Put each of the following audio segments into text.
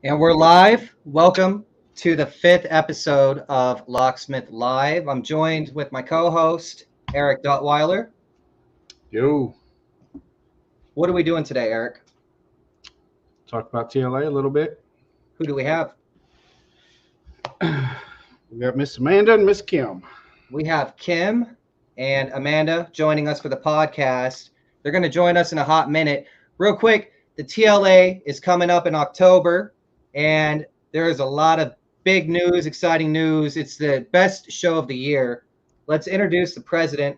And we're live. Welcome to the 5th episode of Locksmith Live. I'm joined with my co-host, Eric Duttweiler. Yo, What are we doing today, Eric? talk about TLA a little bit. Who do we have? We got Miss Amanda and Miss Kim. We have Kim and Amanda joining us for the podcast. They're going to join us in a hot minute. Real quick, the TLA is coming up in October, and there is a lot of big news, exciting news. It's the best show of the year. Let's introduce the president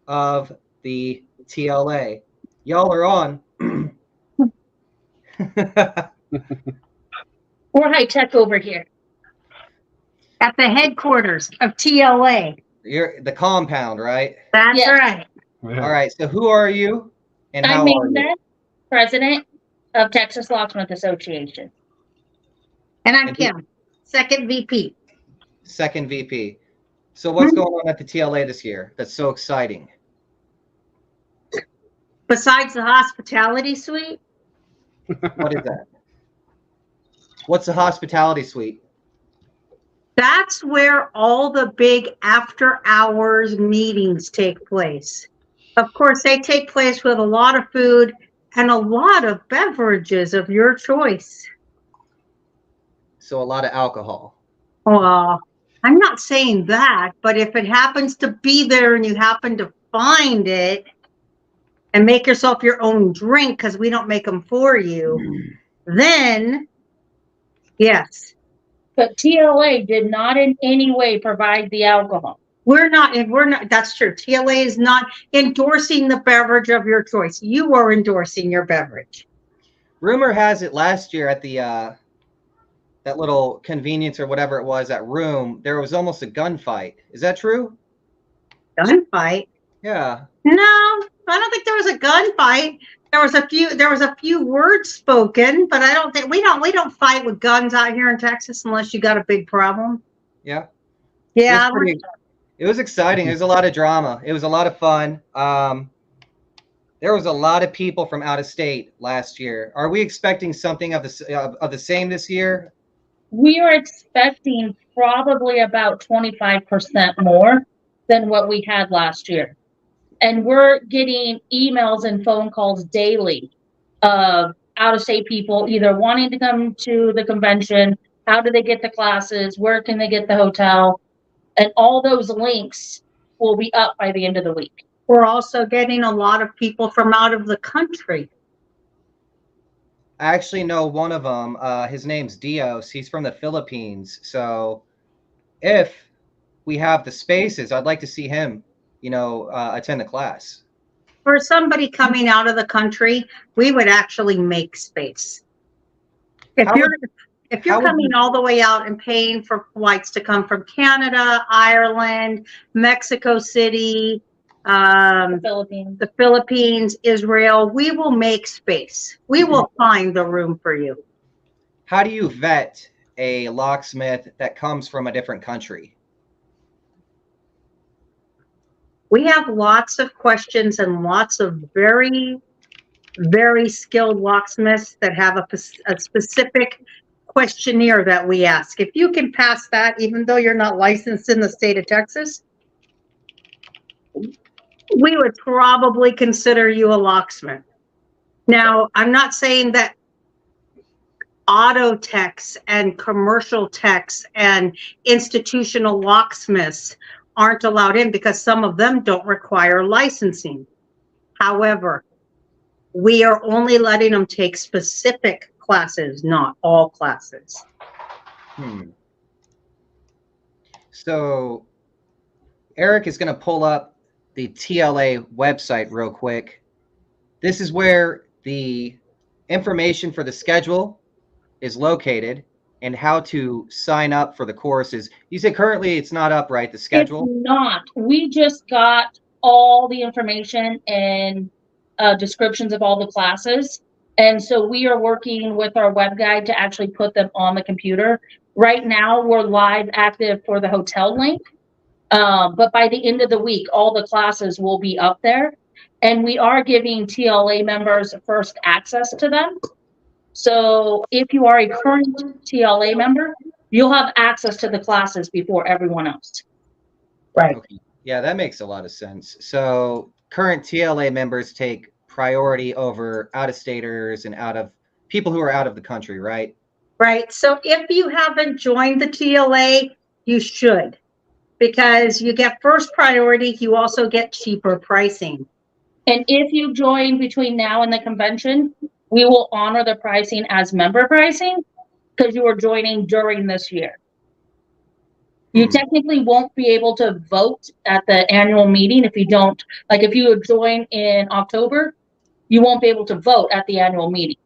of the TLA. Y'all are on. We're high tech over here at the headquarters of TLA. You're the compound, right? That's Yes. right. All right. So who are you and how I'm are you? Amanda, president of Texas Locksmith Association. And I'm And Kim, second VP. Second VP. So what's going on at the TLA this year that's so exciting? Besides the hospitality suite, What is that? What's the hospitality suite? that's where all the big after hours meetings take place. Of course, they take place with a lot of food and a lot of beverages of your choice. So a lot of alcohol. Well, I'm not saying that, but if it happens to be there and you happen to find it and make yourself your own drink because we don't make them for you, then yes. But TLA did not in any way provide the alcohol. We're not, that's true. TLA is not endorsing the beverage of your choice. You are endorsing your beverage. Rumor has it last year at the that little convenience or whatever it was, that room, there was almost a gunfight. Is that true? Gunfight? Yeah. No, I don't think there was a gunfight. There was a few words spoken, but I don't think we don't fight with guns out here in Texas unless you got a big problem. Yeah. Yeah. It was exciting. There was a lot of drama. It was a lot of fun. There was a lot of people from out of state last year. Are we expecting something of the same this year? We are expecting probably about 25% more than what we had last year. And we're getting emails and phone calls daily of out-of-state people either wanting to come to the convention, how do they get the classes, where can they get the hotel, and all those links will be up by the end of the week. We're also getting a lot of people from out of the country. I actually know one of them. His name's Dios. He's from the Philippines. So if we have the spaces, I'd like to see him, attend the class. For somebody coming out of the country, we would actually make space. If you're coming all the way out and paying for flights to come from Canada, Ireland, Mexico City, The the Philippines, Israel, we will make space. We will find the room for you. How do you vet a locksmith that comes from a different country? We have lots of questions and lots of very, very skilled locksmiths that have a specific questionnaire that we ask. If you can pass that, even though you're not licensed in the state of Texas, we would probably consider you a locksmith. Now, I'm not saying that auto techs and commercial techs and institutional locksmiths aren't allowed in because some of them don't require licensing. However, we are only letting them take specific classes, not all classes. So Eric is going to pull up the TLA website real quick. This is where the information for the schedule is located and how to sign up for the courses. You said currently it's not up, right? The schedule? It's not. We just got all the information and descriptions of all the classes. And so we are working with our web guide to actually put them on the computer. Right now, we're live active for the hotel link. But by the end of the week, all the classes will be up there. And we are giving TLA members first access to them. So if you are a current TLA member, you'll have access to the classes before everyone else. Right. Okay. Yeah, that makes a lot of sense. So current TLA members take priority over out-of-staters and people who are out of the country, right? Right. So if you haven't joined the TLA, you should, because you get first priority. You also get cheaper pricing. And if you join between now and the convention, we will honor the pricing as member pricing because you are joining during this year. You technically won't be able to vote at the annual meeting if you don't, like if you join in October, you won't be able to vote at the annual meeting.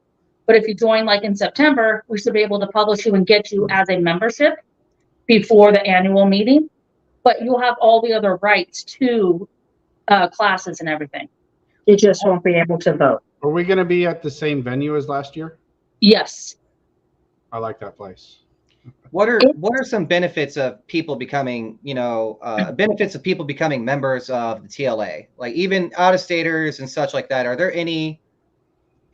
But if you join like in September, we should be able to publish you and get you as a membership before the annual meeting. But you'll have all the other rights to classes and everything. You just won't be able to vote. Are we going to be at the same venue as last year? Yes. I like that place. What are some benefits of people becoming, benefits of people becoming members of the TLA? Like even out-of-staters and such like that. Are there any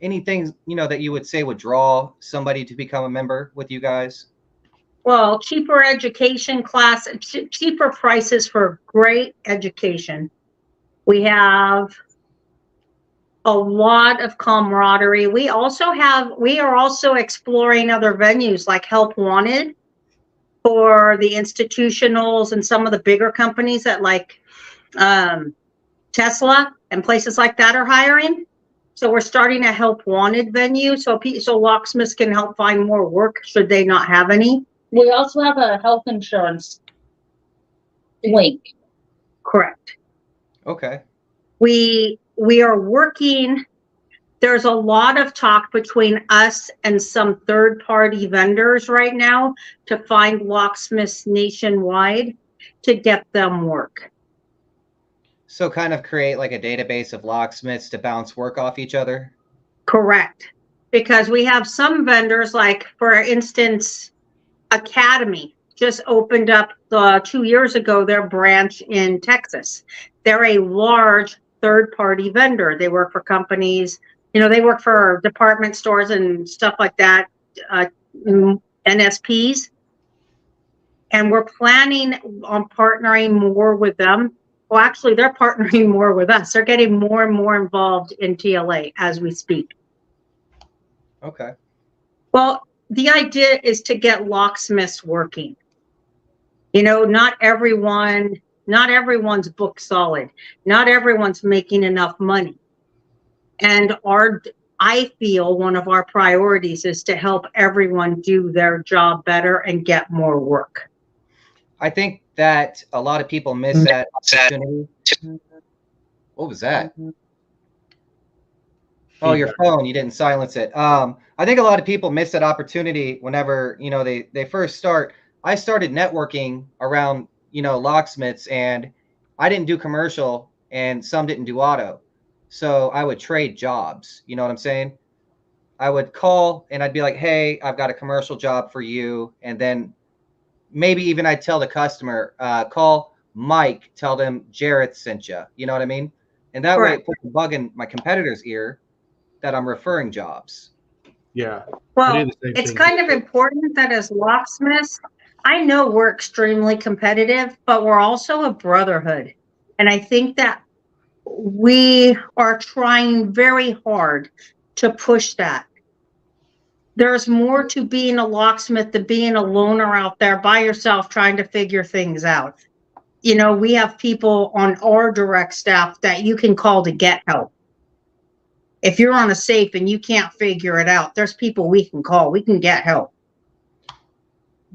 things, that you would say would draw somebody to become a member with you guys? Well, cheaper education class, cheaper prices for great education. We have a lot of camaraderie. We are also exploring other venues like Help Wanted for the institutionals and some of the bigger companies that like Tesla and places like that are hiring. So we're starting a Help Wanted venue so locksmiths can help find more work should they not have any. We also have a health insurance link. Correct. Okay. We are working. There's a lot of talk between us and some third-party vendors right now to find locksmiths nationwide to get them work. So kind of create like a database of locksmiths to bounce work off each other? Correct. Because we have some vendors, like, for instance, Academy just opened up 2 years ago their branch in Texas. They're a large third-party vendor. They work for companies, they work for department stores and stuff like that, NSPs. And we're planning on partnering more with them. Well, actually, they're partnering more with us. They're getting more and more involved in TLA as we speak. Okay. Well, the idea is to get locksmiths working. Not everyone's booked solid. Not everyone's making enough money. And I feel one of our priorities is to help everyone do their job better and get more work. I think that a lot of people miss that opportunity. What was that? Oh, your phone. You didn't silence it. I think a lot of people miss that opportunity whenever, they first start. I started networking around, locksmiths, and I didn't do commercial and some didn't do auto. So I would trade jobs. You know what I'm saying? I would call and I'd be like, hey, I've got a commercial job for you. And then maybe even I'd tell the customer, call Mike, tell them Jareth sent you. You know what I mean? And that way it puts a bug in my competitor's ear that I'm referring jobs. Yeah. Well, it's kind of important that as locksmiths, I know we're extremely competitive, but we're also a brotherhood. And I think that we are trying very hard to push that. There's more to being a locksmith than being a loner out there by yourself trying to figure things out. We have people on our direct staff that you can call to get help. If you're on a safe and you can't figure it out, there's people we can call. We can get help.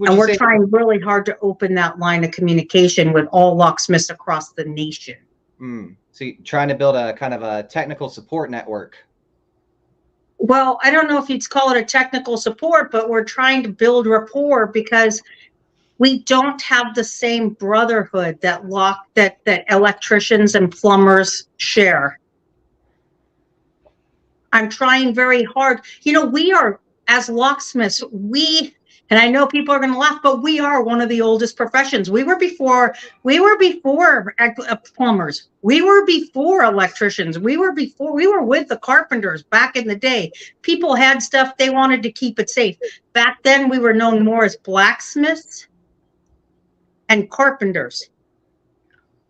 And we're trying really hard to open that line of communication with all locksmiths across the nation. So you're trying to build a kind of a technical support network. Well, I don't know if you'd call it a technical support, but we're trying to build rapport because we don't have the same brotherhood that electricians and plumbers share. I'm trying very hard. We are, as locksmiths, we And I know people are going to laugh, but we are one of the oldest professions. We were before plumbers. We were before electricians. We were with the carpenters back in the day. People had stuff, they wanted to keep it safe. Back then we were known more as blacksmiths and carpenters.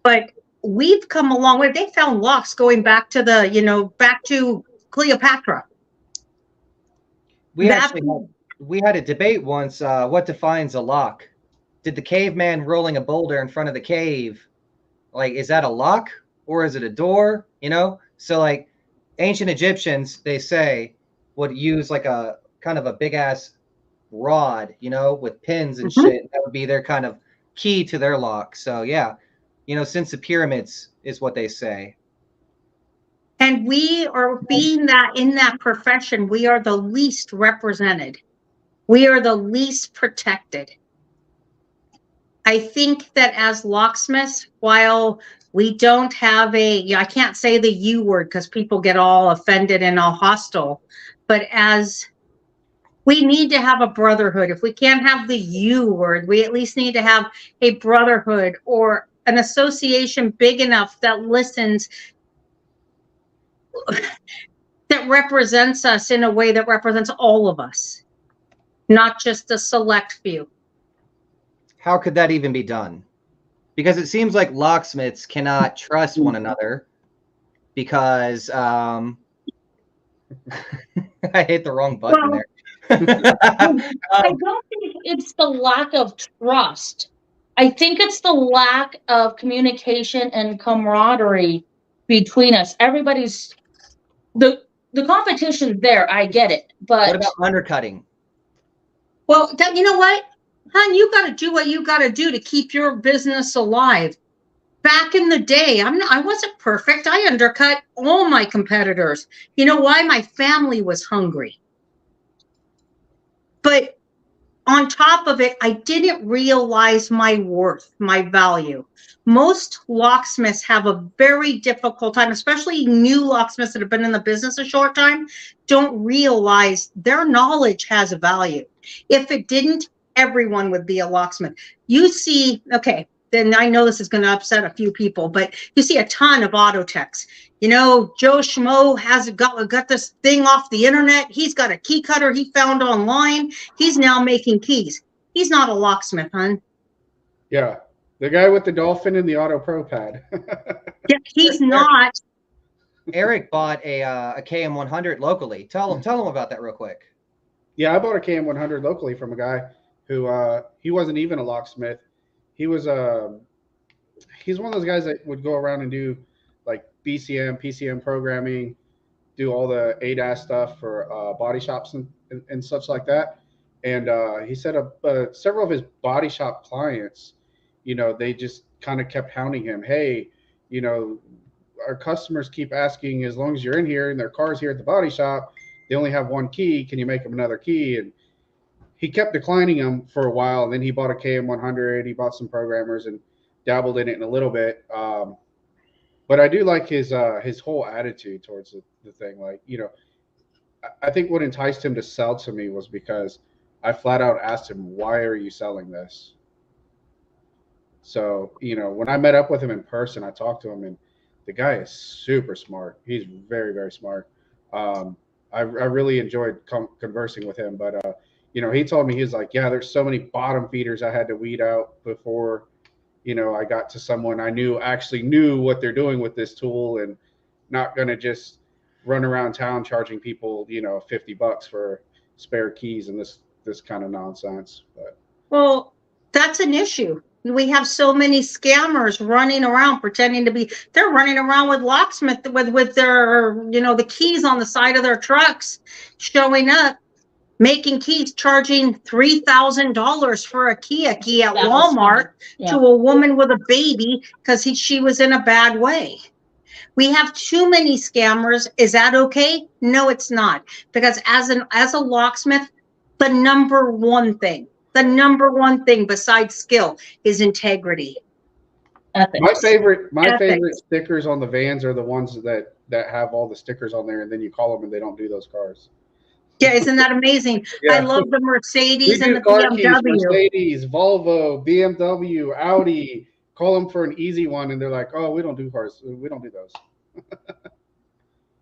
But we've come a long way. They found locks going back to back to Cleopatra. We had a debate once. What defines a lock? Did the caveman rolling a boulder in front of the cave, like, is that a lock or is it a door? So like ancient Egyptians, they say, would use like a kind of a big ass rod, with pins and shit. That would be their kind of key to their lock. So yeah, since the pyramids is what they say. And we are being that in that profession, we are the least represented. We are the least protected. I think that as locksmiths, while we don't have I can't say the U word because people get all offended and all hostile, but as we need to have a brotherhood. If we can't have the U word, we at least need to have a brotherhood or an association big enough that listens, that represents us in a way that represents all of us, not just a select few. How could that even be done? Because it seems like locksmiths cannot trust one another because I hit the wrong button there. I don't think it's the lack of trust. I think it's the lack of communication and camaraderie between us. Everybody's the competition's there. I get it, but what about undercutting? Well, you know what, hon, you got to do what you got to do to keep your business alive. Back in the day, I wasn't perfect. I undercut all my competitors. You know why? My family was hungry. But on top of it, I didn't realize my worth, my value. Most locksmiths have a very difficult time, especially new locksmiths that have been in the business a short time, don't realize their knowledge has a value. If it didn't, everyone would be a locksmith. You see, okay, then I know this is going to upset a few people, but you see a ton of auto techs. Joe Schmo has got this thing off the internet. He's got a key cutter he found online. He's now making keys. He's not a locksmith, hon. Yeah. The guy with the dolphin and the Auto Pro pad. Yeah, he's not. Eric bought a KM100 locally. Tell him about that real quick. Yeah, I bought a KM100 locally from a guy who he wasn't even a locksmith. He was he's one of those guys that would go around and do like BCM, PCM programming, do all the ADAS stuff for body shops and such like that. And he said several of his body shop clients, they just kind of kept hounding him. Hey, our customers keep asking, as long as you're in here and their car's here at the body shop, they only have one key. Can you make them another key? And he kept declining them for a while. And then he bought a KM100. He bought some programmers and dabbled in it in a little bit. But I do like his whole attitude towards the thing. Like, I think what enticed him to sell to me was because I flat out asked him, why are you selling this? So, when I met up with him in person, I talked to him, and the guy is super smart. He's very, very smart. I really enjoyed conversing with him, but he told me, he was like, yeah, there's so many bottom feeders I had to weed out before, I got to someone I actually knew what they're doing with this tool, and not going to just run around town charging people, $50 for spare keys and this kind of nonsense. But well, that's an issue. We have so many scammers running around pretending to be, they're running around with locksmith with their, the keys on the side of their trucks, showing up, making keys, charging $3,000 for a key at Walmart to a woman with a baby because she was in a bad way. We have too many scammers. Is that okay? No, it's not. Because as a locksmith, the number one thing besides skill is integrity. Ethics. My favorite stickers on the vans are the ones that have all the stickers on there, and then you call them and they don't do those cars. Yeah, isn't that amazing? Yeah. I love the We Mercedes do and the car keys, BMW. Mercedes, Volvo, BMW, Audi. Call them for an easy one, and they're like, "Oh, we don't do cars. We don't do those."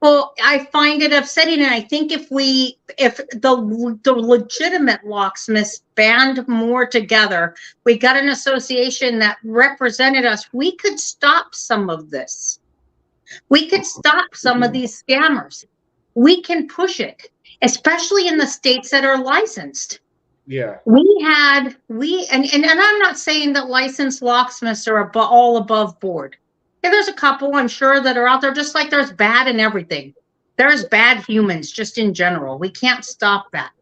Well, I find it upsetting, and I think if the legitimate locksmiths band more together, we got an association that represented us, we could stop some of this. We could stop some of these scammers. We can push it, especially in the states that are licensed. Yeah. And I'm not saying that licensed locksmiths are all above board. Yeah, there's a couple, I'm sure, that are out there, just like there's bad in everything. There's bad humans just in general. We can't stop that.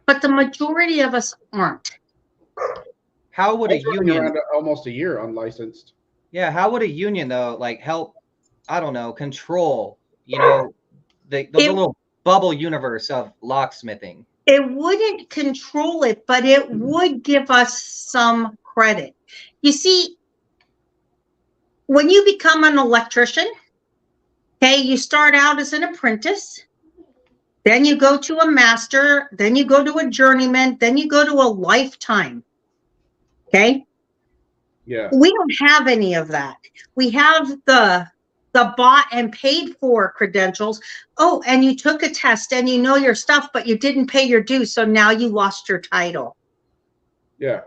But the majority of us aren't. How would a Running union, around almost a year unlicensed? yeah, how would a union though, like help, I don't know, control, the little bubble universe of locksmithing? It wouldn't control it, but it would give us some credit. You see, when you become an electrician, okay, you start out as an apprentice, then you go to a master, then you go to a journeyman, then you go to a lifetime. Okay? Yeah. We don't have any of that. We have the bought and paid for credentials. Oh, and you took a test and you know your stuff, but you didn't pay your dues, so now you lost your title. Yeah.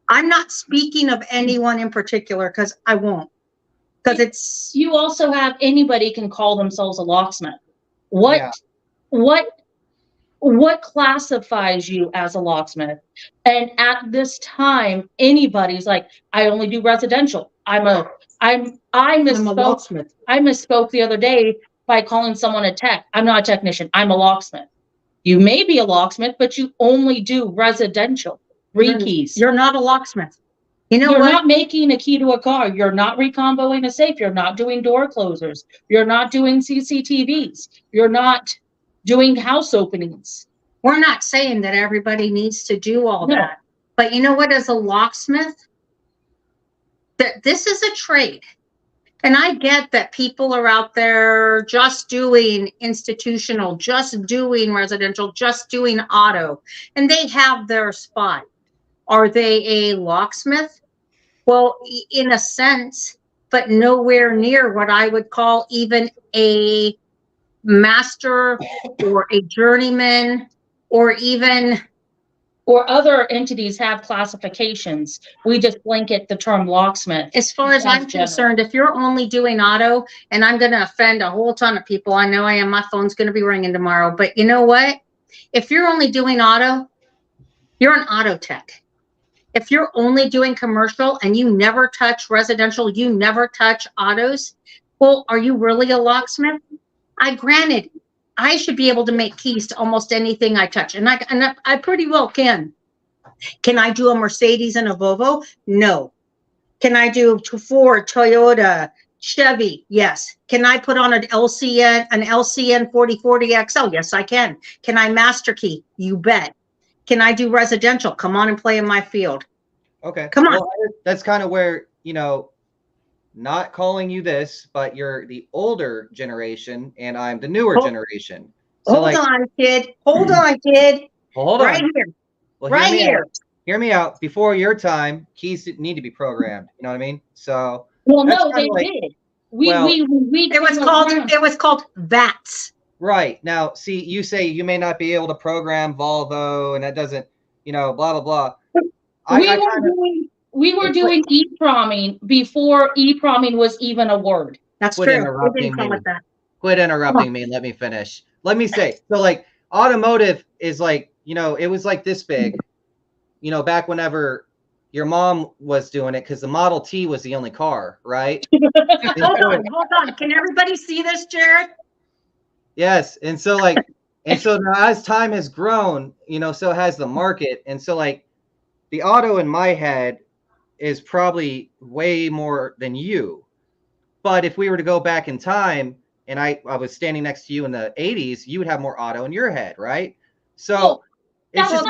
I'm not speaking of anyone in particular because I won't. Because it's You also have anybody can call themselves a locksmith. What classifies you as a locksmith? And at this time, anybody's like, I only do residential. I misspoke the other day by calling someone a tech. I'm not a technician. I'm a locksmith. You may be a locksmith, but you only do residential rekeys. You're not a locksmith. You know You're what? not making a key to a car. You're not recomboing a safe. You're not doing door closers. You're not doing CCTVs. You're not doing house openings. We're not saying that everybody needs to do all that. But you know what? As a locksmith, that this is a trade. And I get that people are out there just doing institutional, just doing residential, just doing auto, and they have their spot. Are they a locksmith? Well, in a sense, but nowhere near what I would call even a master or a journeyman or even... Or other entities have classifications. We just blanket the term locksmith. As far as I'm concerned, if you're only doing auto, and I'm going to offend a whole ton of people, I know I am, my phone's going to be ringing tomorrow, but you know what? If you're only doing auto, you're an auto tech. If you're only doing commercial and you never touch residential, you never touch autos, well, are you really a locksmith? Granted, I should be able to make keys to almost anything I touch, and I pretty well can. Can I do a Mercedes and a Volvo? No. Can I do Ford, Toyota, Chevy? Yes. Can I put on an LCN 4040 XL? Yes, I can. Can I master key? You bet. Can I do residential? Come on and play in my field. Okay. Come on. Well, that's kind of where, not calling you this, but you're the older generation and I'm the newer generation. So Hold on, kid. Hold on, kid. Hold on. Right here. Well, right here. Hear me out. Before your time, keys didn't need to be programmed. You know what I mean? So no, they did. It was called VATS. Right. Now, see, you say you may not be able to program Volvo and that doesn't, blah, blah, blah. We were doing e-proming before e-proming was even a word. That's true. We didn't call it that. Quit interrupting me and let me finish. Let me say, so like automotive is like, it was like this big, back whenever your mom was doing it, because the Model T was the only car, right? Hold on. Can everybody see this, Jared? Yes. And so now as time has grown, so has the market. And so like the auto in my head is probably way more than you. But if we were to go back in time and I was standing next to you in the 80s, you would have more auto in your head, right? So you can't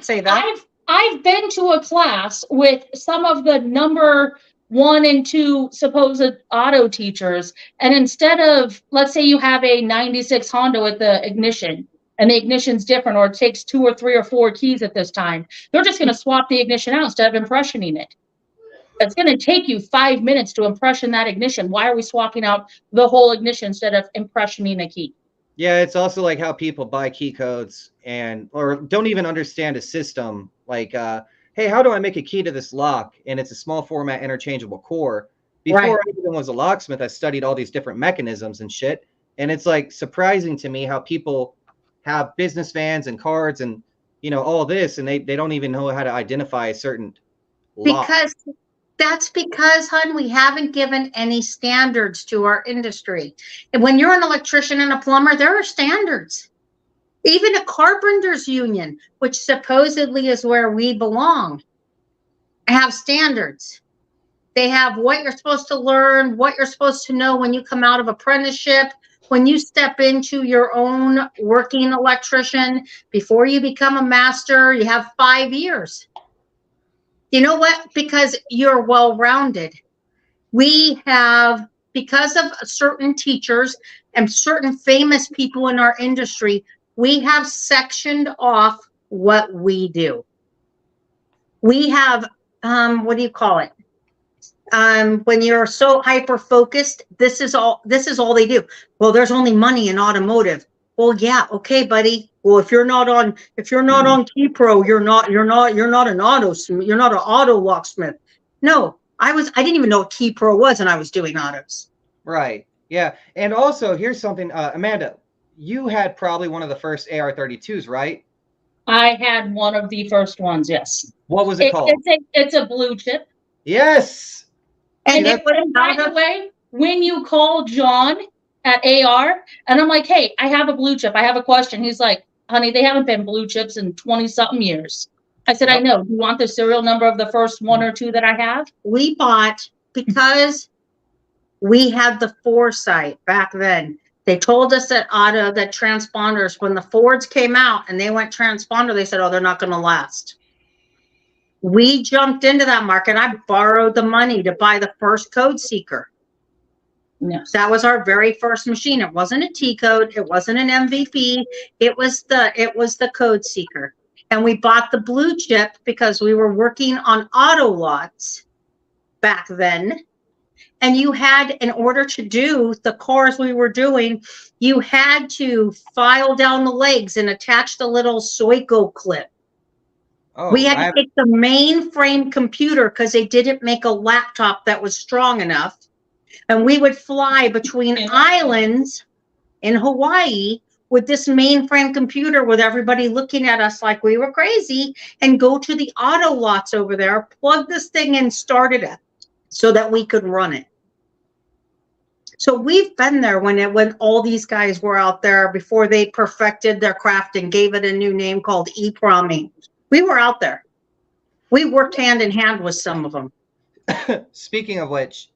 say that. I've been to a class with some of the number 1 and 2 supposed auto teachers, and instead of, let's say you have a 96 Honda with the ignition, and the ignition's different, or it takes 2 or 3 or 4 keys at this time, they're just going to swap the ignition out instead of impressioning it. It's going to take you 5 minutes to impression that ignition. Why are we swapping out the whole ignition instead of impressioning a key? Yeah, it's also like how people buy key codes or don't even understand a system. Like, hey, how do I make a key to this lock? And it's a small format interchangeable core. Before I even was a locksmith, I studied all these different mechanisms and shit. And it's like surprising to me how people have business vans and cards and, you know, all this, and they don't even know how to identify a certain lock. That's because, hon, we haven't given any standards to our industry. And when you're an electrician and a plumber, there are standards. Even a carpenters union, which supposedly is where we belong, have standards. They have what you're supposed to learn, what you're supposed to know when you come out of apprenticeship, when you step into your own working electrician. Before you become a master, you have 5 years. You know what? Because you're well-rounded. We have, because of certain teachers and certain famous people in our industry, we have sectioned off what we do. We have, what do you call it? When you're so hyper-focused, this is all they do. Well, there's only money in automotive. Well, yeah, okay, buddy. Well, if you're not on Key Pro, you're not an auto locksmith. No, I didn't even know what Key Pro was, and I was doing autos. Right. Yeah. And also, here's something, Amanda, you had probably one of the first AR-32s, right? I had one of the first ones, yes. What was it called? It's a blue chip. Yes. And by the way, when you call John at AR, and I'm like, hey, I have a blue chip. I have a question. He's like, honey, they haven't been blue chips in 20-something years. I said, I know. Do you want the serial number of the first 1 or 2 that I have? We bought, because we had the foresight back then. They told us that transponders, when the Fords came out and they went transponder, they said, oh, they're not going to last. We jumped into that market. I borrowed the money to buy the first code seeker. Yes. That was our very first machine. It wasn't a T code. It wasn't an MVP. It was the code seeker. And we bought the blue chip because we were working on auto lots back then. And you had, in order to do the cores we were doing, you had to file down the legs and attach the little Soico clip. Oh, we had to take the mainframe computer because they didn't make a laptop that was strong enough. And we would fly between islands in Hawaii with this mainframe computer with everybody looking at us like we were crazy, and go to the auto lots over there, plug this thing in, start it up so that we could run it. So we've been there when all these guys were out there before they perfected their craft and gave it a new name called EPROMing. We were out there. We worked hand in hand with some of them. Speaking of which,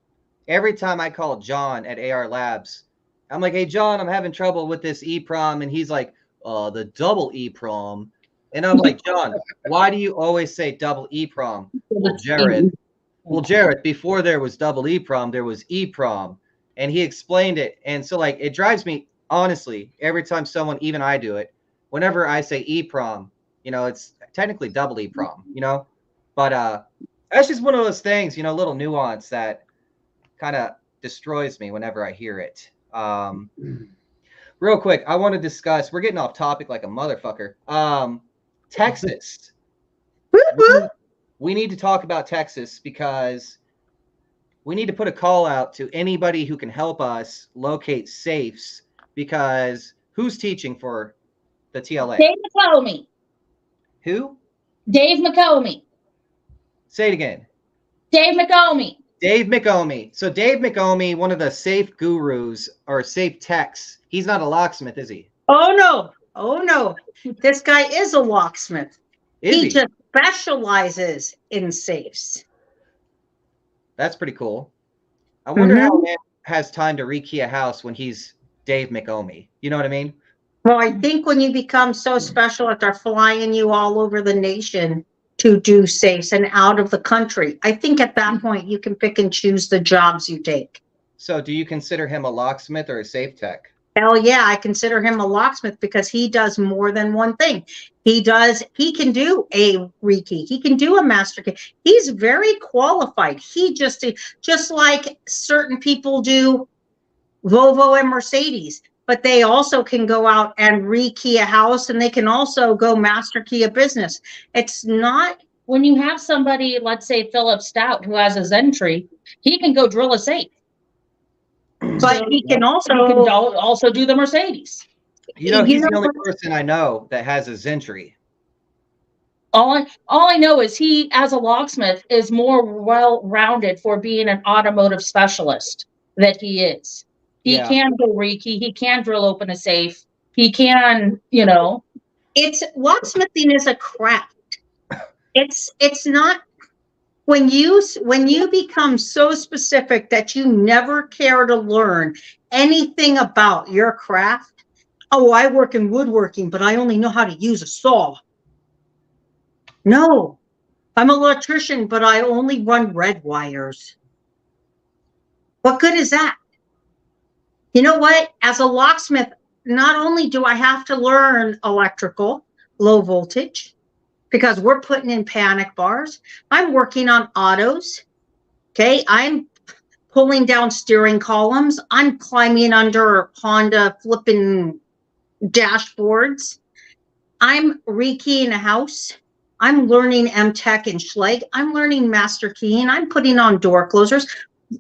every time I call John at AR Labs, I'm like, hey, John, I'm having trouble with this EPROM. And he's like, the double EPROM. And I'm like, John, why do you always say double EPROM? Well, Jared, before there was double EPROM, there was EPROM. And he explained it. And so, like, it drives me, honestly, every time someone, even I do it, whenever I say EPROM, you know, it's technically double EPROM, you know? But that's just one of those things, you know, little nuance that kind of destroys me whenever I hear it. Real quick, I want to discuss, we're getting off topic like a motherfucker. Texas. We need to talk about Texas because we need to put a call out to anybody who can help us locate safes, because who's teaching for the TLA? Dave McComey. Who? Dave McComey. Say it again. Dave McComey. Dave McComey. So Dave McComey, one of the safe gurus or safe techs. He's not a locksmith, is he? Oh, no. Oh, no. This guy is a locksmith. He just specializes in safes. That's pretty cool. I wonder how a man has time to rekey a house when he's Dave McComey. You know what I mean? Well, I think when you become so special that they're flying you all over the nation, to do safes and out of the country. I think at that point you can pick and choose the jobs you take. So do you consider him a locksmith or a safe tech? Hell yeah, I consider him a locksmith because he does more than one thing. He can do a rekey. He can do a master key. He's very qualified. He just like certain people do Volvo and Mercedes, but they also can go out and rekey a house, and they can also go master key a business. It's not. When you have somebody, let's say Philip Stout, who has a Zentry, he can go drill a safe. But he can also do the Mercedes. He's the only person I know that has a Zentry. All I know is he, as a locksmith, is more well-rounded for being an automotive specialist that he is. He can go rekey. He can drill open a safe. He can, It's locksmithing is a craft. It's not. When you become so specific that you never care to learn anything about your craft, oh, I work in woodworking, but I only know how to use a saw. No, I'm an electrician, but I only run red wires. What good is that? You know what? As a locksmith, not only do I have to learn electrical, low voltage, because we're putting in panic bars. I'm working on autos. Okay. I'm pulling down steering columns. I'm climbing under Honda flipping dashboards. I'm rekeying a house. I'm learning MTech and Schleg. I'm learning master keying. I'm putting on door closers.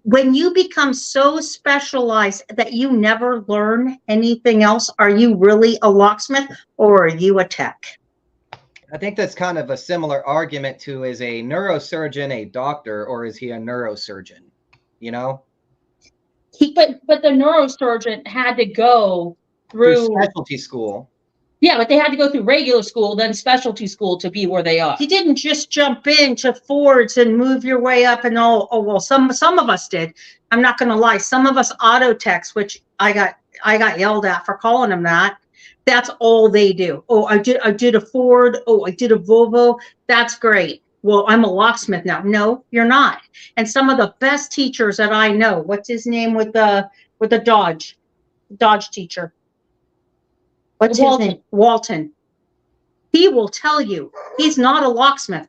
When you become so specialized that you never learn anything else, are you really a locksmith or are you a tech? I think that's kind of a similar argument to, is a neurosurgeon a doctor or is he a neurosurgeon? But the neurosurgeon had to go through specialty school. Yeah, but they had to go through regular school, then specialty school to be where they are. You didn't just jump into Fords and move your way up and some of us did. I'm not going to lie. Some of us auto techs, which I got yelled at for calling them that. That's all they do. Oh, I did a Ford. Oh, I did a Volvo. That's great. Well, I'm a locksmith now. No, you're not. And some of the best teachers that I know, what's his name with the Dodge teacher? What's his name? Walton. He will tell you he's not a locksmith.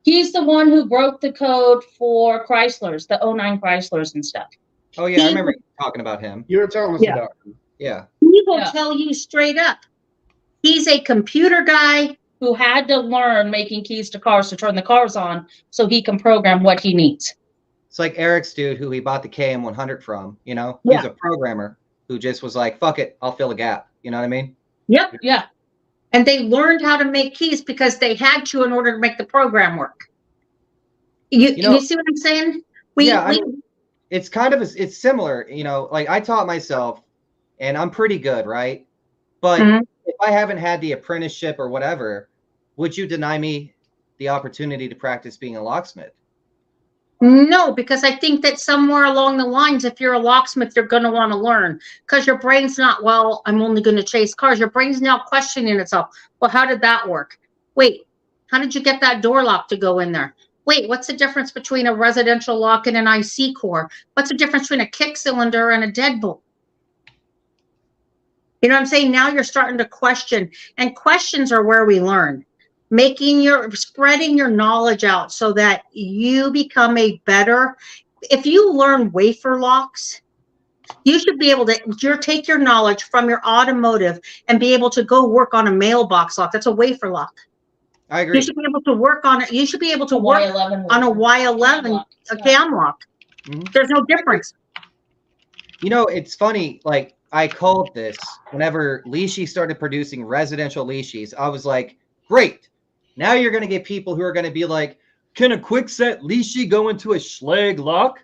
He's the one who broke the code for Chryslers, the 09 Chryslers and stuff. Oh yeah, I remember talking about him. You were telling us about him. Yeah. He will tell you straight up. He's a computer guy who had to learn making keys to cars to turn the cars on so he can program what he needs. It's like Eric's dude who he bought the KM100 from, He's a programmer who just was like, fuck it, I'll fill a gap. You know what I mean? Yep. Yeah. And they learned how to make keys because they had to in order to make the program work. You see what I'm saying? It's kind of, it's similar, like I taught myself and I'm pretty good, right? But if I haven't had the apprenticeship or whatever, would you deny me the opportunity to practice being a locksmith? No, because I think that somewhere along the lines, if you're a locksmith, you're going to want to learn because your brain's not, well, I'm only going to chase cars. Your brain's now questioning itself. Well, how did that work? Wait, how did you get that door lock to go in there? Wait, what's the difference between a residential lock and an IC core? What's the difference between a kick cylinder and a deadbolt? You know what I'm saying? Now you're starting to question, and questions are where we learn. Spreading your knowledge out so that you become if you learn wafer locks, you should be able to take your knowledge from your automotive and be able to go work on a mailbox lock. That's a wafer lock. I agree. You should be able to work on it. You should be able to work on a Y11, a cam lock. Mm-hmm. There's no difference. It's funny, like I called this whenever Lishi started producing residential Lishis. I was like, great. Now you're going to get people who are going to be like, can a quickset Lishi go into a Schleg lock?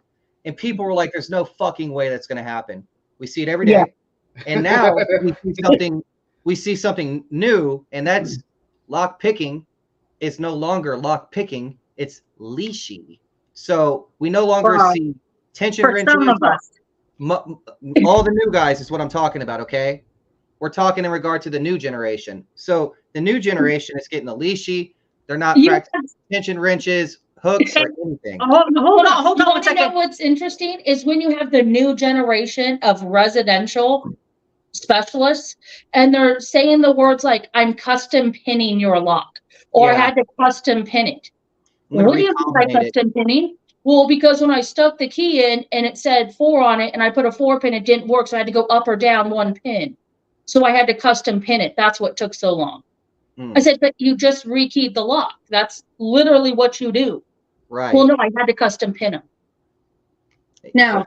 And people were like, there's no fucking way that's going to happen. We see it every day. Yeah. And now we see something new, and that's lock picking is no longer lock picking. It's Lishi. So we no longer see tension wrenches. Some of us. All the new guys is what I'm talking about, okay? We're talking in regard to the new generation. So the new generation is getting the Lishi. They're not You practicing tension wrenches, hooks, or anything. Hold on You one want to know second. what's interesting is when you have the new generation of residential specialists and they're saying the words like, I'm custom pinning your lock, or I Yeah. had to custom pin it. I'm gonna What do you mean by recombinate it. custom pinning? Well, because when I stuck the key in and it said 4 on it and I put a 4 pin, it didn't work. So I had to go up or down 1 pin. So I had to custom pin it. That's what took so long. I said, but you just rekeyed the lock. That's literally what you do. Right. Well, no, I had to custom pin them. No.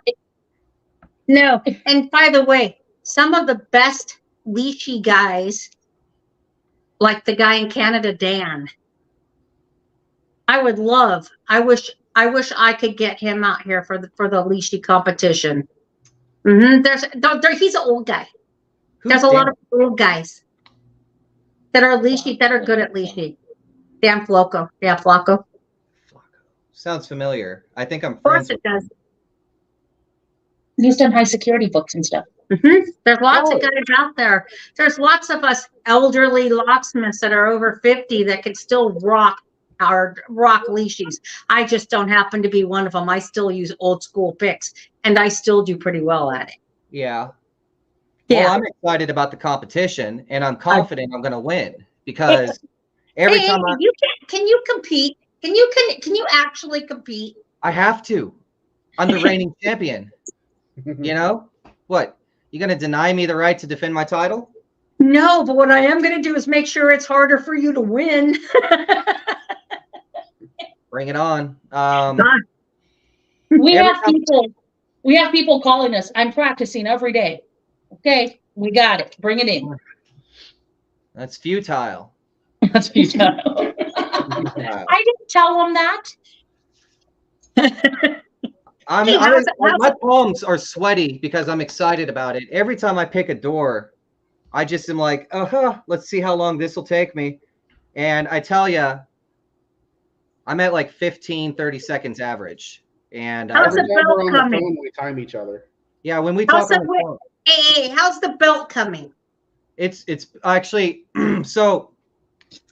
No. And by the way, some of the best leashy guys, like the guy in Canada, Dan, I wish I could get him out here for the leashy competition. He's an old guy. There's a lot of old guys that are leashy, that are good at leashy. Dan Flocco. Yeah, Flocco. Sounds familiar. I think I'm Of course friends it with does. him. He's done high security books and stuff. There's lots of guys out there. There's lots of us elderly locksmiths that are over 50 that can still rock leashies. I just don't happen to be one of them. I still use old school picks, and I still do pretty well at it. Yeah. Yeah. Well, I'm excited about the competition, and I'm confident I'm going to win because every time can you compete? Can you actually compete? I have to. I'm the reigning champion. You know what? You going to deny me the right to defend my title? No, but what I am going to do is make sure it's harder for you to win. Bring it on. We have people calling us. I'm practicing every day. Okay, we got it. Bring it in. That's futile. That's futile. I didn't tell them that. My palms are sweaty because I'm excited about it. Every time I pick a door, I just am like, let's see how long this will take me. And I tell you, I'm at like 15, 30 seconds average. And how's the we're belt on the coming? phone when we time each other. Yeah, when we talk on the phone, Hey, how's the belt coming? it's actually so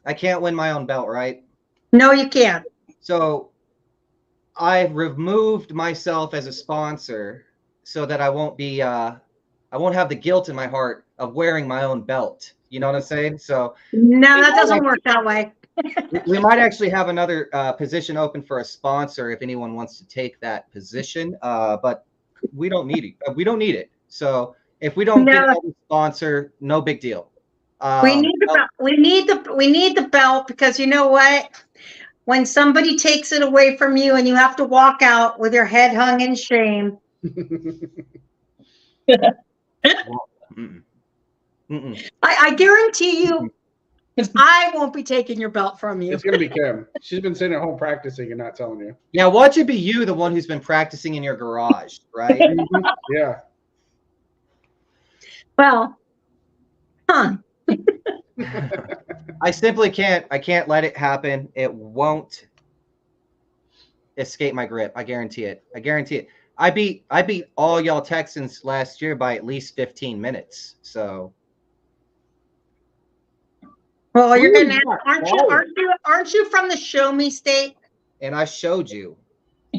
I can't win my own belt, right? No, you can't. So I've removed myself as a sponsor so that I won't have the guilt in my heart of wearing my own belt. You know what I'm saying? So no, that doesn't work that way. we might actually have another position open for a sponsor if anyone wants to take that position. But we don't need it. We don't need it. So if we don't get a sponsor, no big deal. We need the belt because you know what? When somebody takes it away from you and you have to walk out with your head hung in shame. I guarantee you, I won't be taking your belt from you. It's going to be Kim. She's been sitting at home practicing and not telling you. Yeah, watch it be you, the one who's been practicing in your garage, right? Yeah. Well, I simply can't. I can't let it happen. It won't escape my grip. I guarantee it. I guarantee it. I beat all y'all Texans last year by at least 15 minutes. So. Well, you're gonna aren't you from the Show Me State? And I showed you.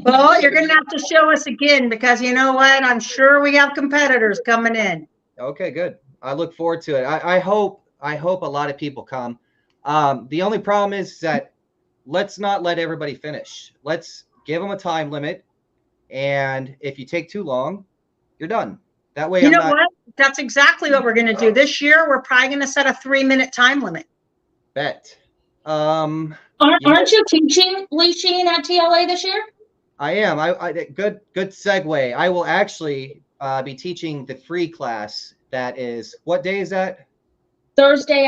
Well, you're gonna have to show us again because you know what? I'm sure we have competitors coming in. Okay, good. I look forward to it. I hope a lot of people come. The only problem is that let's not let everybody finish. Let's give them a time limit, and if you take too long, you're done. That way, what? That's exactly what we're gonna do this year. We're probably gonna set a 3-minute time limit. Bet. Aren't you teaching leashing at TLA this year? I am. Good segue. I will actually be teaching the free class. That is, what day is that? Thursday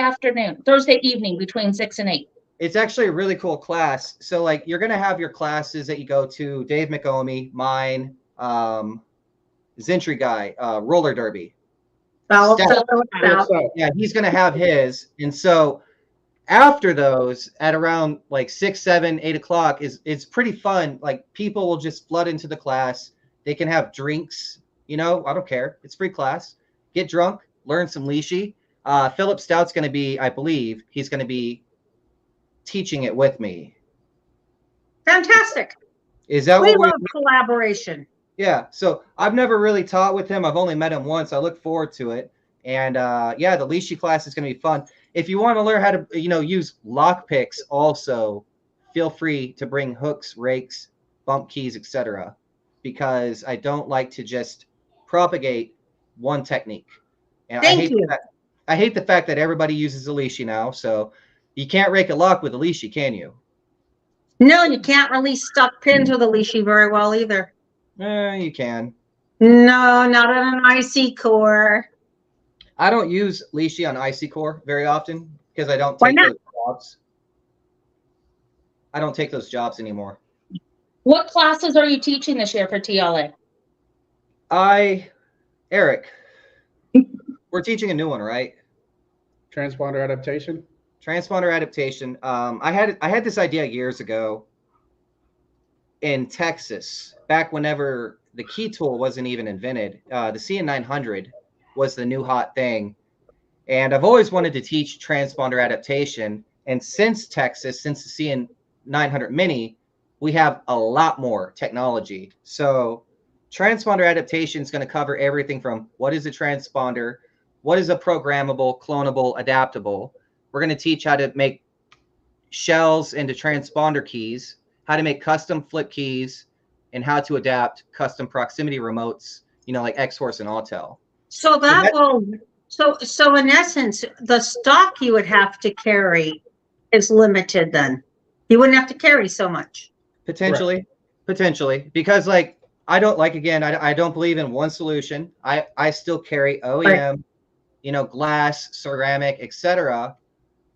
evening between 6 and 8. It's actually a really cool class. So like you're gonna have your classes that you go to, Dave McOmi, mine, Zentry guy, roller derby. Yeah, he's gonna have his. And so after those, at around like 6, 7, 8 o'clock, it's pretty fun. Like people will just flood into the class. They can have drinks. I don't care. It's free class. Get drunk, learn some leashy. Philip Stout's going to be, I believe, he's going to be teaching it with me. Fantastic. Is that We what love collaboration. Yeah, so I've never really taught with him. I've only met him once. I look forward to it. And yeah, the leashy class is going to be fun. If you want to learn how to, use lock picks also, feel free to bring hooks, rakes, bump keys, etc. Because I don't like to just propagate one technique. And Thank you. I hate the fact that everybody uses a leashy now. So you can't rake a lock with a leashy, can you? No, you can't really stuck pins with a leashy very well either. You can. No, not on an IC core. I don't use leashy on IC core very often because I don't Why take not? those jobs. I don't take those jobs anymore. What classes are you teaching this year for TLA? Eric, we're teaching a new one, right? Transponder adaptation. Transponder adaptation. I had this idea years ago in Texas, back whenever the key tool wasn't even invented. The CN900 was the new hot thing. And I've always wanted to teach transponder adaptation. And since Texas, since the CN900 Mini, we have a lot more technology. So transponder adaptation is going to cover everything from what is a transponder, what is a programmable, clonable, adaptable. We're going to teach how to make shells into transponder keys, how to make custom flip keys, and how to adapt custom proximity remotes, like X-Horse and Autel. So so in essence, the stock you would have to carry is limited then. You wouldn't have to carry so much. Potentially, because I don't believe in one solution. I still carry OEM, glass, ceramic, etc.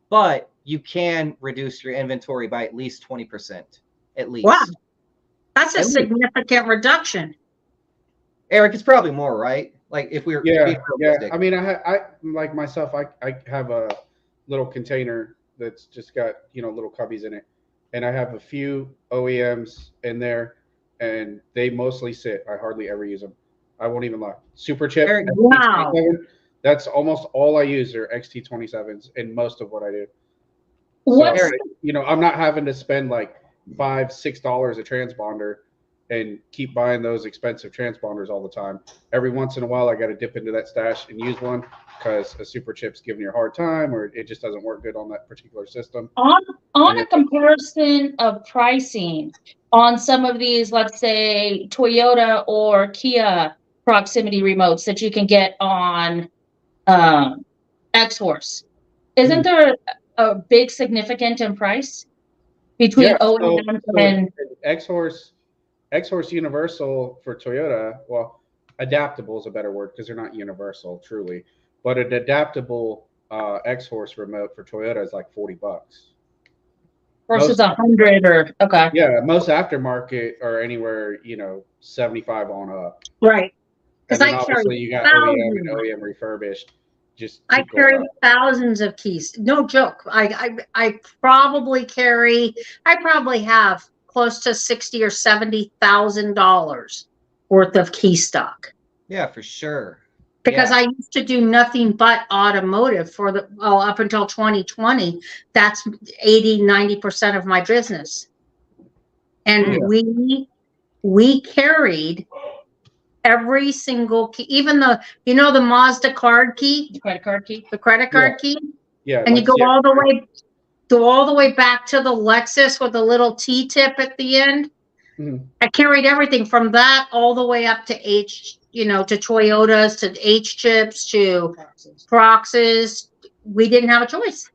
But you can reduce your inventory by at least 20%, at least. Wow, that's a significant reduction. Eric, it's probably more, right? Like if we were yeah. I mean, I like myself. I have a little container that's just got little cubbies in it, and I have a few OEMs in there, and they mostly sit. I hardly ever use them. I won't even lie. Super chip. Eric, wow. That's almost all I use are XT27s in most of what I do. What? So, I'm not having to spend like $5-6 a transponder and keep buying those expensive transponders all the time. Every once in a while, I got to dip into that stash and use one because a super chip's giving you a hard time, or it just doesn't work good on that particular system. On a comparison of pricing on some of these, let's say Toyota or Kia proximity remotes that you can get on X-Horse, isn't there a big significant in price between OEM and X-Horse Universal for Toyota? Well, adaptable is a better word because they're not universal truly, but an adaptable X-Horse remote for Toyota is like $40 versus 100 or okay. Yeah, most aftermarket are anywhere 75 on up. Right. And then obviously you got OEM and OEM refurbished. I carry thousands of keys. No joke. I probably have close to $60,000 or $70,000 worth of key stock. Yeah, for sure. Because I used to do nothing but automotive up until 2020. That's 80-90% of my business. And we carried every single key, even the Mazda card key, the credit card key. Yeah. And you go all the way back to the Lexus with a little T tip at the end. Mm-hmm. I carried everything from that all the way up to to Toyotas, to H chips, to Proxes. We didn't have a choice.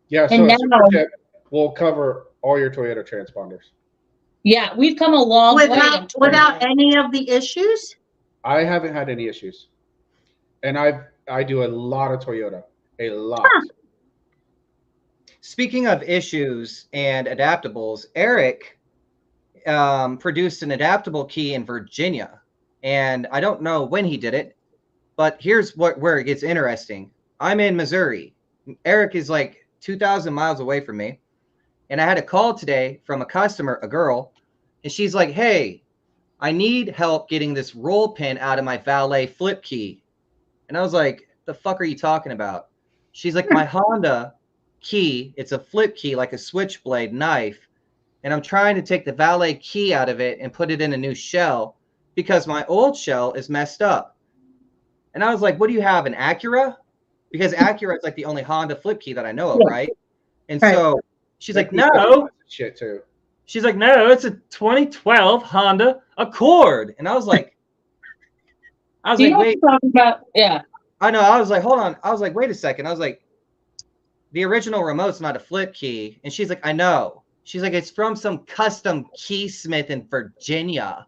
Yeah, so a super chip will cover all your Toyota transponders. Yeah, we've come a long way without any of the issues. I haven't had any issues, and I do a lot of Toyota, a lot. Huh. Speaking of issues and adaptables, Eric produced an adaptable key in Virginia, and I don't know when he did it, but here's where it gets interesting. I'm in Missouri. Eric is like 2,000 miles away from me, and I had a call today from a customer, a girl, and she's like, "Hey, I need help getting this roll pin out of my valet flip key." And I was like, "The fuck are you talking about?" She's like, "My Honda key. It's a flip key, like a switchblade knife. And I'm trying to take the valet key out of it and put it in a new shell because my old shell is messed up. And I was like, what do you have, an Acura? Because Acura is like the only Honda flip key that I know of, right? And so she's like, no. Shit too. She's like, no, it's a 2012 Honda Accord. And I was like, wait. About? Yeah. I know. I was like, hold on. I was like, wait a second. I was like, the original remote's not a flip key. And she's like, I know. She's like, it's from some custom keysmith in Virginia.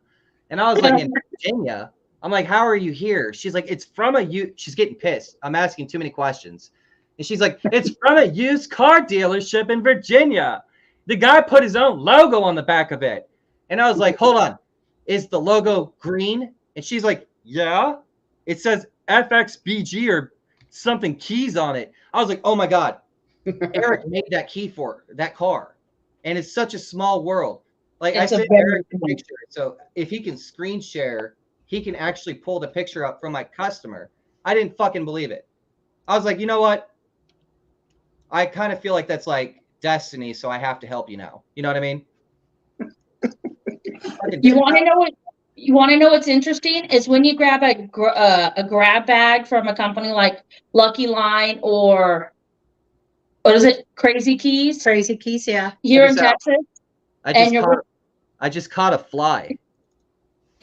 And I was like, in Virginia? I'm like, how are you here? She's like, it's from she's getting pissed. I'm asking too many questions. And she's like, it's from a used car dealership in Virginia. The guy put his own logo on the back of it. And I was like, hold on. Is the logo green? And she's like, yeah. It says FXBG or something keys on it. I was like, oh my God. Eric made that key for that car. And it's such a small world. Like I said, Eric picture. So if he can screen share, he can actually pull the picture up from my customer. I didn't fucking believe it. I was like, you know what? I kind of feel like that's like destiny, so I have to help you now. You know what I mean? You want to know what? You want to know what's interesting is when you grab a grab bag from a company like Lucky Line or what is it? Crazy Keys. Crazy Keys, yeah. Here in Texas. I just caught a fly.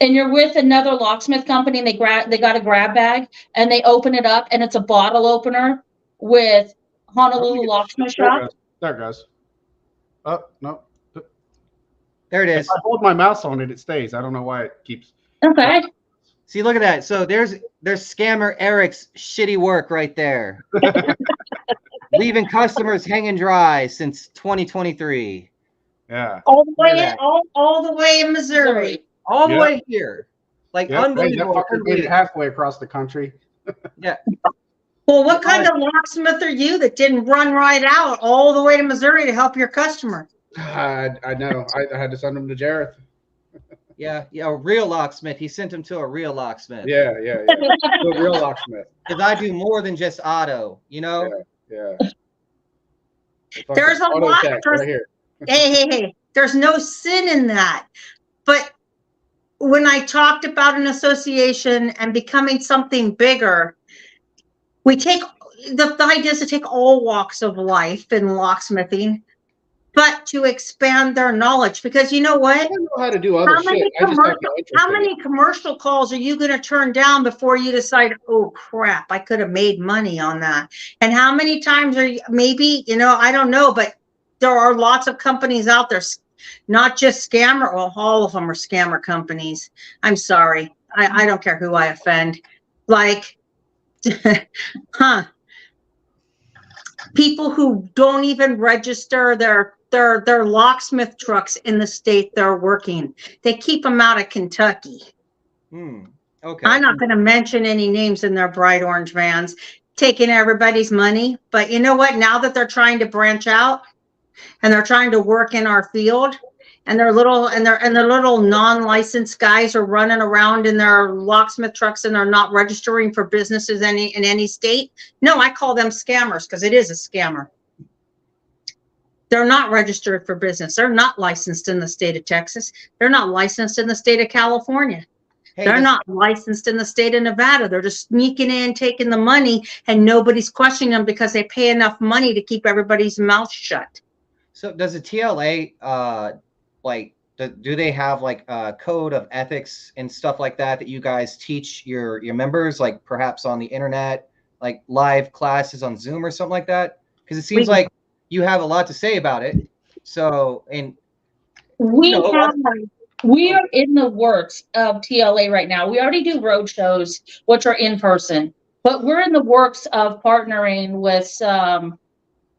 And you're with another locksmith company, and they got a grab bag, and they open it up, and it's a bottle opener with Honolulu Locksmith Shop. There it goes. Oh no. There it is. If I hold my mouse on it, it stays. I don't know why it keeps. Okay. See, look at that. So there's scammer Eric's shitty work right there. Leaving customers hanging dry since 2023. Yeah. All the way, all the way in Missouri. All the way here. Like unbelievable. That fucker made it halfway across the country. Yeah. Well, what kind of locksmith are you that didn't run right out all the way to Missouri to help your customer? I know. I had to send him to Jareth. Yeah, a real locksmith. He sent him to a real locksmith. Yeah. A real locksmith. Because I do more than just auto, you know? Yeah. There's a lot. Right here. Hey. There's no sin in that. But when I talked about an association and becoming something bigger, we take the idea is to take all walks of life in locksmithing, but to expand their knowledge. Because you know what? I don't know how to do other shit. How many commercial calls are you going to turn down before you decide, oh crap, I could have made money on that? And how many times are you, maybe, I don't know, but there are lots of companies out there, not just scammer. Well, all of them are scammer companies. I'm sorry. I don't care who I offend. Like, people who don't even register their locksmith trucks in the state they're working. They keep them out of Kentucky. Okay. I'm not going to mention any names in their bright orange vans, taking everybody's money. But you know what? Now that they're trying to branch out and they're trying to work in our field, and their little non-licensed guys are running around in their locksmith trucks and they're not registering for businesses in any state. No, I call them scammers because it is a scammer. They're not registered for business. They're not licensed in the state of Texas. They're not licensed in the state of California. They're not licensed in the state of Nevada. They're just sneaking in, taking the money, and nobody's questioning them because they pay enough money to keep everybody's mouth shut. So does the TLA do they have like a code of ethics and stuff like that you guys teach your members, like perhaps on the internet, like live classes on Zoom or something like that? Because it seems like you have a lot to say about it. So, and we are in the works of TLA right now. We already do road shows, which are in person, but we're in the works of partnering with some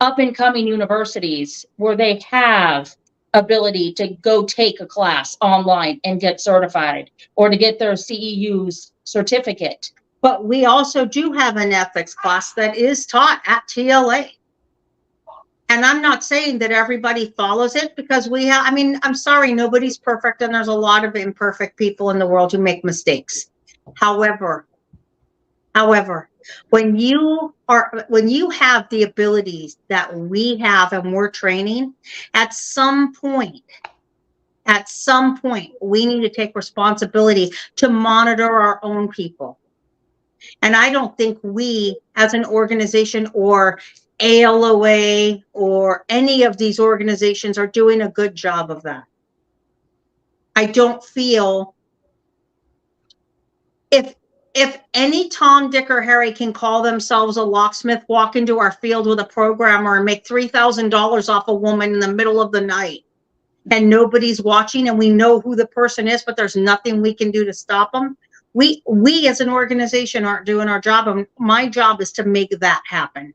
up and coming universities where they have ability to go take a class online and get certified, or to get their CEU's certificate. But we also do have an ethics class that is taught at TLA. And I'm not saying that everybody follows it, because I'm sorry, nobody's perfect, and there's a lot of imperfect people in the world who make mistakes. However, However, when you have the abilities that we have and we're training, at some point, we need to take responsibility to monitor our own people. And I don't think we, as an organization, or ALOA, or any of these organizations, are doing a good job of that. I don't feel, if any Tom, Dick, or Harry can call themselves a locksmith, walk into our field with a programmer and make $3,000 off a woman in the middle of the night, and nobody's watching, and we know who the person is, but there's nothing we can do to stop them, we as an organization aren't doing our job. And my job is to make that happen.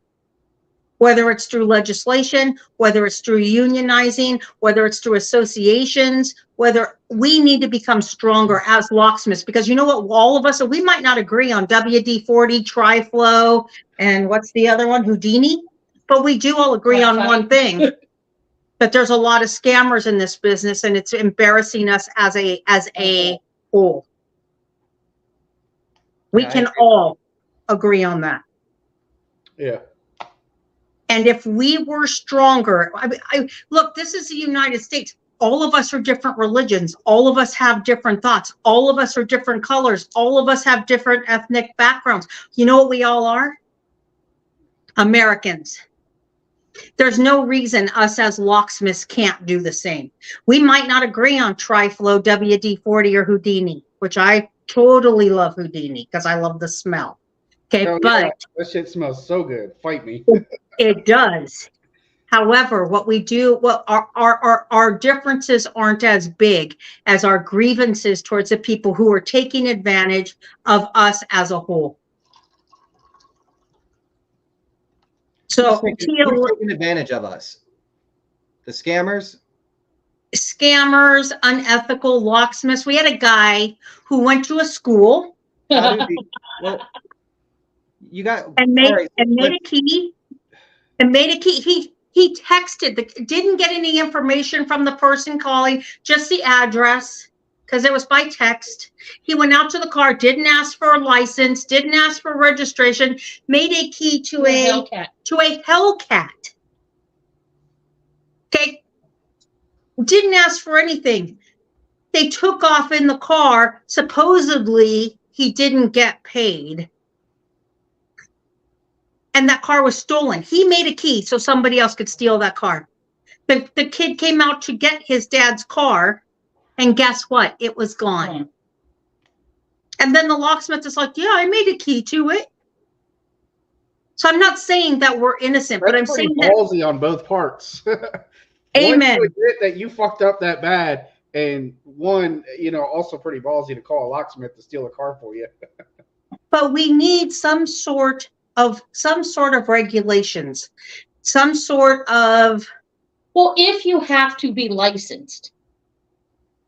Whether it's through legislation, whether it's through unionizing, whether it's through associations, whether we need to become stronger as locksmiths, because you know what, all of us, we might not agree on WD-40, Triflow, and what's the other one, Houdini, but we do all agree on one thing, that there's a lot of scammers in this business, and it's embarrassing us as a whole. We can all agree on that. Yeah. And if we were stronger, look, this is the United States. All of us are different religions. All of us have different thoughts. All of us are different colors. All of us have different ethnic backgrounds. You know what we all are? Americans. There's no reason us as locksmiths can't do the same. We might not agree on Triflow, WD-40, or Houdini, which I totally love Houdini because I love the smell. Okay, Oh, but yeah, that shit smells so good. Fight me. It does. However, what we do, what our differences aren't as big as our grievances towards the people who are taking advantage of us as a whole. So who's taking advantage of us? The scammers? Scammers, unethical locksmiths. We had a guy who went to a school Well, you got and made a key. And made a key. He texted, didn't get any information from the person calling, just the address, because it was by text. He went out to the car, didn't ask for a license, didn't ask for registration, made a key to a Hellcat. Okay, didn't ask for anything. They took off in the car. Supposedly, he didn't get paid. And that car was stolen. He made a key so somebody else could steal that car. The kid came out to get his dad's car, and guess what? It was gone. And then the locksmith is like, yeah, I made a key to it. So I'm not saying that we're innocent, but I'm saying that ballsy on both parts. Amen. One, you admit that you fucked up that bad, and one, also pretty ballsy to call a locksmith to steal a car for you. But we need some sort of regulations, some sort of. Well, if you have to be licensed,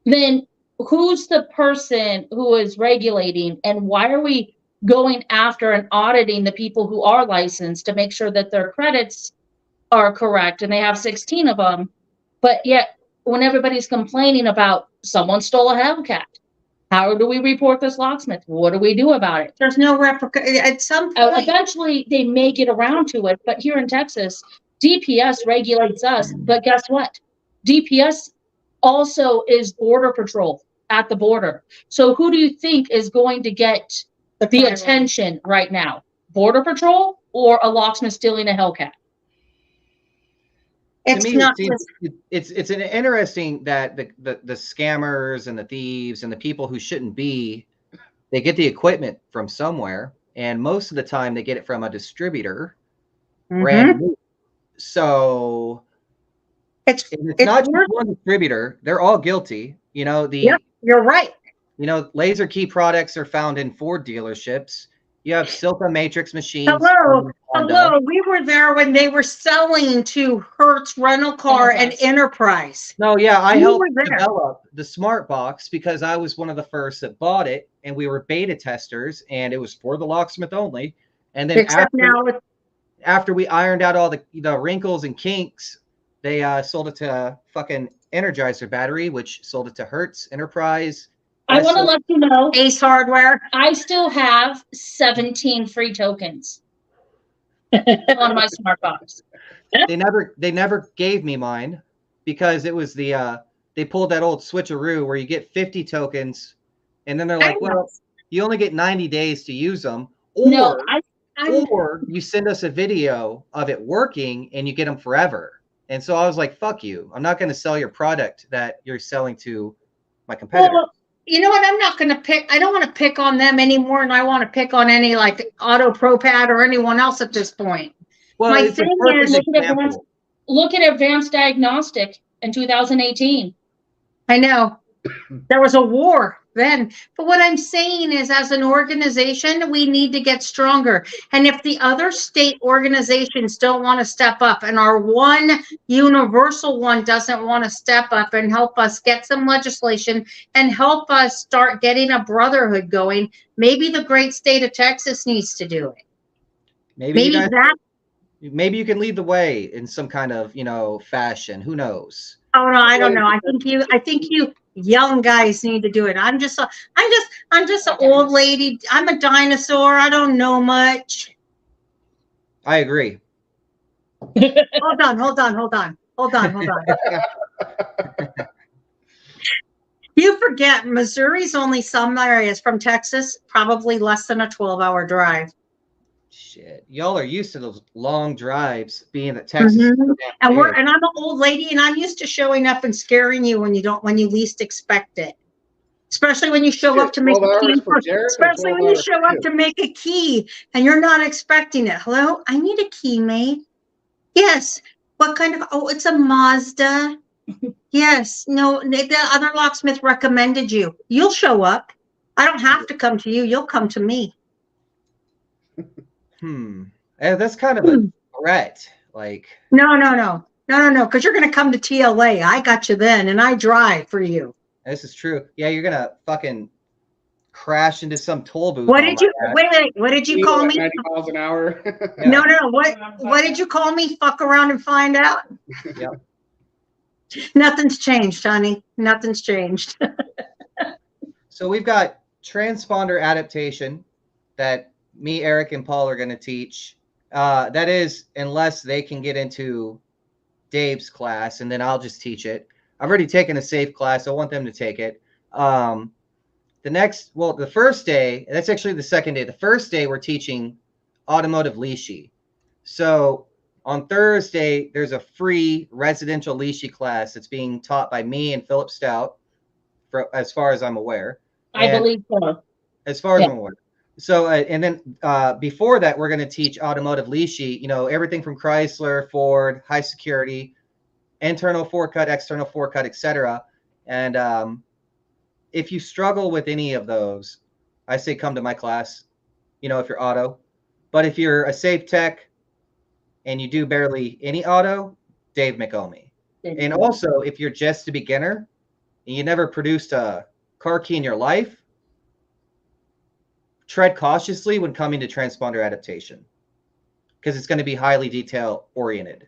then who's the person who is regulating, and why are we going after and auditing the people who are licensed to make sure that their credits are correct, and they have 16 of them, but yet when everybody's complaining about someone stole a Hellcat, how do we report this locksmith? What do we do about it? There's no at some point. Eventually, they may get around to it, but here in Texas, DPS regulates us. But guess what? DPS also is border patrol at the border. So who do you think is going to get the attention right now? Border patrol or a locksmith stealing a Hellcat? It's to me, not. It's an interesting that the scammers and the thieves and the people who shouldn't be, they get the equipment from somewhere, and most of the time they get it from a distributor, brand new. So it's not just one distributor; they're all guilty. Yep, you're right. Laser key products are found in Ford dealerships. You have Silka Matrix machines. Hello. We were there when they were selling to Hertz Rental Car and Enterprise. No, yeah, I helped develop the Smart Box because I was one of the first that bought it, and we were beta testers, and it was for the locksmith only. And then after we ironed out all the wrinkles and kinks, they sold it to fucking Energizer Battery, which sold it to Hertz, Enterprise, I want to let you know, Ace Hardware. I still have 17 free tokens on my smart box. They never gave me mine because it was the they pulled that old switcheroo where you get 50 tokens and then they're like, well, you only get 90 days to use them, or or you send us a video of it working and you get them forever. And so I was like, fuck you. I'm not going to sell your product that you're selling to my competitor. Well, you know what? I'm not going to pick. I don't want to pick on them anymore, and I want to pick on any like Auto ProPad or anyone else at this point. Well, My it's thing a perfect is, example. Look at Advanced Diagnostic in 2018. I know there was a war then, but what I'm saying is, as an organization, we need to get stronger. And if the other state organizations don't want to step up, and our one universal one doesn't want to step up and help us get some legislation and help us start getting a brotherhood going, maybe the great state of Texas needs to do it. Maybe maybe you can lead the way in some kind of, fashion. Who knows? Oh no, I don't know. I think you young guys need to do it. I'm just an old lady. I'm a dinosaur. I don't know much. I agree. Hold on. You forget Missouri's only some areas from Texas, probably less than a 12-hour drive. Shit, y'all are used to those long drives being at Texas. Mm-hmm. And I'm an old lady, and I'm used to showing up and scaring you when you least expect it. Especially when you show up to make a key. Especially when you show up to make a key and you're not expecting it. Hello, I need a key made. Yes. What kind of? Oh, it's a Mazda. Yes. No, the other locksmith recommended you. You'll show up. I don't have to come to you. You'll come to me. That's kind of a threat. Like no, because you're gonna come to TLA. I got you then, and I drive for you. This is true. Yeah, you're gonna fucking crash into some toll booth. What did you wait? What did you call me? 90 miles an hour. Yeah. No. What did you call me? Fuck around and find out. Yep. Nothing's changed, honey. Nothing's changed. So we've got transponder adaptation that me, Eric, and Paul are going to teach. That is, unless they can get into Dave's class, and then I'll just teach it. I've already taken a safe class. I want them to take it. The first day, that's actually the second day. The first day, we're teaching automotive leashy. So on Thursday, there's a free residential leashy class that's being taught by me and Philip Stout, as far as I'm aware. I believe so. As far as I'm aware. So, and then before that, we're going to teach automotive leashy, everything from Chrysler, Ford, high security, internal forecut, external forecut, etc. And if you struggle with any of those, I say come to my class, if you're auto. But if you're a safe tech and you do barely any auto, Dave McOmie. And also, if you're just a beginner and you never produced a car key in your life, tread cautiously when coming to transponder adaptation because it's going to be highly detail oriented.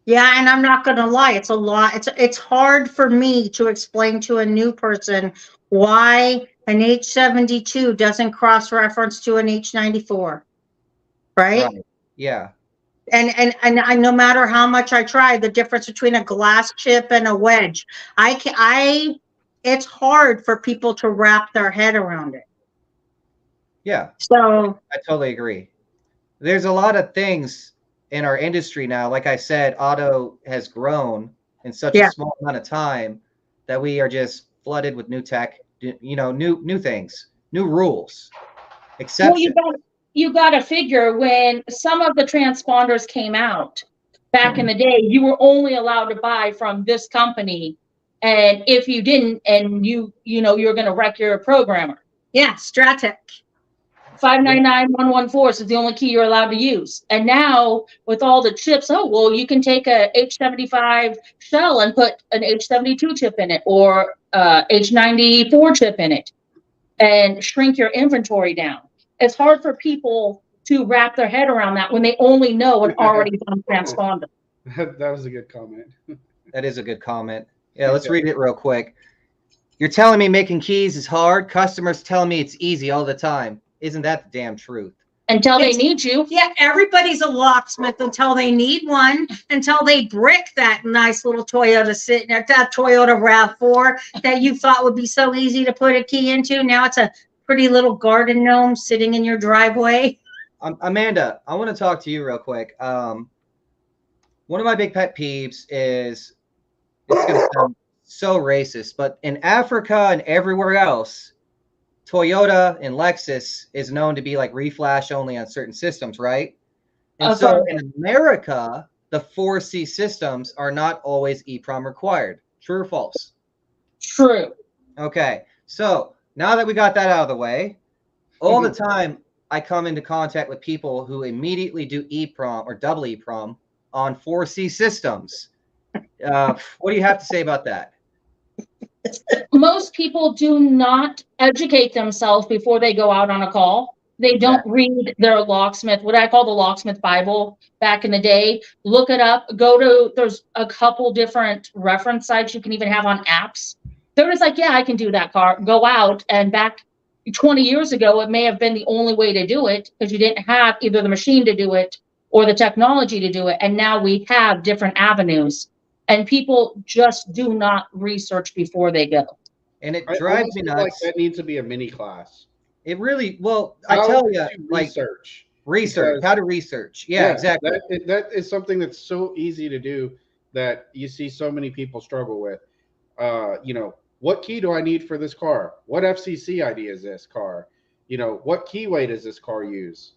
Yeah, and I'm not going to lie, it's a lot. It's hard for me to explain to a new person why an H72 doesn't cross-reference to an H94, right? Yeah. And no matter how much I try, the difference between a glass chip and a wedge, it's hard for people to wrap their head around it. Yeah. So I totally agree. There's a lot of things in our industry now. Like I said, auto has grown in such a small amount of time that we are just flooded with new tech, new things, new rules, exceptions. Well, you got to figure when some of the transponders came out back in the day, you were only allowed to buy from this company. And if you didn't, and you're going to wreck your programmer. Yeah, Stratec. 599114 is the only key you're allowed to use. And now with all the chips, you can take a H75 shell and put an H72 chip in it or H94 chip in it and shrink your inventory down. It's hard for people to wrap their head around that when they only know an already done transponder. That was a good comment. That is a good comment. Yeah, let's read it real quick. You're telling me making keys is hard? Customers tell me it's easy all the time. Isn't that the damn truth? Until they It's- need you. Yeah, everybody's a locksmith until they need one, until they brick that nice little Toyota sitting at that Toyota RAV4 that you thought would be so easy to put a key into. Now it's a pretty little garden gnome sitting in your driveway. Amanda, I want to talk to you real quick. One of my big pet peeves is, it's going to sound so racist, but in Africa and everywhere else, Toyota and Lexus is known to be like reflash only on certain systems, right? And so in America, the 4C systems are not always EEPROM required. True or false? True. Okay, so now that we got that out of the way, all the time I come into contact with people who immediately do EEPROM or double EEPROM on 4C systems. What do you have to say about that? Most people do not educate themselves before they go out on a call. They don't read their locksmith, what I call the locksmith Bible back in the day. Look it up. There's a couple different reference sites you can even have on apps. They're just like, yeah, I can do that car. Go out. And back 20 years ago, it may have been the only way to do it because you didn't have either the machine to do it or the technology to do it. And now we have different avenues. And people just do not research before they go. And it drives me nuts. Like that needs to be a mini class. It really, well, I tell you, like research, how to research. Yeah, exactly. That is something that's so easy to do that you see so many people struggle with. You know, what key do I need for this car? What FCC ID is this car? You know, what keyway does this car use?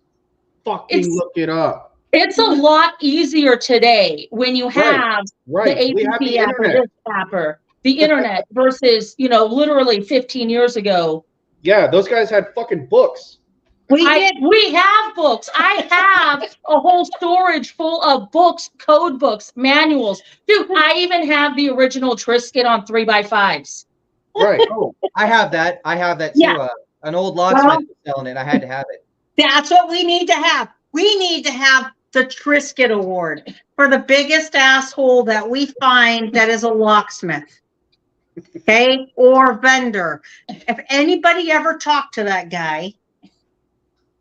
Look it up. It's a lot easier today when you have the APP app or this app or the internet versus, literally 15 years ago. Yeah, those guys had fucking books. We have books. I have a whole storage full of books, code books, manuals. Dude, I even have the original Trisket on 3x5s. Right. Oh, I have that. too. Yeah. An old locksmith was selling it. I had to have it. That's what we need to have. We need to have the Trisket Award for the biggest asshole that we find that is a locksmith. Okay? Or vendor. If anybody ever talked to that guy,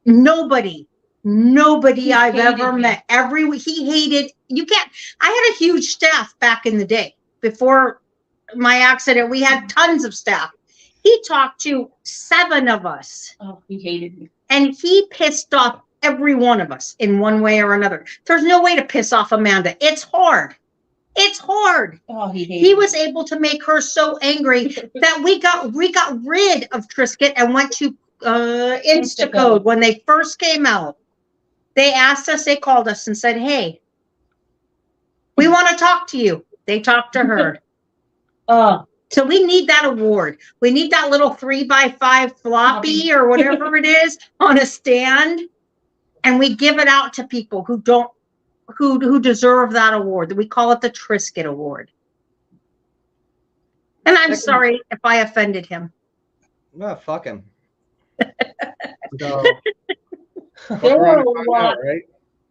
nobody I've ever met. He hated, I had a huge staff back in the day. Before my accident, we had tons of staff. He talked to 7 of us. Oh, he hated me. And he pissed off every one of us in one way or another. There's no way to piss off Amanda. It's hard. It's hard. Oh, he was able to make her so angry that we got rid of Trisket and went to Instacode when they first came out. They called us and said, hey, we want to talk to you. They talked to her. So we need that award. We need that little 3x5 floppy or whatever it is on a stand. And we give it out to people who deserve that award. We call it the Trisket Award. And I'm sorry if I offended him. No, fuck him. So,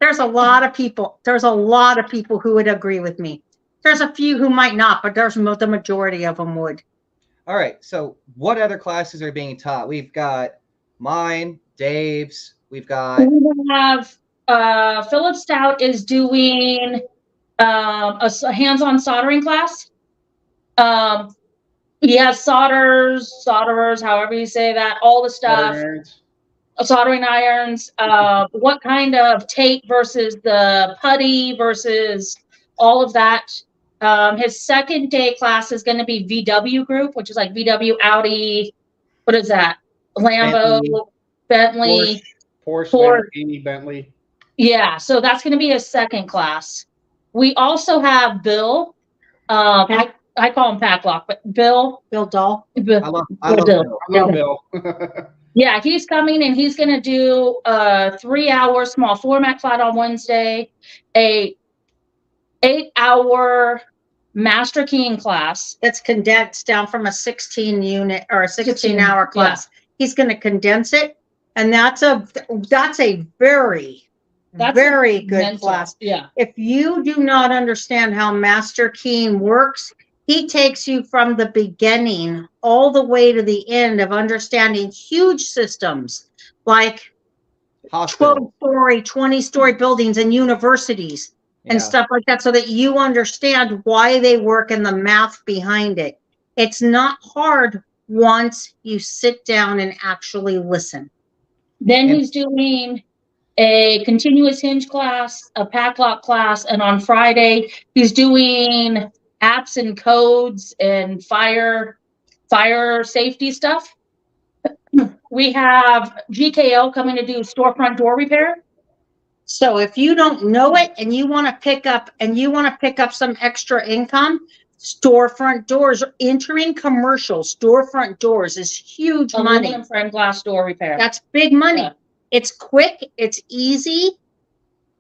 There's a lot of people. There's a lot of people who would agree with me. There's a few who might not, but the majority of them would. All right. So what other classes are being taught? We've got mine, Dave's. We have Philip Stout is doing a hands-on soldering class. He has solderers, however you say that, all the stuff. Soldering irons, what kind of tape versus the putty versus all of that. His second day class is going to be VW group, which is like VW, Audi, what is that? Lambo, Bentley. Porsche, Amy Bentley. Yeah, so that's going to be a second class. We also have Bill. I call him Packlock, but Bill Dahl. I love Bill. Yeah, he's coming and he's going to do a 3-hour small format class on Wednesday, a 8-hour master keying class. It's condensed down from a 16 unit or a 16-hour class. Yeah. He's going to condense it. And that's a very good class. Yeah. If you do not understand how master keying works, he takes you from the beginning all the way to the end of understanding huge systems like Hospital. 12-story, 20-story buildings and universities and Yeah. stuff like that, so that you understand why they work and the math behind it. It's not hard once you sit down and actually listen. Then And- he's doing a continuous hinge class, a pack lock class, and on Friday he's doing apps and codes and fire safety stuff. We have GKL coming to do storefront door repair. So if you don't know it and you want to pick up some extra income, storefront doors, entering commercial storefront doors is huge money. Aluminum frame glass door repair. That's big money. Yeah. It's quick, it's easy.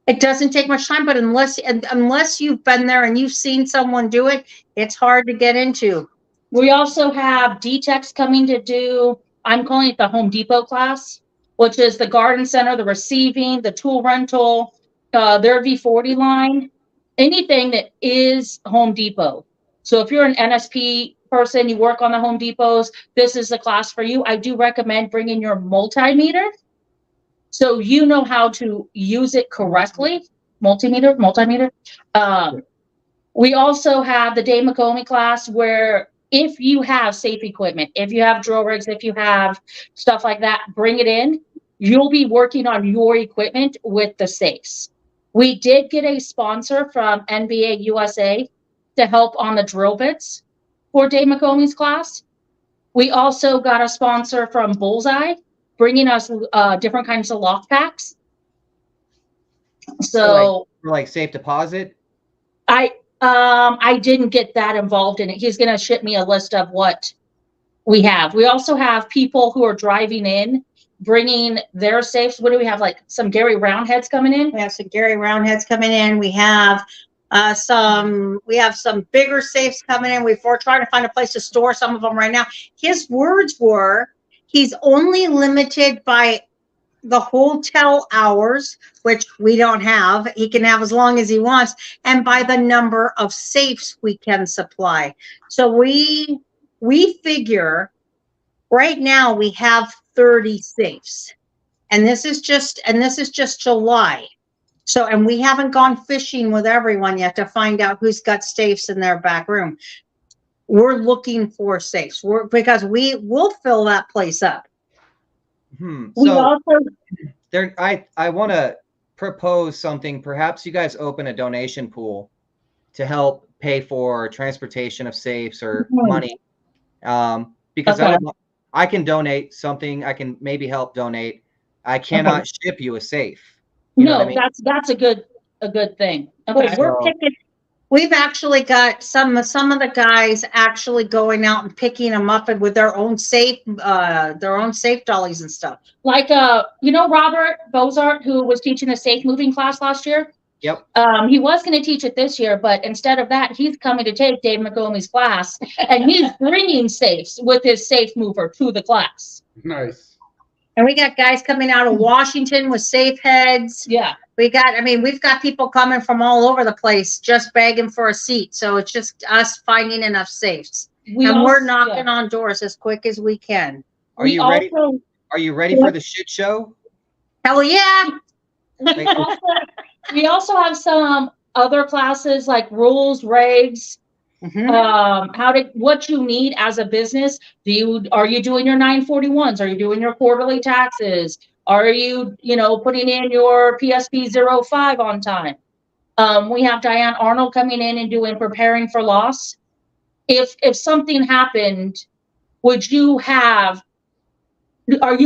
It doesn't take much time, but unless you've been there and you've seen someone do it, it's hard to get into. We also have D-Techs coming to do, I'm calling it the Home Depot class, which is the garden center, the receiving, the tool rental, their V40 line, anything that is Home Depot. So if you're an NSP person, you work on the Home Depots, this is the class for you. I do recommend bringing your multimeter so you know how to use it correctly. Multimeter. We also have the Dave McComey class where if you have safe equipment, if you have drill rigs, if you have stuff like that, bring it in. You'll be working on your equipment with the safes. We did get a sponsor from NBA USA to help on the drill bits for Dave McComey's class. We also got a sponsor from Bullseye, bringing us different kinds of lock packs. So for like safe deposit. I didn't get that involved in it. He's going to ship me a list of what we have. We also have people who are driving in, bringing their safes. What do we have? Like some Gary Roundheads coming in? We have some Gary Roundheads coming in. We have some bigger safes coming in. We're trying to find a place to store some of them right now. His words were, he's only limited by the hotel hours, which we don't have. He can have as long as he wants, and by the number of safes we can supply. So we figure right now we have 30 safes, and this is just July. So, and we haven't gone fishing with everyone yet to find out who's got safes in their back room. We're looking for safes because we will fill that place up. So there, I want to propose something. Perhaps you guys open a donation pool to help pay for transportation of safes or money. Because I can donate something. I can maybe help donate. I cannot ship you a safe. You know what I mean? That's a good thing. Okay. We've actually got some of the guys actually going out and picking them up with their own safe dollies and stuff. Like Robert Bozart, who was teaching the safe moving class last year. Yep. He was going to teach it this year, but instead of that, he's coming to take Dave McComey's class, and he's bringing safes with his safe mover to the class. Nice. And we got guys coming out of Washington with safe heads. Yeah. We've got people coming from all over the place just begging for a seat. So it's just us finding enough safes. We're knocking on doors as quick as we can. Are you ready? Are you ready for the shit show? Hell yeah. We also have some other classes like rules, regs, what you need as a business. Are you doing your 941s? Are you doing your quarterly taxes? Are you, putting in your PSP 05 on time? We have Diane Arnold coming in and doing preparing for loss. If something happened, are you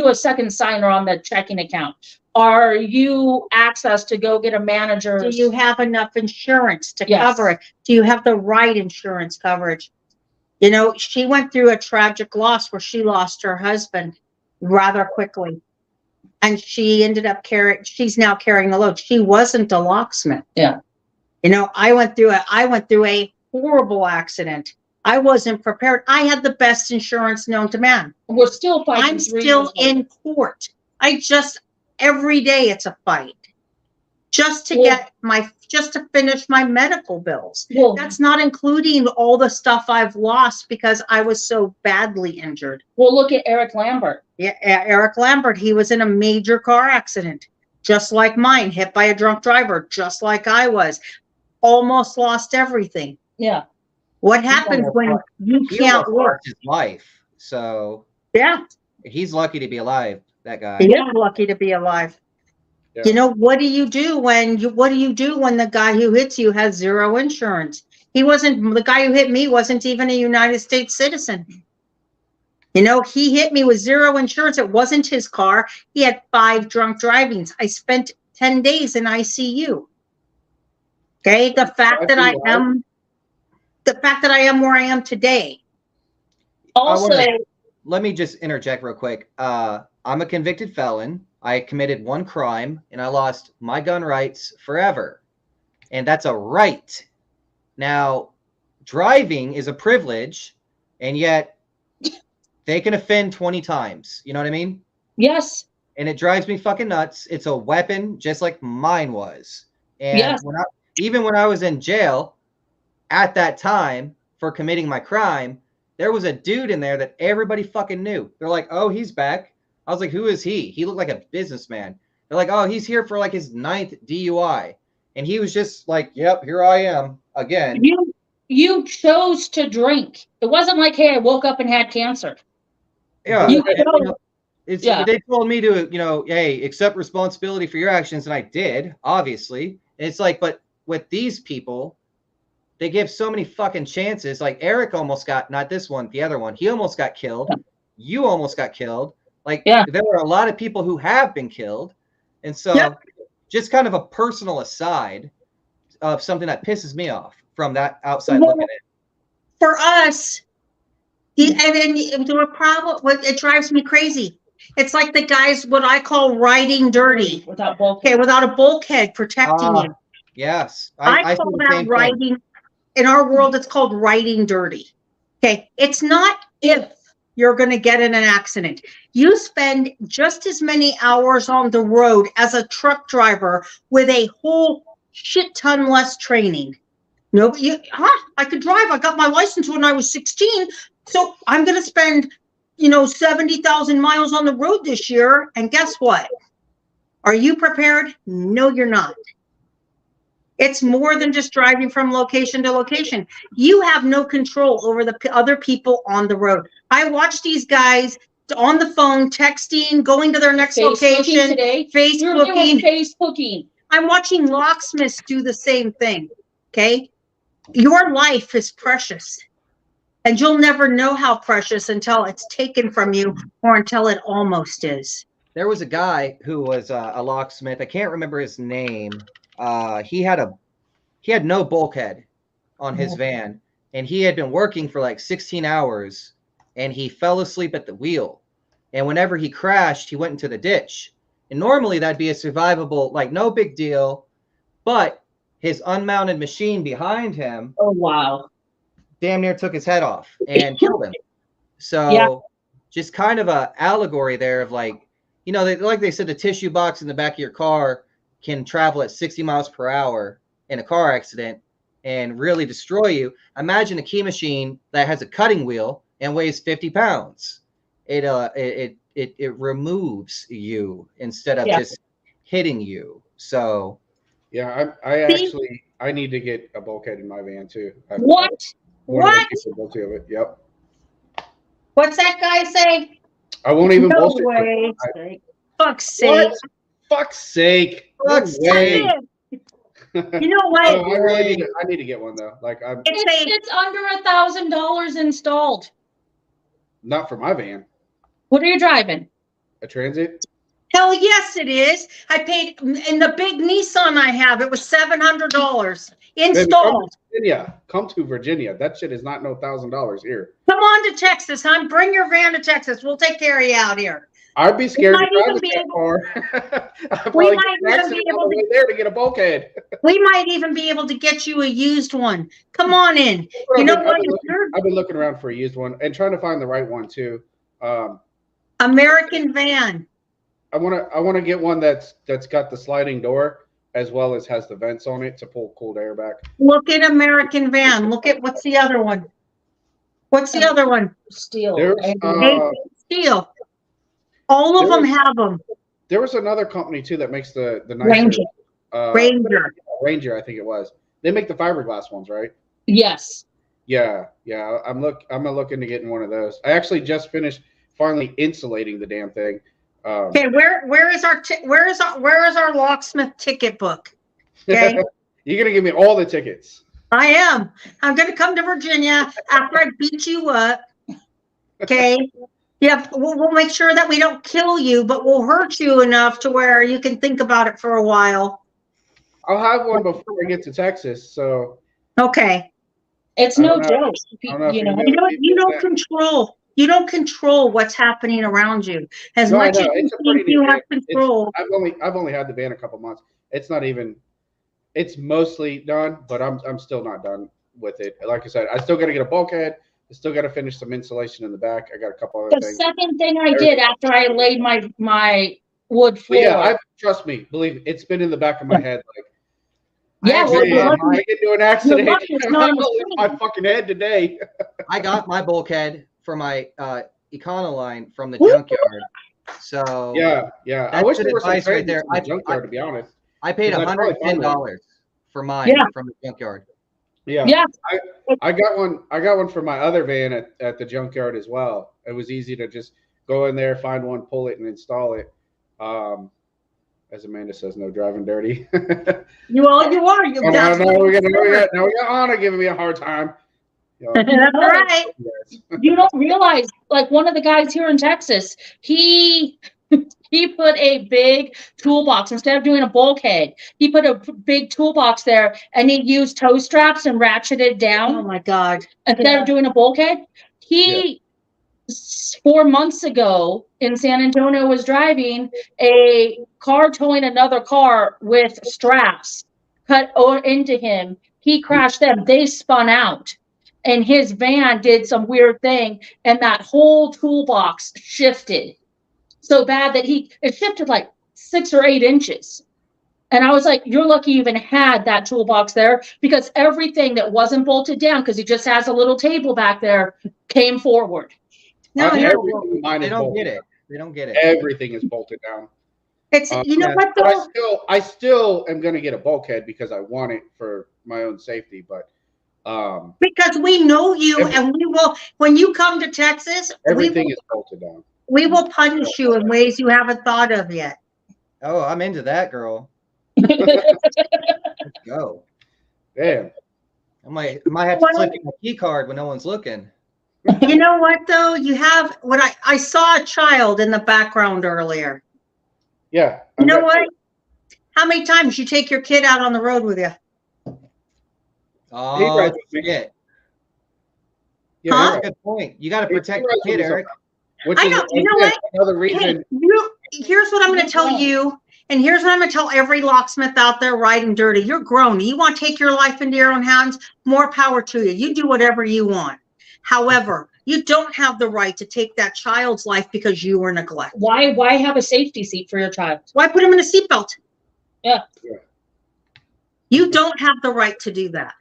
a second signer on the checking account? Are you access to go get a manager? Do you have enough insurance to cover it? Do you have the right insurance coverage? She went through a tragic loss where she lost her husband rather quickly. And she ended up she's now carrying the load. She wasn't a locksmith. Yeah. I went through a horrible accident. I wasn't prepared. I had the best insurance known to man. We're still fighting. I'm still in court. Every day it's a fight. just to Well- just to finish my medical bills. Well, That's not including all the stuff I've lost because I was so badly injured. well, look at Eric Lambert. Yeah, Eric Lambert, he was in a major car accident, just like mine, hit by a drunk driver, just like I was. Almost lost everything. Yeah. What happens when you He can't almost work? lost his life. So Yeah, he's lucky to be alive, that guy. he is lucky to be alive. Yeah. You know, what do you do when the guy who hits you has zero insurance? The guy who hit me wasn't even a United States citizen. You know, he hit me with zero insurance. It wasn't his car. He had 5 drunk drivings. I spent 10 days in ICU. Okay. The fact that I am where I am today. Also, Let me just interject real quick. I'm a convicted felon. I committed one crime and I lost my gun rights forever. And that's a right. Now, driving is a privilege, and yet they can offend 20 times. You know what I mean? yes. And it drives me fucking nuts. It's a weapon just like mine was. And Yes. even when I was in jail at that time for committing my crime, there was a dude in there that everybody fucking knew. They're like, oh, he's back. I was like, who is he? He looked like a businessman. They're like, oh, he's here for like his 9th DUI. And he was just like, yep, here I am again. You chose to drink. It wasn't like, hey, I woke up and had cancer. Yeah. You and, chose. Yeah. They told me to, hey, accept responsibility for your actions. And I did, obviously. And it's like, but with these people, they give so many fucking chances. Like Eric almost got, not this one, the other one. He almost got killed. Yeah. You almost got killed. Like, Yeah. there are a lot of people who have been killed. And so just kind of a personal aside of something that pisses me off from that outside looking in. For us, it drives me crazy. It's like the guys, what I call riding dirty. Without both. Okay, without a bulkhead protecting you. Yes. I call that riding. In our world, it's called riding dirty. Okay, it's not if you're going to get in an accident. You spend just as many hours on the road as a truck driver with a whole shit ton less training. No, I could drive. I got my license when I was 16. So I'm going to spend, 70,000 miles on the road this year. And guess what? Are you prepared? No, you're not. It's more than just driving from location to location. You have no control over the other people on the road. I watch these guys on the phone, texting, going to their next location, today. Facebooking. I'm watching locksmiths do the same thing. Okay. Your life is precious, and you'll never know how precious until it's taken from you or until it almost is. There was a guy who was a locksmith. I can't remember his name. He had no bulkhead on his van, and he had been working for like 16 hours, and he fell asleep at the wheel. And whenever he crashed, he went into the ditch. And normally that'd be a survivable, like no big deal, but his unmounted machine behind him, Oh, wow. damn near took his head off and killed him. So just kind of a allegory there of like, like they said, the tissue box in the back of your car can travel at 60 miles per hour in a car accident and really destroy you. Imagine a key machine that has a cutting wheel and weighs 50 pounds. It removes you instead of just hitting you. So yeah, I need to get a bulkhead in my van too. What? Guilty of it. Yep. What's that guy say? I won't even No bullshit. way. Fuck's sake. What? Fuck's sake. Fuck's No way. You know what? I need to get one though. Like It's under $1,000 installed. not for my van. What are you driving? A Transit. Hell yes, it is. I paid in the big Nissan I have. It was $700 installed. Come to Virginia. That shit is not no $1,000 here. Come on to Texas, hon. Bring your van to Texas. We'll take care of you out here. I'd be scared to might drive even this be that far. We might even be able to there to get a bulkhead. We might even be able to get you a used one. Come on in. You know what? I've been looking around for a used one and trying to find the right one too. American van. I want to get one that's got the sliding door as well as has the vents on it to pull cold air back. Look at American Van. Look at what's the other one? What's the other one? Steel. There's Steel. All of them have them. There was another company too that makes the nicer Ranger. Ranger. Ranger, I think it was. They make the fiberglass ones, right? Yes. Yeah. I'm gonna look into getting one of those. I actually just finished finally insulating the damn thing. Okay, where is our locksmith ticket book? Okay. You're gonna give me all the tickets. I am. I'm gonna come to Virginia after I beat you up. Okay. Yeah, we'll make sure that we don't kill you, but we'll hurt you enough to where you can think about it for a while. I'll have one before I get to Texas. So okay. It's no joke. You don't control what's happening around you. As much as you think you have control. I've only had the van a couple months. It's not even. It's mostly done, but I'm still not done with it. Like I said, I still got to get a bulkhead. I still got to finish some insulation in the back. I got a couple other things. The second thing I did after I laid my wood floor. Yeah, trust me, believe me, it's been in the back of my head. Like, yeah, I get into an accident. I'm my fucking head today. I got my bulkhead for my Econoline from the junkyard. So yeah. I wish there was some advice right there. from the junkyard, to be honest. I paid $110 for mine from the junkyard. Yeah. I got one for my other van at the junkyard as well. It was easy to just go in there, find one, pull it, and install it. As Amanda says, no driving dirty. You are. Now we got Anna giving me a hard time. That's right. You don't realize, like, one of the guys here in Texas, he put a big toolbox instead of doing a bulkhead. He put a big toolbox there, and he used toe straps and ratcheted down. Oh my God! Instead of doing a bulkhead, 4 months ago in San Antonio was driving a car towing another car with straps cut into him. He crashed them. They spun out. And his van did some weird thing, and that whole toolbox shifted so bad that it shifted like 6 or 8 inches. And I was like, you're lucky you even had that toolbox there, because everything that wasn't bolted down, because he just has a little table back there, came forward. No, they don't get it. They don't get it. Everything is bolted down. It's what though? But I still am going to get a bulkhead because I want it for my own safety, but because we know you, and we will. When you come to Texas, everything is bolted down. We will punish you in ways you haven't thought of yet. Oh, I'm into that, girl. Let's go. Damn. I might have to slip in my key card when no one's looking. You know what though? You have what I saw a child in the background earlier. Yeah. You know what? How many times you take your kid out on the road with you? Oh, forget. Yeah, huh? That's a good point. You got to protect the kid, Eric. I know. You know what? Another reason. Hey, here's what I'm going to tell you, and here's what I'm going to tell every locksmith out there riding dirty. You're grown. You want to take your life into your own hands? More power to you. You do whatever you want. However, you don't have the right to take that child's life because you were neglected. Why have a safety seat for your child? Why put him in a seatbelt? Yeah. You don't have the right to do that.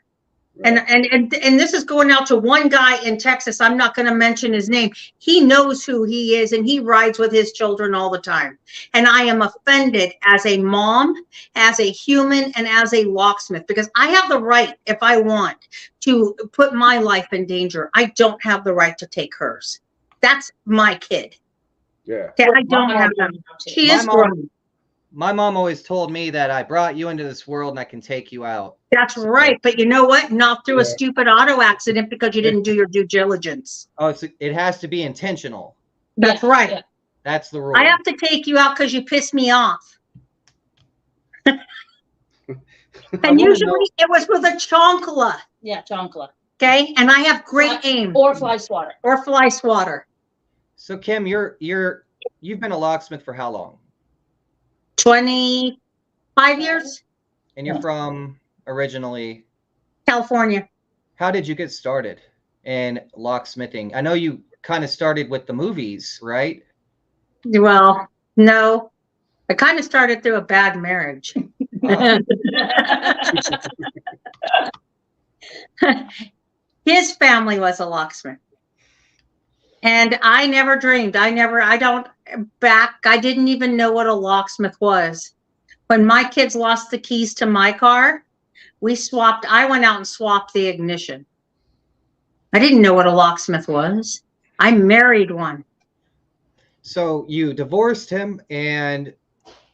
Right. And this is going out to one guy in Texas. I'm not going to mention his name. He knows who he is, and he rides with his children all the time. And I am offended as a mom, as a human, and as a locksmith, because I have the right, if I want, to put my life in danger. I don't have the right to take hers. That's my kid. Yeah. I don't have that. She is grown. My mom always told me that I brought you into this world and I can take you out. That's right. But you know what? Not through a stupid auto accident because you didn't do your due diligence. Oh, it has to be intentional. That's right. Yeah. That's the rule. I have to take you out because you pissed me off. And usually it was with a chonkla. Yeah, chonkla. Okay. And I have great aim. Or fly swatter. Or fly swatter. So Kim, you've been a locksmith for how long? 25 years. And you're from originally California. How did you get started in locksmithing? I know you kind of started with the movies, right? Well, no. I kind of started through a bad marriage. His family was a locksmith. And I never dreamed. I didn't even know what a locksmith was. When my kids lost the keys to my car, I went out and swapped the ignition. I didn't know what a locksmith was. I married one. So you divorced him, and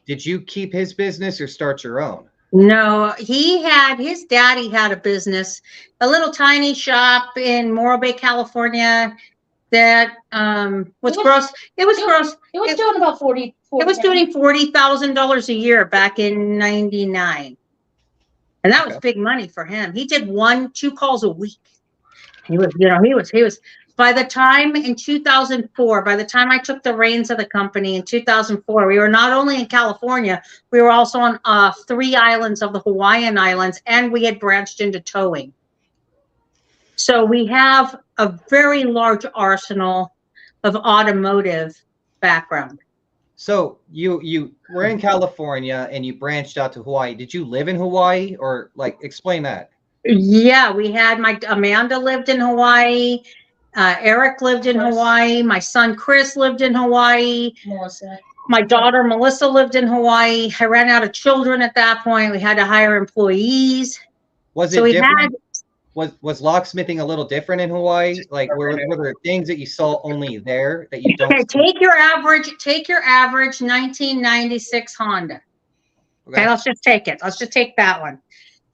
did you keep his business or start your own? No, his daddy had a business, a little tiny shop in Morro Bay, California that was gross. It was gross. It was doing about 40. It was doing $40,000 a year back in '99. And that was big money for him. He did 1-2 calls a week. He was, by the time in 2004, by the time I took the reins of the company in 2004, we were not only in California, we were also on 3 islands of the Hawaiian Islands, and we had branched into towing. So we have a very large arsenal of automotive background. So you were in California and you branched out to Hawaii. Did you live in Hawaii, or like explain that? Yeah, we had Amanda lived in Hawaii. Eric lived in Hawaii. My son Chris lived in Hawaii. Melissa. My daughter Melissa lived in Hawaii. I ran out of children at that point. We had to hire employees. Was it different? Was locksmithing a little different in Hawaii? Like were there things that you saw only there that you don't? Okay, take your average 1996 Honda. Okay, let's just take it. Let's just take that one.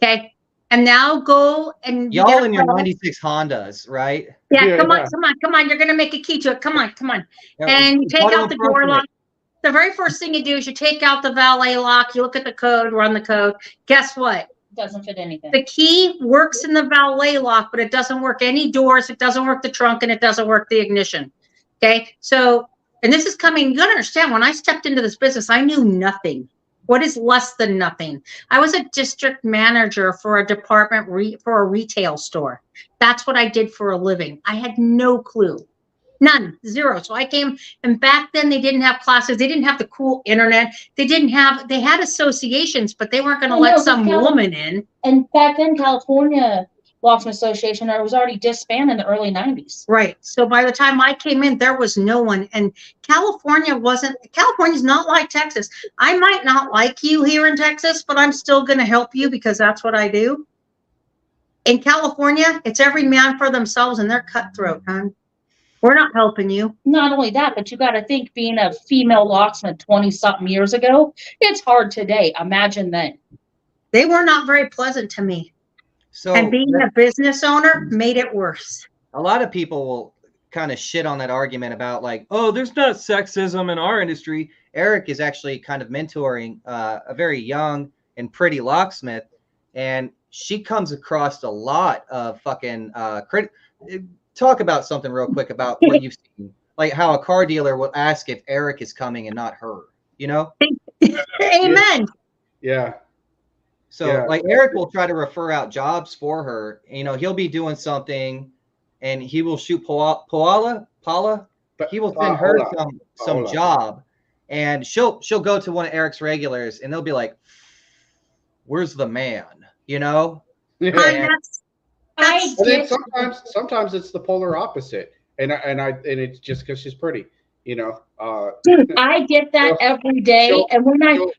Okay. And now go and y'all in your 96 Hondas, right? Yeah, come on. You're gonna make a key to it. Come on. Yeah, and you take out the door lock. The very first thing you do is you take out the valet lock, you look at the code, run the code. Guess what? Doesn't fit anything. The key works in the valet lock, but it doesn't work any doors, it doesn't work the trunk, and it doesn't work the ignition. Okay. So, and this is coming, you gotta understand, when I stepped into this business, I knew nothing. What is less than nothing? I was a district manager for a department for a retail store. That's what I did for a living. I had no clue. None, zero. So I came, and back then they didn't have classes. They didn't have the cool internet. They had associations, but they weren't going to let some woman in. And back then, California Locksmith Association was already disbanded in the early 90s. Right. So by the time I came in, there was no one. And California's not like Texas. I might not like you here in Texas, but I'm still going to help you because that's what I do. In California, it's every man for themselves, and they're cutthroat, huh? We're not helping you. Not only that, but you got to think, being a female locksmith 20-something years ago, it's hard today. Imagine then. They were not very pleasant to me. So, and being a business owner made it worse. A lot of people will kind of shit on that argument about like, oh, there's not sexism in our industry. Eric is actually kind of mentoring a very young and pretty locksmith, and she comes across a lot of fucking talk about something real quick about what you've seen, like how a car dealer will ask if Eric is coming and not her, you know? Amen. Yeah. So like Eric will try to refer out jobs for her. You know, he'll be doing something and he will shoot Paula. He will send her some job, and she'll go to one of Eric's regulars and they'll be like, where's the man? You know? Yeah. Sometimes it's the polar opposite. And it's just because she's pretty. You know, dude, I get that every day. And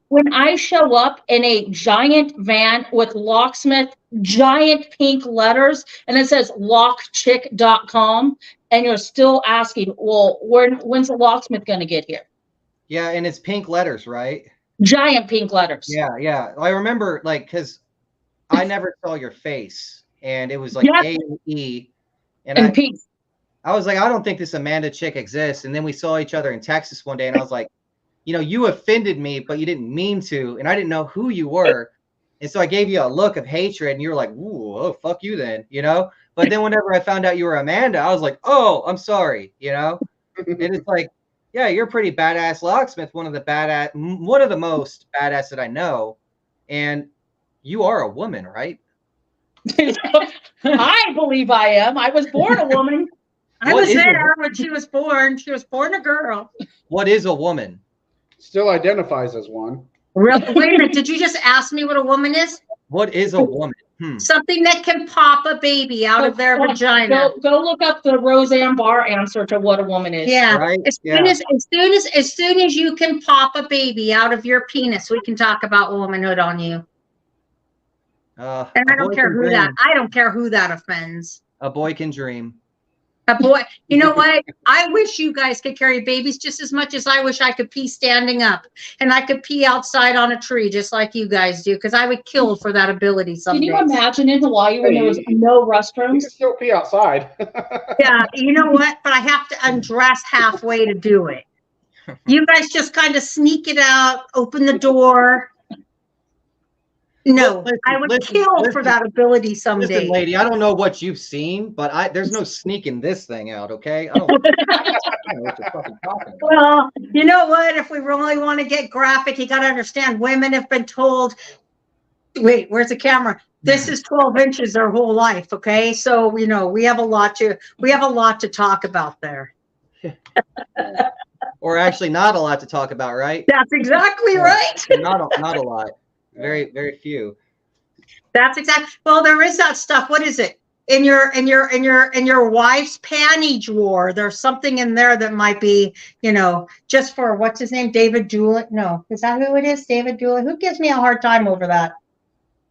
when I show up in a giant van with Locksmith, giant pink letters, and it says lockchick.com, and you're still asking, well, when's the locksmith going to get here? Yeah, and it's pink letters, right? Giant pink letters. Yeah. I remember, like, because I never saw your face, and it was like A-E, and pink. I was like, I don't think this Amanda chick exists. And then we saw each other in Texas one day, and I was like, you know, you offended me, but you didn't mean to, and I didn't know who you were. And so I gave you a look of hatred, and you were like, ooh, oh, fuck you then, you know? But then whenever I found out you were Amanda, I was like, oh, I'm sorry, you know? And it's like, yeah, you're a pretty badass locksmith, one of the most badass that I know. And you are a woman, right? I believe I am. I was born a woman. I was there when she was born. She was born a girl. What is a woman? Still identifies as one. Wait a minute. Did you just ask me what a woman is? What is a woman? Something that can pop a baby out of their vagina. Go look up the Roseanne Barr answer to what a woman is. Yeah. Right? As soon as you can pop a baby out of your penis, we can talk about womanhood on you. And I don't care who that offends. A boy can dream. A boy, you know what? I wish you guys could carry babies just as much as I wish I could pee standing up, and I could pee outside on a tree just like you guys do, because I would kill for that ability someday. Can you imagine in Hawaii when there was no restrooms? You can still pee outside. Yeah, you know what? But I have to undress halfway to do it. You guys just kind of sneak it out, open the door. No, I would kill for that ability someday. Listen, lady, I don't know what you've seen, but there's no sneaking this thing out, okay? I don't know what you're fucking talking about. Well, you know what? If we really want to get graphic, you got to understand women have been told, wait, where's the camera? This is 12 inches their whole life, okay? So, we have a lot to talk about there. Or actually not a lot to talk about, right? That's exactly right. Not a lot. Very, very few. That's exactly. Well, there is that stuff. What is it? In your wife's panty drawer, there's something in there that might be, just for what's his name? David Doolin. No, is that who it is? David Doolin. Who gives me a hard time over that?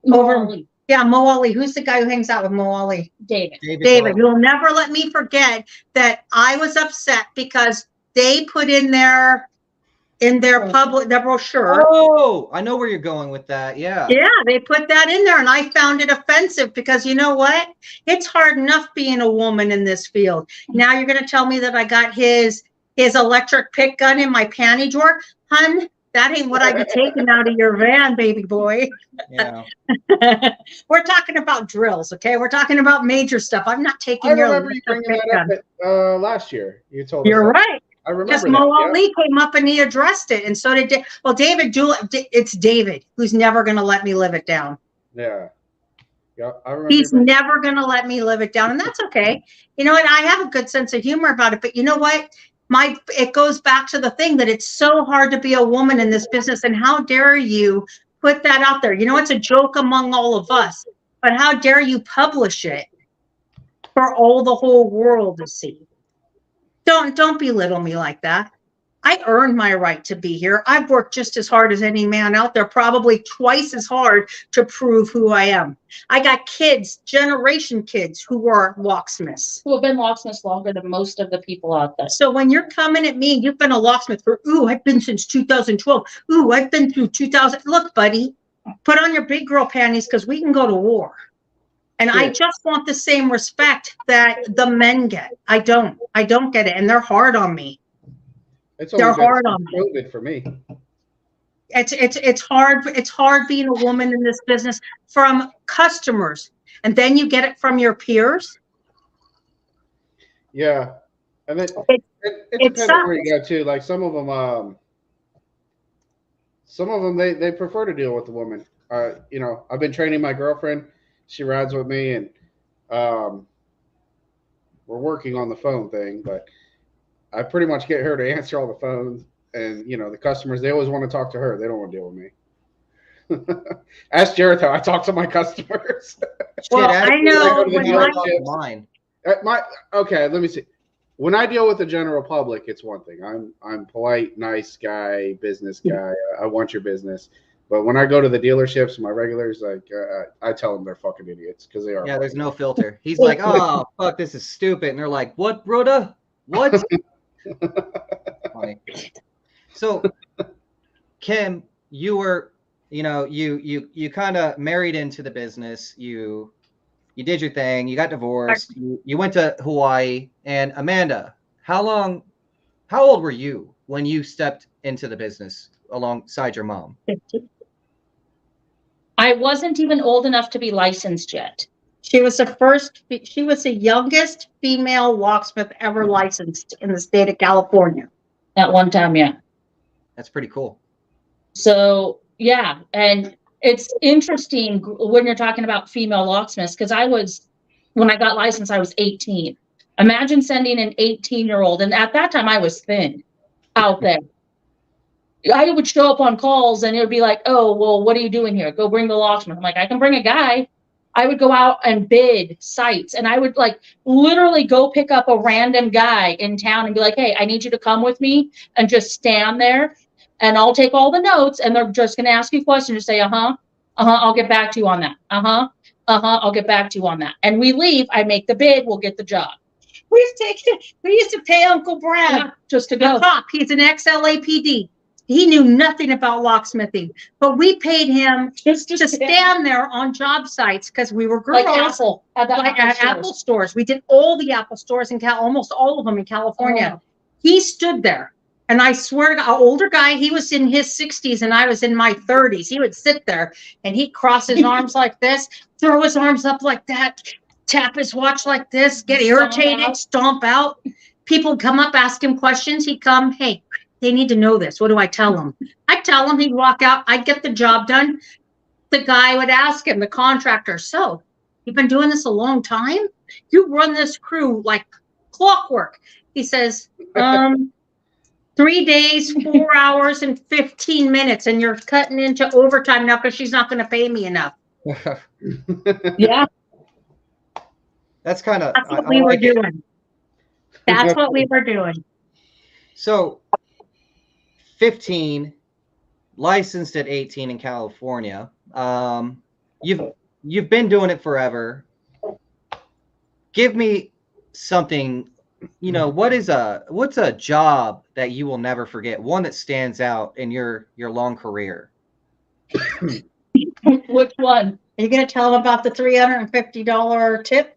Yeah, Mo Ali. Who's the guy who hangs out with Mo Ali? David. David. You'll never let me forget that I was upset because they put in their brochure. Oh, I know where you're going with that. Yeah. Yeah, they put that in there, and I found it offensive because you know what? It's hard enough being a woman in this field. Now you're going to tell me that I got his electric pick gun in my panty drawer? Hun, that ain't what I be taking out of your van, baby boy. Yeah. We're talking about drills, okay? We're talking about major stuff. I'm not taking I your remember you bringing that up last year. You told us. You're right. I remember because Mo Ali came up and he addressed it, and so did David Doolin. It's David who's never going to let me live it down. Yeah, I remember. He's never going to let me live it down, and that's okay. You know what? I have a good sense of humor about it, but you know what? It goes back to the thing that it's so hard to be a woman in this business, and how dare you put that out there? You know, it's a joke among all of us, but how dare you publish it for the whole world to see? Don't belittle me like that. I earned my right to be here. I've worked just as hard as any man out there, probably twice as hard to prove who I am. I got kids, generation kids who are locksmiths. Who have been locksmiths longer than most of the people out there. So when you're coming at me, you've been a locksmith for, I've been since 2012. I've been through 2000. Look, buddy, put on your big girl panties because we can go to war. And I just want the same respect that the men get. I don't get it. And they're hard on me. They're hard on me. COVID for me. It's hard. It's hard being a woman in this business from customers. And then you get it from your peers. Yeah. And it depends on where you go too. Like some of them, they prefer to deal with the woman. I've been training my girlfriend. She rides with me, and we're working on the phone thing, but I pretty much get her to answer all the phones. And, the customers, they always want to talk to her. They don't want to deal with me. Ask Jared how I talk to my customers. Well, I know. Okay, let me see. When I deal with the general public, it's one thing. I'm polite, nice guy, business guy. I want your business. But when I go to the dealerships, my regulars, I tell them they're fucking idiots because they are. Yeah, there's no filter. He's like, oh, fuck, this is stupid. And they're like, what, Rhoda? What? Funny. So, Kim, you were, you kind of married into the business. You did your thing. You got divorced. You went to Hawaii. And Amanda, how old were you when you stepped into the business alongside your mom? 15. I wasn't even old enough to be licensed yet. She was the youngest female locksmith ever licensed in the state of California. At one time, yeah. That's pretty cool. So, yeah. And it's interesting when you're talking about female locksmiths, because when I got licensed, I was 18. Imagine sending an 18-year-old, and at that time I was thin out there. I would show up on calls and it would be like, oh, well, what are you doing here? Go bring the locksmith. I'm like, I can bring a guy. I would go out and bid sites, and I would like literally go pick up a random guy in town and be like, hey, I need you to come with me and just stand there, and I'll take all the notes, and they're just going to ask you questions. You say, I'll get back to you on that. I'll get back to you on that. And we leave. I make the bid. We'll get the job. We used to pay Uncle Brad just to go. He's an ex-LAPD. He knew nothing about locksmithing, but we paid him just to stand there on job sites because we were girls. Like at Apple stores. We did all the Apple stores in almost all of them in California. Oh. He stood there, and I swear to God, an older guy, he was in his 60s and I was in my 30s. He would sit there and he'd cross his arms like this, throw his arms up like that, tap his watch like this, get irritated, stomp out. People would come up, ask him questions. He'd come, hey, they need to know this. What do I tell them? I'd tell him, he'd walk out, I'd get the job done. The guy would ask him, the contractor, so you've been doing this a long time? You run this crew like clockwork. He says, 3 days, 4 hours, and 15 minutes, and you're cutting into overtime now because she's not going to pay me enough. Yeah. That's kind of what we were doing. That's what we were doing. So 15, licensed at 18 in California. You've been doing it forever. Give me something, what's a job that you will never forget? One that stands out in your long career. Which one? Are you going to tell them about the $350 tip?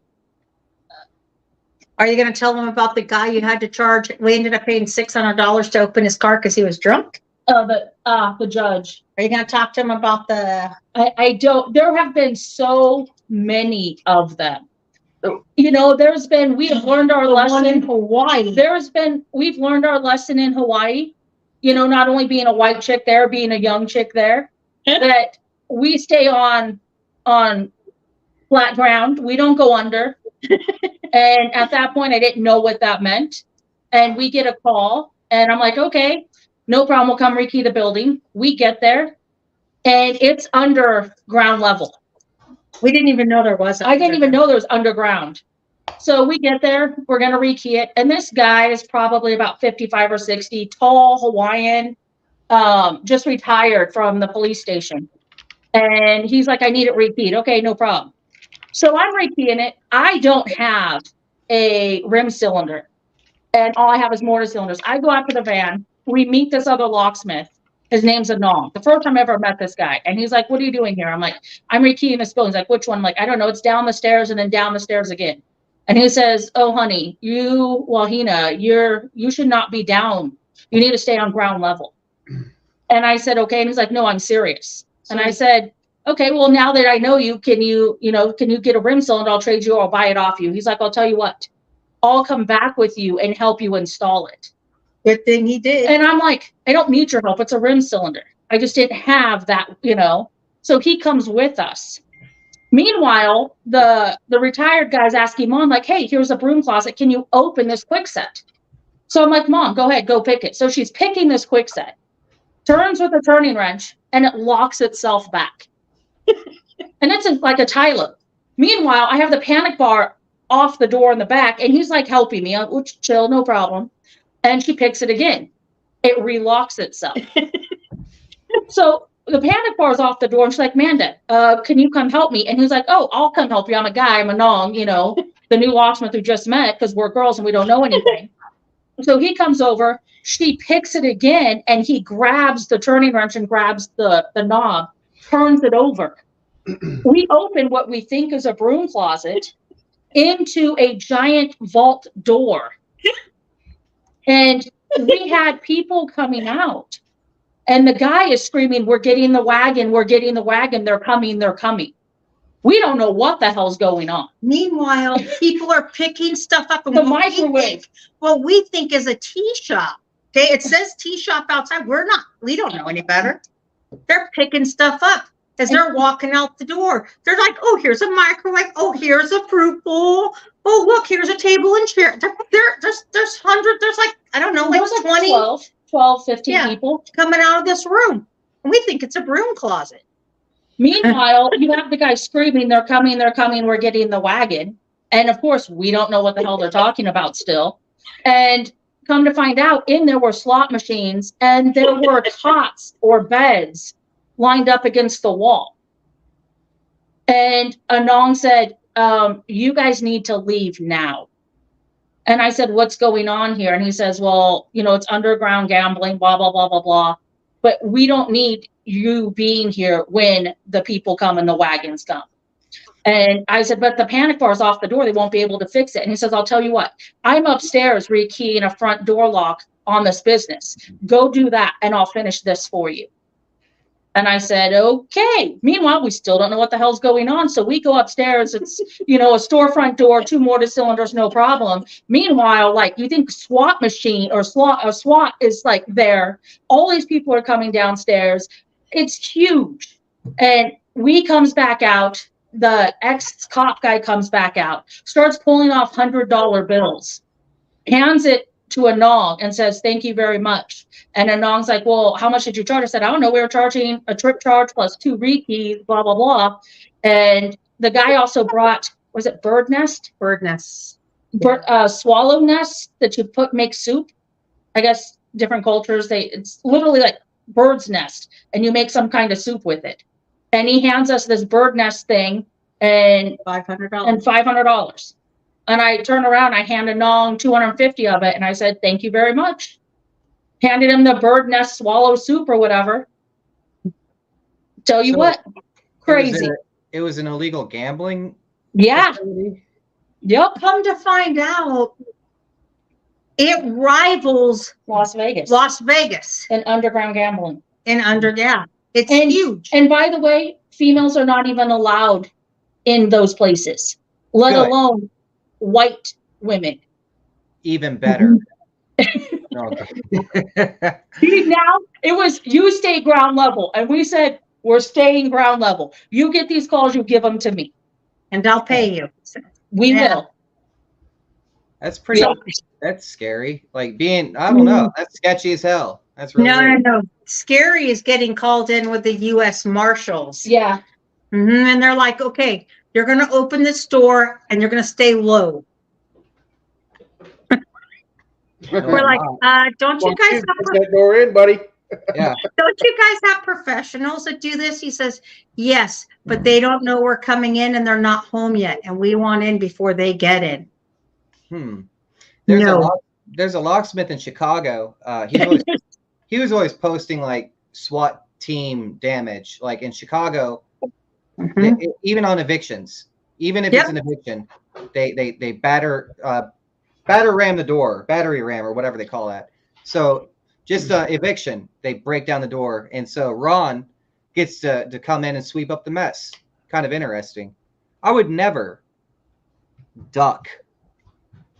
Are you going to tell them about the guy you had to charge? We ended up paying $600 to open his car because he was drunk. The judge. Are you going to talk to him about the? I don't. There have been so many of them. We have learned our lesson in Hawaii. We've learned our lesson in Hawaii. Not only being a white chick there, being a young chick there, that we stay on flat ground. We don't go under. And at that point, I didn't know what that meant. And we get a call, and I'm like, okay, no problem. We'll come rekey the building. We get there, and it's under ground level. We didn't even know there was. I didn't even know there was underground. So we get there. We're going to rekey it. And this guy is probably about 55 or 60, tall, Hawaiian, just retired from the police station. And he's like, I need it rekeyed. Okay, no problem. So I'm rekeying it. I don't have a rim cylinder, and all I have is mortar cylinders. I go out to the van. We meet this other locksmith. His name's Anong. The first time I ever met this guy. And he's like, what are you doing here? I'm like, I'm rekeying this building. He's like, which one? I'm like, I don't know. It's down the stairs and then down the stairs again. And he says, oh, honey, Wahina, you should not be down. You need to stay on ground level. And I said, okay. And he's like, no, I'm serious. And I said, okay, well, now that I know you, can you get a rim cylinder? I'll trade you or I'll buy it off you. He's like, I'll tell you what, I'll come back with you and help you install it. Good thing he did. And I'm like, I don't need your help. It's a rim cylinder. I just didn't have that, So he comes with us. Meanwhile, the retired guy's asking Mom, like, hey, here's a broom closet. Can you open this quick set? So I'm like, Mom, go ahead, go pick it. So she's picking this quick set, turns with a turning wrench, and it locks itself back. And it's like a tie loop. Meanwhile, I have the panic bar off the door in the back, and he's like helping me. I'm like, chill, no problem. And she picks it again. It relocks itself. So the panic bar is off the door, and she's like, Amanda, can you come help me? And he's like, oh, I'll come help you. I'm a guy, I'm a Nong, the new locksmith who just met, because we're girls and we don't know anything. So he comes over, she picks it again, and he grabs the turning wrench and grabs the knob, turns it over. We open what we think is a broom closet into a giant vault door. And we had people coming out. And the guy is screaming, we're getting the wagon, they're coming. We don't know what the hell's going on. Meanwhile, people are picking stuff up. The microwave. What we think is a tea shop. Okay, it says tea shop outside. We don't know any better. They're picking stuff up as they're walking out the door. They're like, oh, here's a microwave. Oh, here's a fruit bowl. Oh, look, here's a table and chair. There's hundreds. There's like, I don't know, like 20, 12, 15 Yeah. people. Coming out of this room. And we think it's a broom closet. Meanwhile, you have the guy screaming, they're coming, we're getting the wagon. And of course, we don't know what the hell they're talking about still. And come to find out, in there were slot machines and there were cots or beds lined up against the wall. And Anong said, you guys need to leave now. And I said, what's going on here? And he says, well, it's underground gambling, blah, blah, blah, blah, blah. But we don't need you being here when the people come and the wagons come. And I said, but the panic bar is off the door. They won't be able to fix it. And he says, I'll tell you what, I'm upstairs rekeying a front door lock on this business. Go do that and I'll finish this for you. And I said, okay. Meanwhile, we still don't know what the hell's going on. So we go upstairs. It's, a storefront door, 2 mortar cylinders, no problem. Meanwhile, like, you think SWAT machine or SWAT is like there. All these people are coming downstairs. It's huge. And we comes back out. The ex-cop guy comes back out, starts pulling off $100 bills, hands it to Anong and says, thank you very much. And Anong's like, well, how much did you charge? I said, I don't know. We were charging a trip charge plus 2 rekeys, blah, blah, blah. And the guy also brought, was it bird nest? Bird nests. Swallow nest that you make soup. I guess different cultures, it's literally like bird's nest, and you make some kind of soup with it. And he hands us this bird nest thing and $500. And I turn around, I hand Anong 250 of it, and I said, thank you very much. Handed him the bird nest swallow soup or whatever. Tell you what, crazy. It was an illegal gambling. Yeah. Facility? Yep. Come to find out, it rivals Las Vegas. And underground gambling. It's huge. And by the way, females are not even allowed in those places, let alone white women. Even better. Now it was, you stay ground level. And we said, we're staying ground level. You get these calls, you give them to me. And I'll pay you. We will. That's pretty, that's scary. Like I don't know. That's sketchy as hell. That's really weird. No. Scary is getting called in with the U.S. Marshals. Yeah. And they're like, okay, you're going to open this door and you're going to stay low. We're like, don't you guys have that door in, buddy? Yeah. Don't you guys have professionals that do this? He says, yes, but they don't know we're coming in and they're not home yet. And we want in before they get in. There's a locksmith in Chicago. He was always posting like SWAT team damage, like in Chicago, even on evictions, even if it's an eviction, they batter ram the door, battery ram or whatever they call that. So just eviction, they break down the door. And so Ron gets to come in and sweep up the mess. Kind of interesting. I would never duck,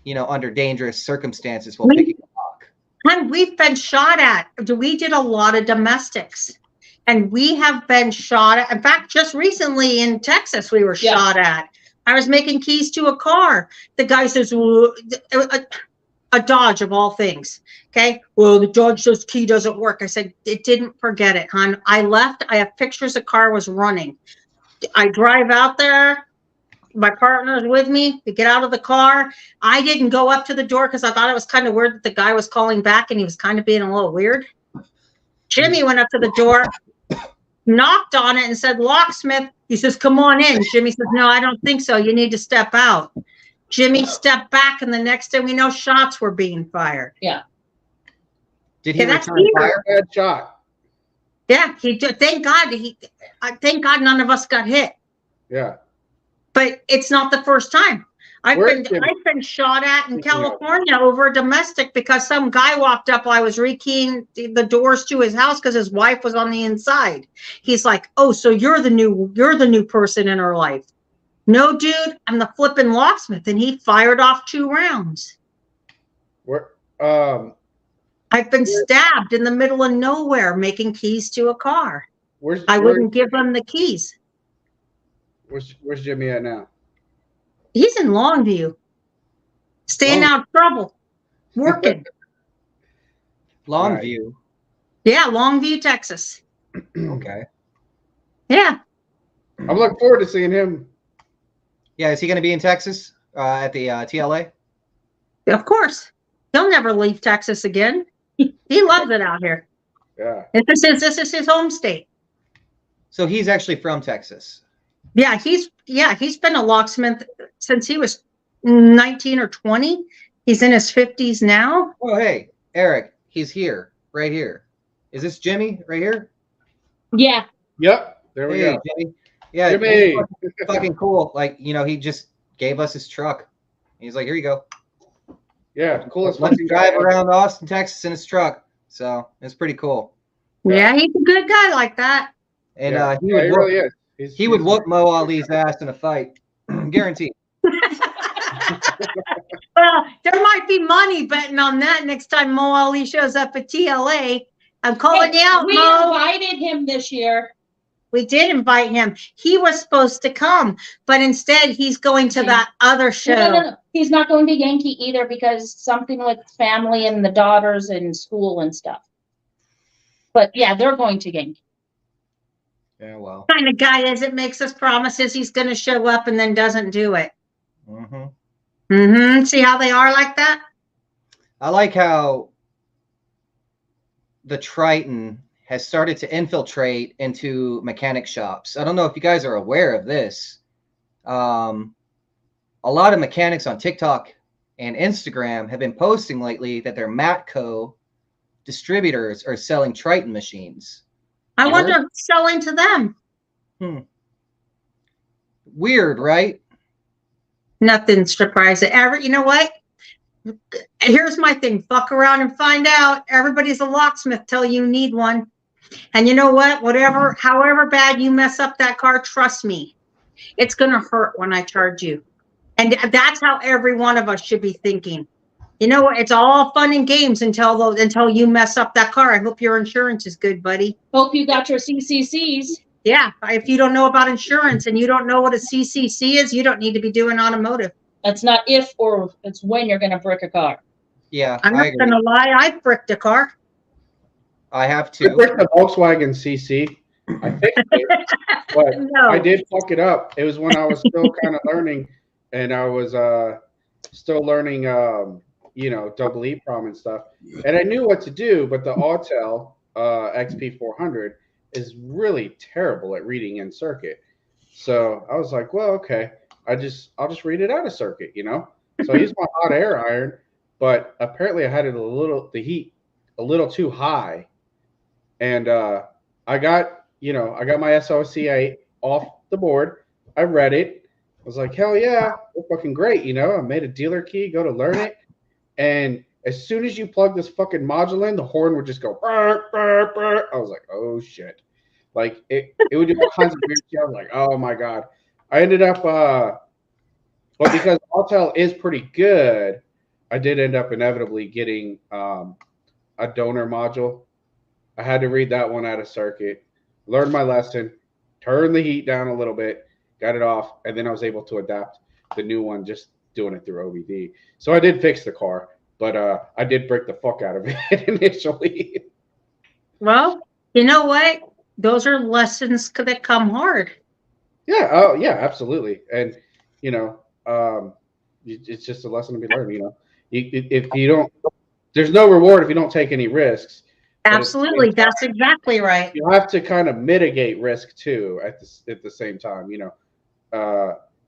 under dangerous circumstances while picking a lock. And we've been shot at. We did a lot of domestics. And we have been shot at. In fact, just recently in Texas, we were shot at. I was making keys to a car. The guy says, a Dodge of all things. Okay. Well, the Dodge says key doesn't work. I said, it didn't, forget it, hon. I left. I have pictures. The car was running. I drive out there. My partner's with me. We get out of the car. I didn't go up to the door because I thought it was kind of weird that the guy was calling back and he was kind of being a little weird. Jimmy went up to the door, knocked on it and said, locksmith. He says, come on in. Jimmy says, no, I don't think so. You need to step out. Jimmy stepped back, and the next thing we know, shots were being fired. Yeah. Did he return fire? Bad shot. Yeah, he did. Thank God. Thank God none of us got hit. Yeah. But it's not the first time. I've been shot at in California over a domestic because some guy walked up while I was rekeying the doors to his house because his wife was on the inside. He's like, "Oh, so you're the new person in her life." No, dude, I'm the flipping locksmith, and he fired off 2 rounds. I've been stabbed in the middle of nowhere making keys to a car. I wouldn't give him the keys. Where's Jimmy at now? He's in Longview, staying out of trouble, working. Longview. Yeah, Longview, Texas. Okay. Yeah. I'm looking forward to seeing him. Yeah, is he going to be in Texas at the TLA? Of course. He'll never leave Texas again. He loves it out here. Yeah. This is his home state. So he's actually from Texas. Yeah, he's been a locksmith since he was 19 or 20. He's in his 50s now. Oh, hey, Eric, he's here, right here. Is this Jimmy right here? Yeah. Yep. There we go. Jimmy. Yeah, Jimmy. fucking cool. Like, you know, he just gave us his truck. He's like, here you go. Yeah, coolest Let's fucking drive guy. around Austin, Texas in his truck. So it's pretty cool. Yeah, he's a good guy like that. And Yeah. he Yeah, would he whoop, really is. he would whoop Mo Ali's ass in a fight. Guaranteed. Well, there might be money betting on that next time Mo Ali shows up at TLA. I'm calling you out, We Mo. invited him this year. We did invite him. He was supposed to come, but instead he's going to that other show. No. He's not going to Yankee either because something with family and the daughters and school and stuff. But yeah, they're going to Yankee. Yeah, well. Kind of guy is it makes us promises he's going to show up and then doesn't do it. See how they are like that? I like how the Triton has started to infiltrate into mechanic shops. I don't know if you guys are aware of this. A lot of mechanics on TikTok and Instagram have been posting lately that their Matco distributors are selling Triton machines. I wonder if it's selling to them. Weird, right? Nothing surprising. You know what? Here's my thing. Fuck around and find out. Everybody's a locksmith till you need one. And you know what? However bad you mess up that car, trust me, it's going to hurt when I charge you. And that's how every one of us should be thinking. You know what? It's all fun and games until you mess up that car. I hope your insurance is good, buddy. Hope you got your CCCs. Yeah. If you don't know about insurance and you don't know what a CCC is, you don't need to be doing automotive. That's not if or it's when you're going to brick a car. Yeah, I'm not going to lie. I've bricked a car. I have I too. bricked the Volkswagen CC. I fixed it, but No. I did fuck it up. It was when I was still kind of learning, and I was still learning, double EEPROM and stuff. And I knew what to do, but the Autel XP400 is really terrible at reading in circuit. So I was like, well, okay, I'll just read it out of circuit, So I used my hot air iron, but apparently I had it the heat a little too high. And I got my SOC off the board. I read it. I was like, hell yeah, we're fucking great, I made a dealer key, go to learn it. And as soon as you plug this fucking module in, the horn would just go, burr, burr, burr. I was like, oh shit. Like it would do all kinds of weird shit. I was like, oh my God. I ended up, because Autel is pretty good, I did end up inevitably getting a donor module. I had to read that one out of circuit, learn my lesson, turn the heat down a little bit, got it off, and then I was able to adapt the new one just doing it through OBD. So I did fix the car, but I did break the fuck out of it initially. Well, you know what? Those are lessons that come hard. Yeah. Oh, yeah, absolutely. And, it's just a lesson to be learned, If you don't, there's no reward if you don't take any risks. Absolutely. That's exactly right. You have to kind of mitigate risk too at the same time.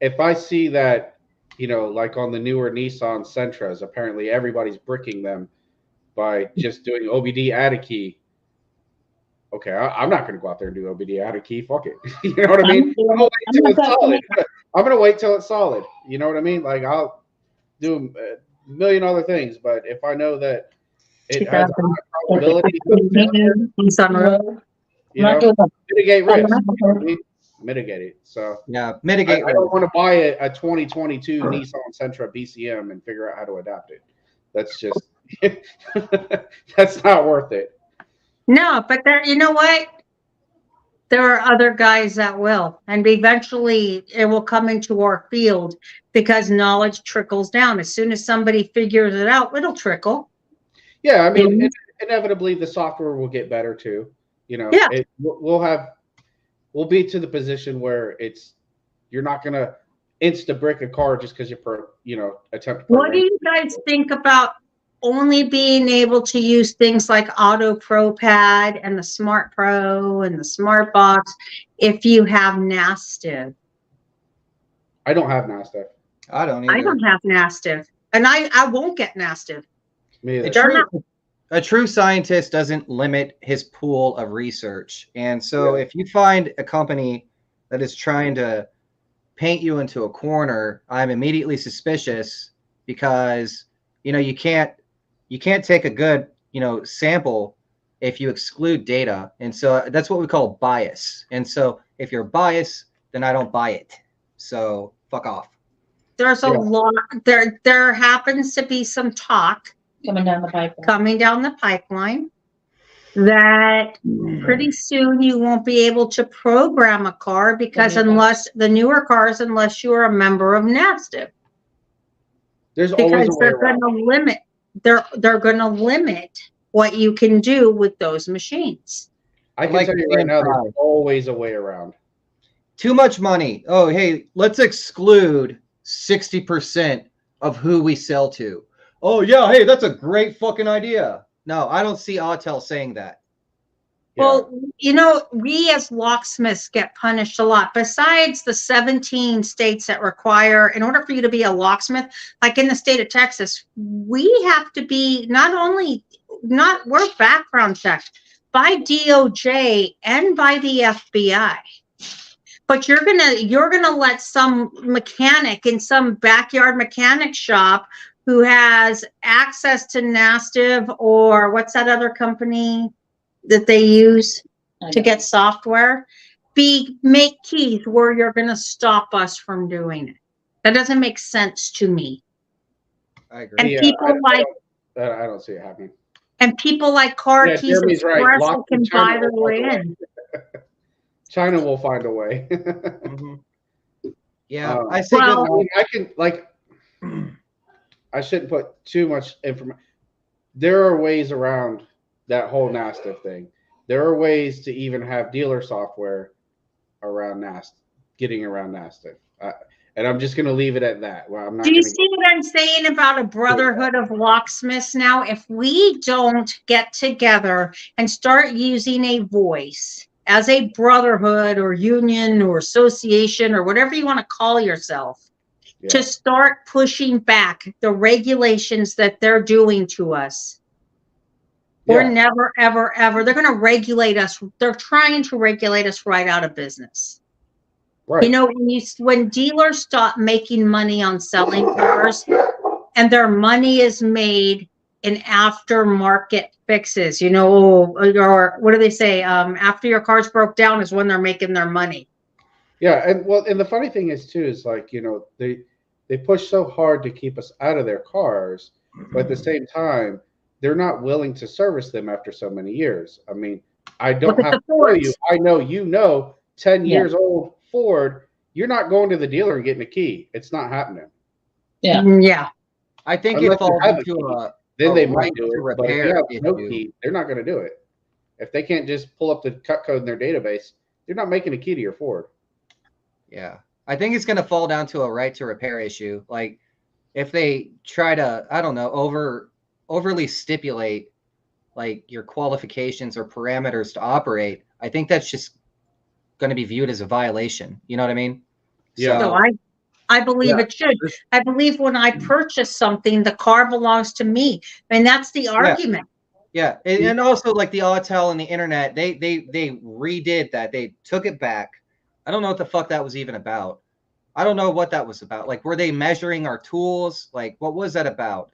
If I see that, like on the newer Nissan Sentras, apparently everybody's bricking them by just doing OBD add a key. Okay, I'm not going to go out there and do OBD add a key. Fuck it. You know what I mean? I'm going to wait till it's solid. You know what I mean? Like I'll do a million other things, but if I know that it has a high probability mitigate risk. Mitigate it. So yeah, mitigate. I don't want to buy a 2022 Nissan Sentra BCM and figure out how to adapt it. That's just that's not worth it. No, but you know what? There are other guys that will, and eventually it will come into our field because knowledge trickles down. As soon as somebody figures it out, it'll trickle. Yeah, I mean, inevitably the software will get better too. You know, Yeah. we'll be to the position where you're not gonna insta brick a car just because attempt to What do program. you guys think about only being able to use things like Auto Pro Pad and the Smart Pro and the Smart Box if you have NASTIV? I don't have NASDAQ. I don't either. I don't have NASTIV, and I won't get NASTIV. Me either. A true scientist doesn't limit his pool of research. And so if you find a company that is trying to paint you into a corner, I'm immediately suspicious because, you can't take a good, sample if you exclude data. And so that's what we call bias. And so if you're biased, then I don't buy it. So fuck off. There's a lot. There happens to be some talk coming down the pipeline that pretty soon you won't be able to program a car because unless you're a member of NASTIV. There's always a way around. They're going to limit what you can do with those machines. I can tell you right now, there's always a way around. Too much money. Oh, hey, let's exclude 60% of who we sell to. Oh, yeah, hey, that's a great fucking idea. No, I don't see Autel saying that. Well, we as locksmiths get punished a lot. Besides the 17 states that require, in order for you to be a locksmith, like in the state of Texas, we have to be we're background checked by DOJ and by the FBI. But you're gonna let some mechanic in some backyard mechanic shop who has access to NASTIV or what's that other company that they use to get software, make keys where you're going to stop us from doing it. That doesn't make sense to me. I agree. And I don't see it happening. And people like Car Keys Express can buy their way in. China will find a way. Yeah, I can I shouldn't put too much information. There are ways around that whole NASTIV thing. There are ways to even have dealer software around getting around NASTIV. And I'm just going to leave it at that. Well, Do you see what I'm saying about a brotherhood of locksmiths now? If we don't get together and start using a voice as a brotherhood or union or association or whatever you want to call yourself, to start pushing back the regulations that they're doing to us. We're never, ever, ever. They're going to regulate us. They're trying to regulate us right out of business. Right. When dealers stop making money on selling cars and their money is made in aftermarket fixes, or what do they say? After your car's broke down is when they're making their money. Yeah. And the funny thing is too, is they push so hard to keep us out of their cars, but at the same time, they're not willing to service them after so many years. I mean, I don't have to tell you. I know, 10 years old Ford, you're not going to the dealer and getting a key. It's not happening. Yeah. Yeah. I think it falls into then they might do it, but if you have no key, they're not going to do it. If they can't just pull up the cut code in their database, they're not making a key to your Ford. Yeah. I think it's going to fall down to a right to repair issue. Like if they try to, I don't know, overly stipulate like your qualifications or parameters to operate, I think that's just going to be viewed as a violation. You know what I mean? Yeah. So I believe it should. I believe when I purchase something, the car belongs to me. And that's the argument. Yeah. And also like the Autel and the internet, they redid that. They took it back. I don't know what the fuck that was even about. I don't know what that was about. Like, were they measuring our tools? Like, what was that about?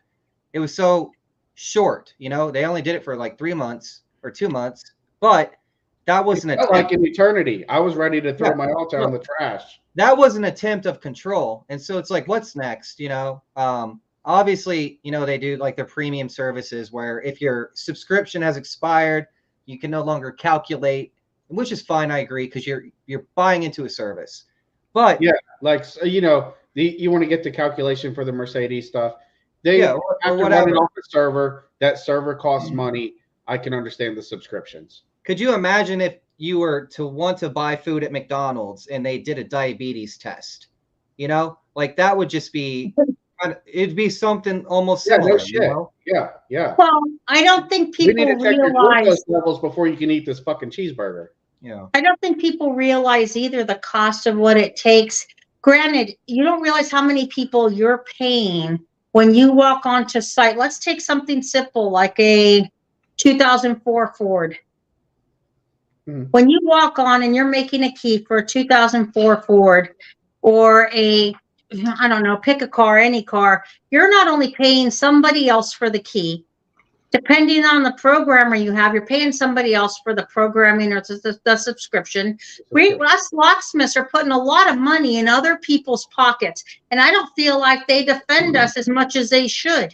It was so short, they only did it for like 3 months or 2 months, but that was an attempt. Like an eternity. I was ready to throw my Autel in the trash. That was an attempt of control. And so it's like, what's next? Obviously, they do like their premium services where if your subscription has expired, you can no longer calculate, which is fine. I agree. Cause you're buying into a service, but you want to get the calculation for the Mercedes stuff. They have to run it off the server. That server costs money. I can understand the subscriptions. Could you imagine if you were to want to buy food at McDonald's and they did a diabetes test? You know, like that would just be, it'd be something almost similar. No shit. You know? Yeah. Well, I don't think We people need to check your realize. glucose levels before you can eat this fucking cheeseburger. Yeah. I don't think people realize either the cost of what it takes. Granted, you don't realize how many people you're paying when you walk onto site. Let's take something simple like a 2004 Ford. When you walk on and you're making a key for a 2004 Ford or I don't know, pick a car, any car, you're not only paying somebody else for the key, depending on the programmer you have, you're paying somebody else for the programming or the subscription. Us locksmiths are putting a lot of money in other people's pockets, and I don't feel like they defend us as much as they should.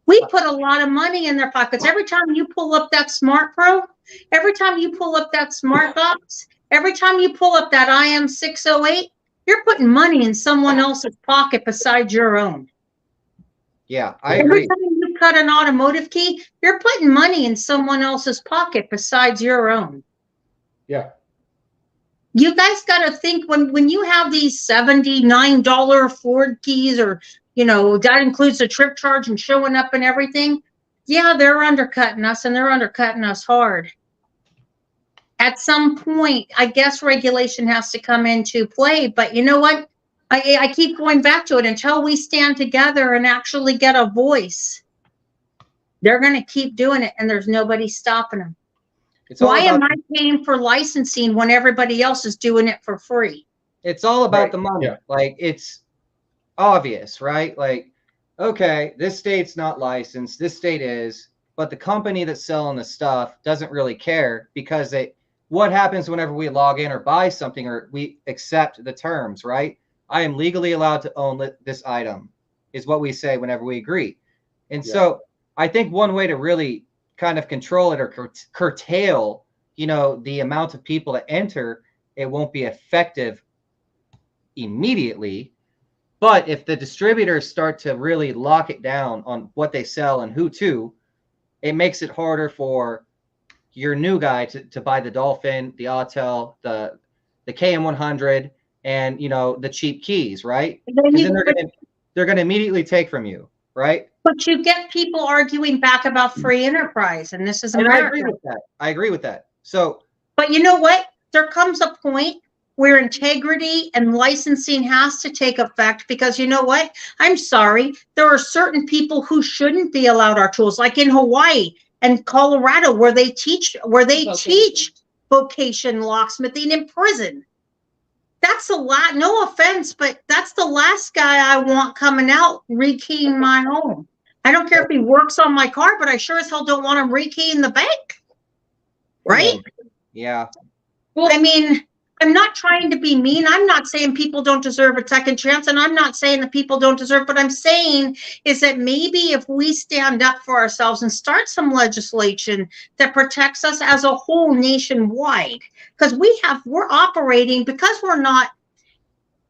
We put a lot of money in their pockets. Every time you pull up that Smart Pro, every time you pull up that Smart Box, every time you pull up that IM 608, you're putting money in someone else's pocket besides your own. Yeah, I agree. Every time you cut an automotive key, you're putting money in someone else's pocket besides your own. Yeah. You guys got to think when you have these $79 Ford keys, or, you know, that includes the trip charge and showing up and everything. Yeah, they're undercutting us, and they're undercutting us hard. At some point, I guess regulation has to come into play. But you know what? I keep going back to it. Until we stand together and actually get a voice, they're going to keep doing it, and there's nobody stopping them. Why am I paying for licensing when everybody else is doing it for free? It's all about the money. Yeah. Like, it's obvious, right? Like, okay, this state's not licensed, this state is, but the company that's selling the stuff doesn't really care, because what happens whenever we log in or buy something or we accept the terms, right? I am legally allowed to own this item, is what we say whenever we agree. And so I think one way to really kind of control it or curtail, you know, the amount of people that enter, it won't be effective immediately. But if the distributors start to really lock it down on what they sell and who to, it makes it harder for your new guy to buy the Dolphin, the Autel, the KM100, and, you know, the cheap keys, right? Then they're going to immediately take from you, right? But you get people arguing back about free enterprise, and this is America. I agree with that. I agree with that. So, but you know what? There comes a point where integrity and licensing has to take effect, because you know what? I'm sorry. There are certain people who shouldn't be allowed our tools, like in Hawaii and Colorado, where they teach vocation locksmithing in prison. That's a lot. No offense, but that's the last guy I want coming out rekeying my home. I don't care if he works on my car, but I sure as hell don't want him rekeying the bank. Right? Yeah. Well, I mean, I'm not trying to be mean. I'm not saying people don't deserve a second chance, and I'm not saying that people don't deserve. What I'm saying is that maybe if we stand up for ourselves and start some legislation that protects us as a whole nationwide, because we're operating, because we're not,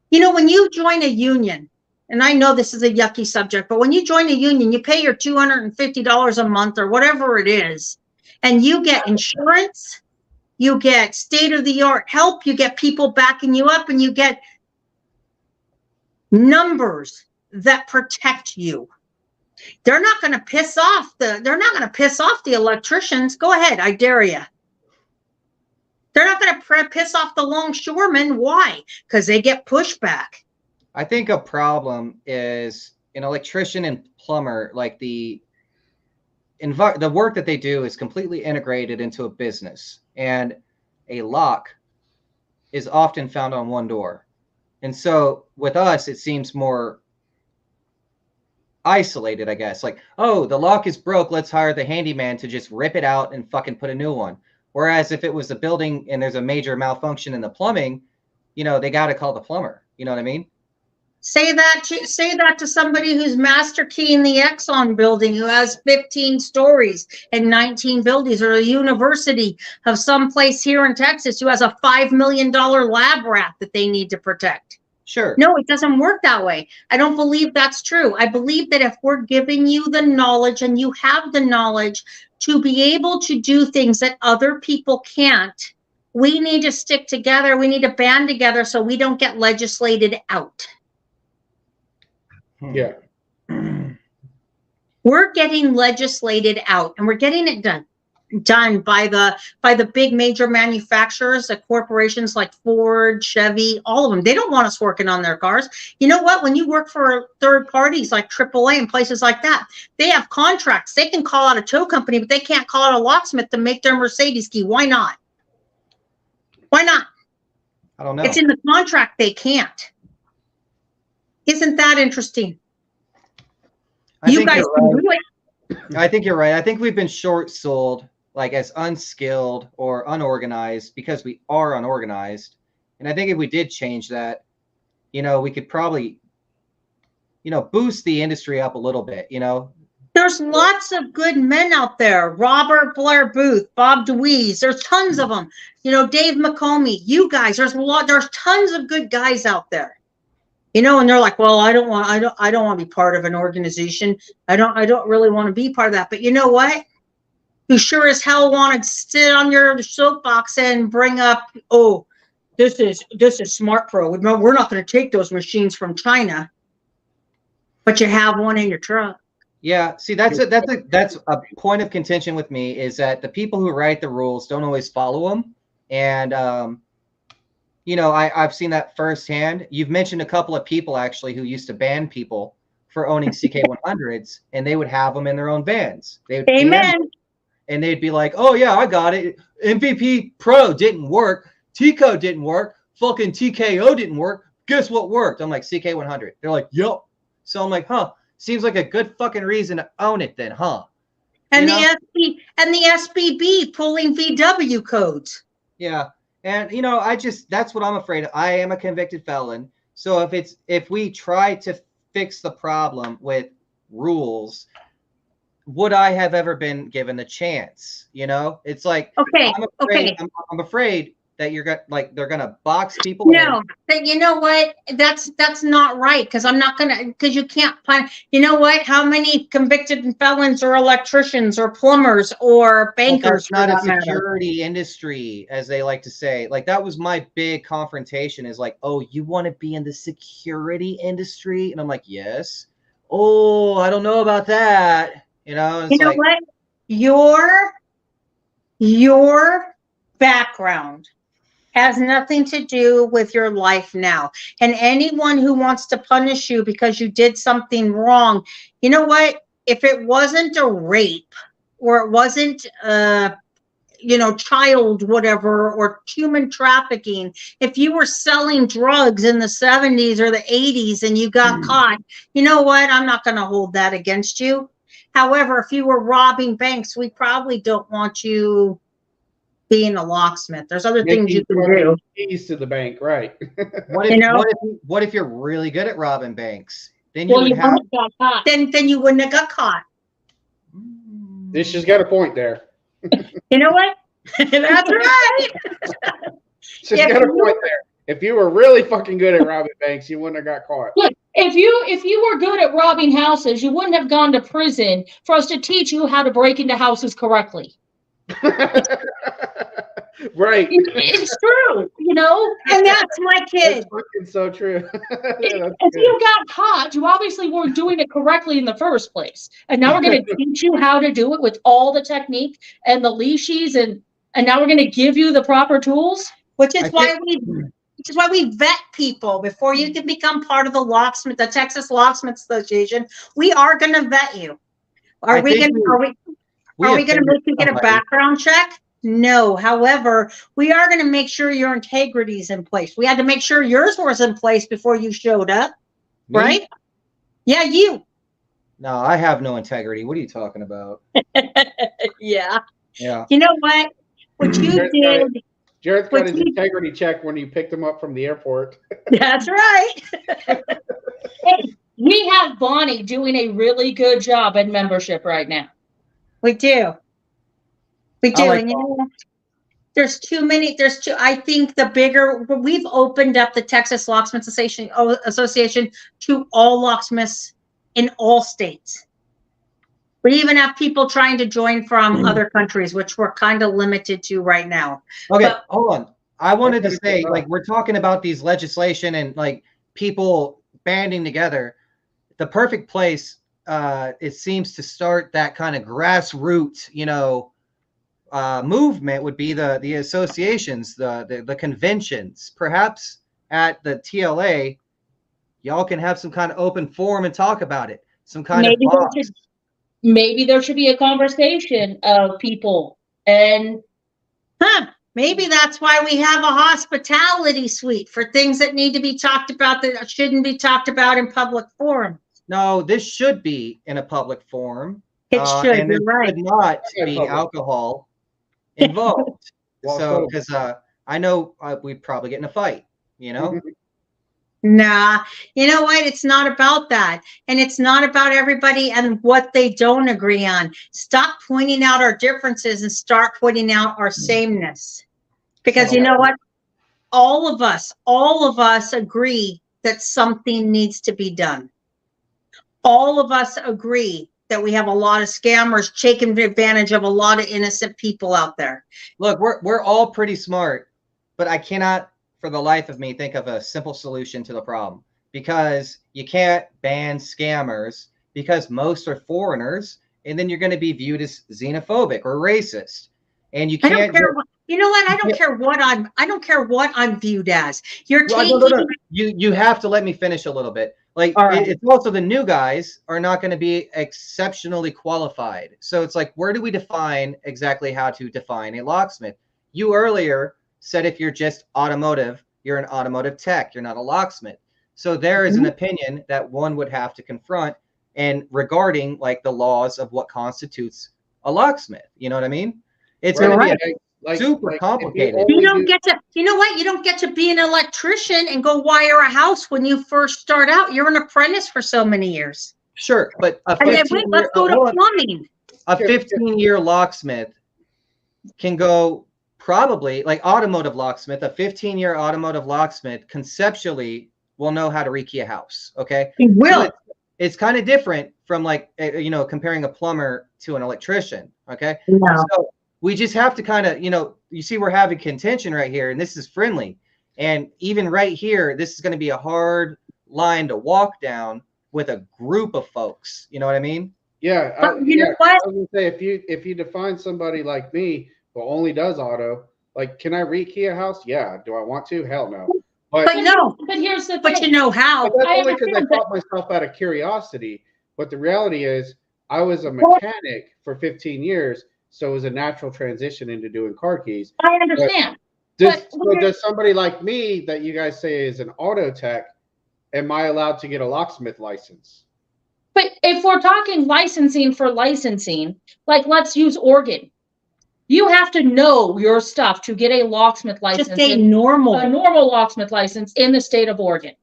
you know, when you join a union, and I know this is a yucky subject, but when you join a union, you pay your $250 a month or whatever it is, and you get insurance, you get state-of-the-art help, you get people backing you up, and you get numbers that protect you. They're not going to piss off the electricians. Go ahead, I dare you. They're not going to piss off the longshoremen. Why? Because they get pushback. I think a problem is an electrician and plumber, like the work that they do is completely integrated into a business, and a lock is often found on one door. And so with us, it seems more isolated, I guess. Like, oh, the lock is broke, let's hire the handyman to just rip it out and fucking put a new one. Whereas if it was a building and there's a major malfunction in the plumbing, you know, they got to call the plumber. You know what I mean? Say that to somebody who's master keying the Exxon building, who has 15 stories and 19 buildings, or a university of some place here in Texas who has a $5 million lab rat that they need to protect. Sure. No, it doesn't work that way. I don't believe that's true. I believe that if we're giving you the knowledge and you have the knowledge to be able to do things that other people can't, we need to stick together. We need to band together so we don't get legislated out. Yeah. We're getting legislated out, and we're getting it done by the big major manufacturers, the corporations like Ford, Chevy, all of them. They don't want us working on their cars. You know what? When you work for third parties like AAA and places like that, they have contracts. They can call out a tow company, but they can't call out a locksmith to make their Mercedes key. Why not? Why not? I don't know. It's in the contract. They can't. Isn't that interesting? You guys can do it. I think you're right. I think we've been short sold, like as unskilled or unorganized, because we are unorganized. And I think if we did change that, we could probably, boost the industry up a little bit, There's lots of good men out there. Robert Blair Booth, Bob DeWeese. There's tons of them. Dave McComey. You guys. There's tons of good guys out there. And they're like, well, I don't want to be part of an organization. I don't really want to be part of that. But you know what? You sure as hell want to sit on your soapbox and bring up, oh, this is Smart Pro. We're not going to take those machines from China, but you have one in your truck. Yeah, see, that's a point of contention with me, is that the people who write the rules don't always follow them, and I've seen that firsthand. You've mentioned a couple of people actually who used to ban people for owning CK100s, and they would have them in their own vans. They would Amen. And they'd be like, "Oh yeah, I got it. MVP Pro didn't work. T-Code didn't work. Fucking TKO didn't work. Guess what worked?" I'm like, CK100. They're like, "Yup." So I'm like, "Huh. Seems like a good fucking reason to own it then, huh?" And the SBB pulling VW codes. Yeah. And that's what I'm afraid of. I am a convicted felon. So if we try to fix the problem with rules, would I have ever been given the chance? It's like, okay, I'm afraid that they're gonna box people. No, but you know what? That's not right, because because you can't find. You know what? How many convicted felons or electricians or plumbers or bankers? Well, that's not a security industry, as they like to say. Like, that was my big confrontation, is like, oh, you want to be in the security industry? And I'm like, yes. Oh, I don't know about that. You know what? Your background has nothing to do with your life now. And anyone who wants to punish you because you did something wrong, you know what? If it wasn't a rape, or it wasn't, child whatever, or human trafficking, if you were selling drugs in the 70s or the 80s and you got caught, you know what? I'm not going to hold that against you. However, if you were robbing banks, we probably don't want you being a locksmith. There's other things you can do. Keys to the bank, right? What if you're really good at robbing banks? Then you wouldn't have got caught. Then you wouldn't have got caught. This just got a point there. You know what? That's right. She's got a point there. If you were really fucking good at robbing banks, you wouldn't have got caught. Look, if you were good at robbing houses, you wouldn't have gone to prison for us to teach you how to break into houses correctly. Right. It's true, and that's my kid. That's fucking so true. If you got caught, you obviously weren't doing it correctly in the first place. And now we're going to teach you how to do it with all the technique and the leashes, and now we're going to give you the proper tools. Which is why we vet people before you can become part of the Texas Locksmith Association. We are going to vet you. Are we going to make you get a background check? No. However, we are going to make sure your integrity is in place. We had to make sure yours was in place before you showed up. Me? Right? Yeah, you. No, I have no integrity. What are you talking about? Yeah. Yeah. You know what? What you did. Jared's got his integrity check when you picked him up from the airport. That's right. Hey, we have Bonnie doing a really good job in membership right now. We do. We do. Like and There's too many. I think we've opened up the Texas Locksmiths Association to all locksmiths in all states. We even have people trying to join from other countries, which we're kind of limited to right now. Okay, hold on. I wanted to say, like, we're talking about these legislation and like people banding together. The perfect place, it seems, to start that kind of grassroots, movement would be the associations, the conventions. Perhaps at the TLA, y'all can have some kind of open forum and talk about it. Some kind of box. Maybe there should be a conversation of people and. Maybe that's why we have a hospitality suite for things that need to be talked about that shouldn't be talked about in public forum. No, this should be in a public forum. It should. And there right. should not be alcohol involved. So, because I know we'd probably get in a fight, Nah, you know what? It's not about that. And it's not about everybody and what they don't agree on. Stop pointing out our differences and start pointing out our sameness. Because you know what? All of us agree that something needs to be done. All of us agree that we have a lot of scammers taking advantage of a lot of innocent people out there. Look, we're all pretty smart, but I cannot for the life of me think of a simple solution to the problem, because you can't ban scammers because most are foreigners, and then you're going to be viewed as xenophobic or racist. And you can't. You know what? I don't care what I'm viewed as. You're taking. No. You have to let me finish a little bit. Like, it's also the new guys are not going to be exceptionally qualified. So it's like, where do we define exactly how to define a locksmith? You earlier said if you're just automotive, you're an automotive tech. You're not a locksmith. So there is an opinion that one would have to confront, and regarding like the laws of what constitutes a locksmith. You know what I mean? It's going to be super complicated. You don't get to, you know what? You don't get to be an electrician and go wire a house when you first start out. You're an apprentice for so many years. Sure, but let's go to plumbing. A 15-year locksmith can go probably, like automotive locksmith, a 15-year automotive locksmith conceptually will know how to rekey a house. Okay. He will. So it's kind of different from like, comparing a plumber to an electrician. Okay. No. So we just have to kind of, you see, we're having contention right here, and this is friendly. And even right here, this is going to be a hard line to walk down with a group of folks. You know what I mean? Yeah. But you know what? I was going to say, if you define somebody like me who only does auto, like, can I rekey a house? Yeah. Do I want to? Hell no. But no. But here's the thing. But you know how. But that's only because I taught myself out of curiosity. But the reality is, I was a mechanic for 15 years, so it was a natural transition into doing car keys. I understand. Does somebody like me that you guys say is an auto tech, am I allowed to get a locksmith license? But if we're talking licensing for licensing, like let's use Oregon. You have to know your stuff to get a locksmith license. Just a normal locksmith license in the state of Oregon.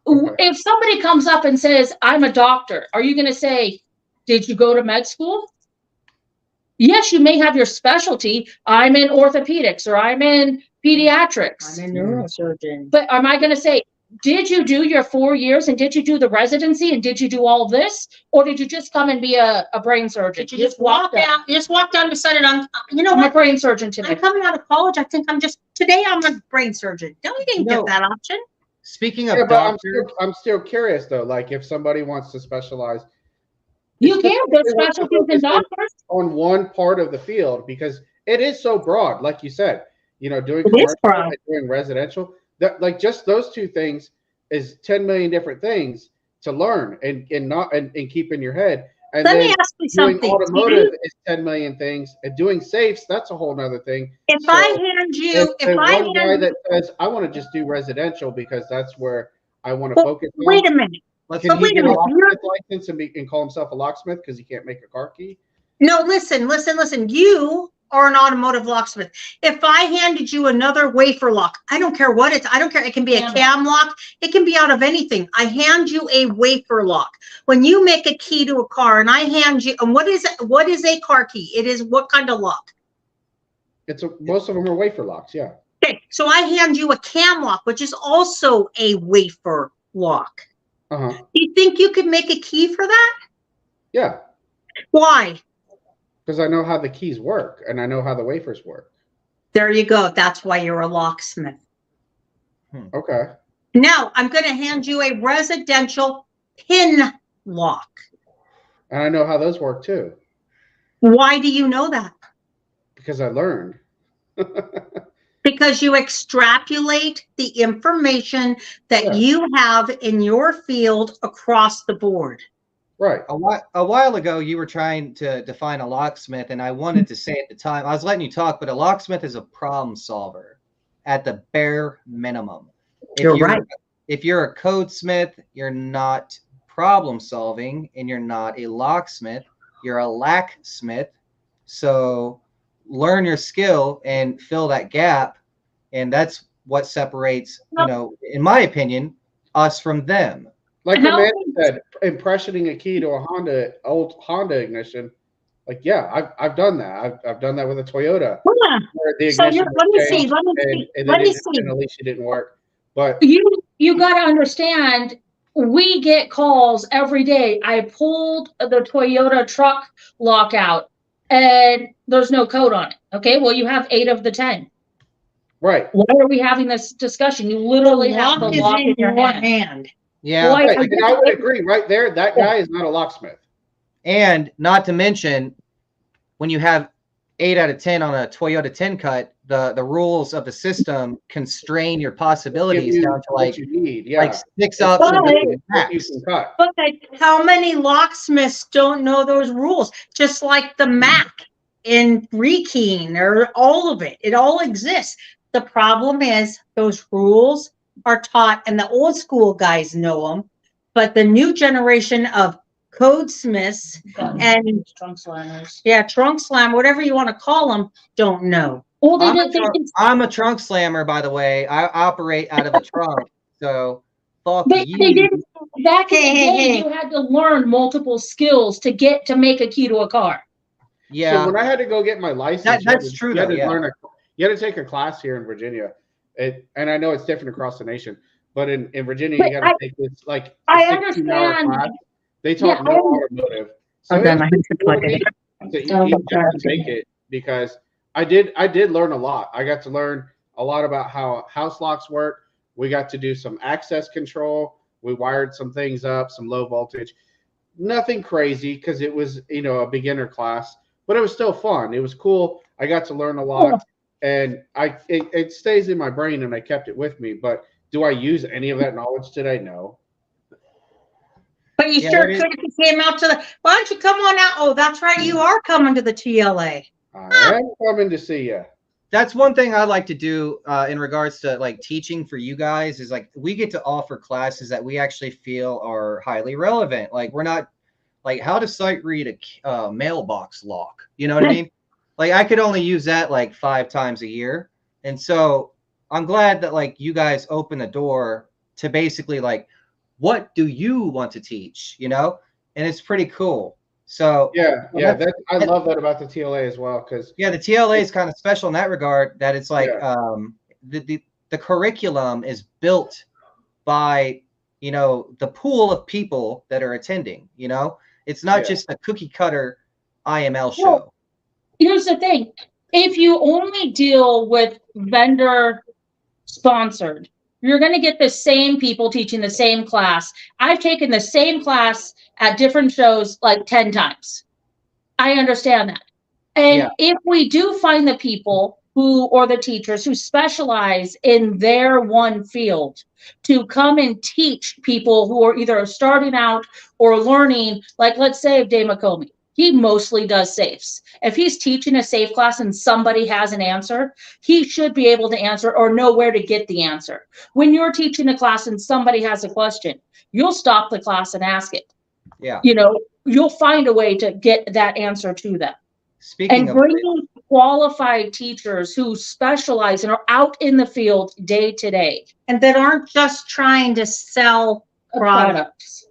Okay. If somebody comes up and says, I'm a doctor, are you going to say, did you go to med school? Yes, you may have your specialty. I'm in orthopedics, or I'm in pediatrics. I'm a neurosurgeon. But am I going to say, did you do your 4 years, and did you do the residency, and did you do all this, or did you just come and be a brain surgeon? Did you just walk out? You just walked out and decided, I'm a brain surgeon today. I'm coming out of college. I think I'm a brain surgeon. No, you didn't get that option. Speaking of doctors, I'm still curious though. Like, if somebody wants to specialize, you can. There's specialties in doctors on one part of the field, because it is so broad. Like you said, doing commercial and doing residential. That, like, just those two things is 10 million different things to learn and keep in your head. And let me ask you something. Doing automotive is 10 million things, and doing safes, that's a whole nother thing. If I hand you, one guy that says, I want to just do residential because that's where I want to focus. Wait a minute. Can he get a locksmith license and call himself a locksmith because he can't make a car key? No, listen. You are an automotive locksmith. If I handed you another wafer lock, I don't care what I don't care. It can be a cam lock. It can be out of anything. I hand you a wafer lock. When you make a key to a car and I hand you, and what is a car key? It is what kind of lock? Most of them are wafer locks. Yeah. Okay, so I hand you a cam lock, which is also a wafer lock. Uh-huh. Do you think you could make a key for that? Yeah. Why? Because I know how the keys work and I know how the wafers work. There you go. That's why you're a locksmith. Okay. Now I'm going to hand you a residential pin lock. And I know how those work too. Why do you know that? Because I learned. Because you extrapolate the information that you have in your field across the board. Right. A while ago, you were trying to define a locksmith, and I wanted to say at the time, I was letting you talk, but a locksmith is a problem solver at the bare minimum. You're right. If you're a codesmith, you're not problem solving, and you're not a locksmith. You're a lacksmith. So learn your skill and fill that gap, and that's what separates, in my opinion, us from them. Like the man said, impressioning a key to a old Honda ignition. Like, yeah, I've done that. I've done that with a Toyota. Yeah. The So let me see. And Alicia didn't work. But you got to understand, we get calls every day. I pulled the Toyota truck lock out, and there's no code on it. Okay, well, you have 8 of the 10. Right. Why are we having this discussion? You literally have the lock in your hand. Yeah. Right. And I would agree right there. That guy is not a locksmith. And not to mention, when you have 8 out of 10 on a Toyota 10 cut, the rules of the system constrain your possibilities down to like 6 options. But how many locksmiths don't know those rules? Just like the Mac in rekeying or all of it. It all exists. The problem is those rules are taught, and the old school guys know them, but the new generation of codesmiths and trunk slammers, trunk slam, whatever you want to call them, don't know. Well, I'm a trunk slammer, by the way. I operate out of a trunk, so fuck they you. didn't. Back in the day, you had to learn multiple skills to make a key to a car. Yeah. So when I had to go get my license, that's true. You had to take a class here in Virginia. And I know it's different across the nation, but in Virginia, you got to take this like I understand. Class. They taught no automotive. So I have to plug it to take it because I did learn a lot. I got to learn a lot about how house locks work. We got to do some access control. We wired some things up, some low voltage. Nothing crazy because it was a beginner class, but it was still fun. It was cool. I got to learn a lot. And it stays in my brain, and I kept it with me. But do I use any of that knowledge today? No. But you sure could if you came out to why don't you come on out? Oh, that's right. You are coming to the TLA. I am coming to see you. That's one thing I like to do in regards to like teaching for you guys is like we get to offer classes that we actually feel are highly relevant. Like we're not like how to sight read a mailbox lock. You know what I mean? Like I could only use that like 5 times a year. And so I'm glad that like you guys open the door to basically like, what do you want to teach? And it's pretty cool. So I love that about the TLA as well. Cause the TLA is kind of special in that regard that it's like, the curriculum is built by, the pool of people that are attending, it's not just a cookie cutter IML show. Well, here's the thing. If you only deal with vendor sponsored, you're going to get the same people teaching the same class. I've taken the same class at different shows like 10 times. I understand that. And if we do find the people or the teachers who specialize in their one field to come and teach people who are either starting out or learning, like let's say Dave McComey. He mostly does safes. If he's teaching a safe class and somebody has an answer, he should be able to answer or know where to get the answer. When you're teaching a class and somebody has a question, you'll stop the class and ask it. Yeah. You'll find a way to get that answer to them. Speaking of bringing qualified teachers who specialize and are out in the field day to day. And that aren't just trying to sell products.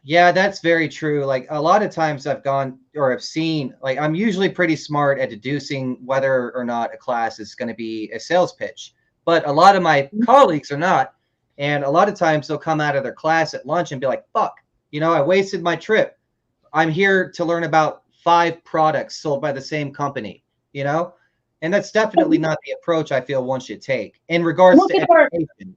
Yeah, that's very true. Like a lot of times I've gone or I've seen, like I'm usually pretty smart at deducing whether or not a class is going to be a sales pitch, but a lot of my colleagues are not. And a lot of times they'll come out of their class at lunch and be like, fuck, I wasted my trip. I'm here to learn about 5 products sold by the same company, and that's definitely not the approach I feel one should take in regards Look to at our, education.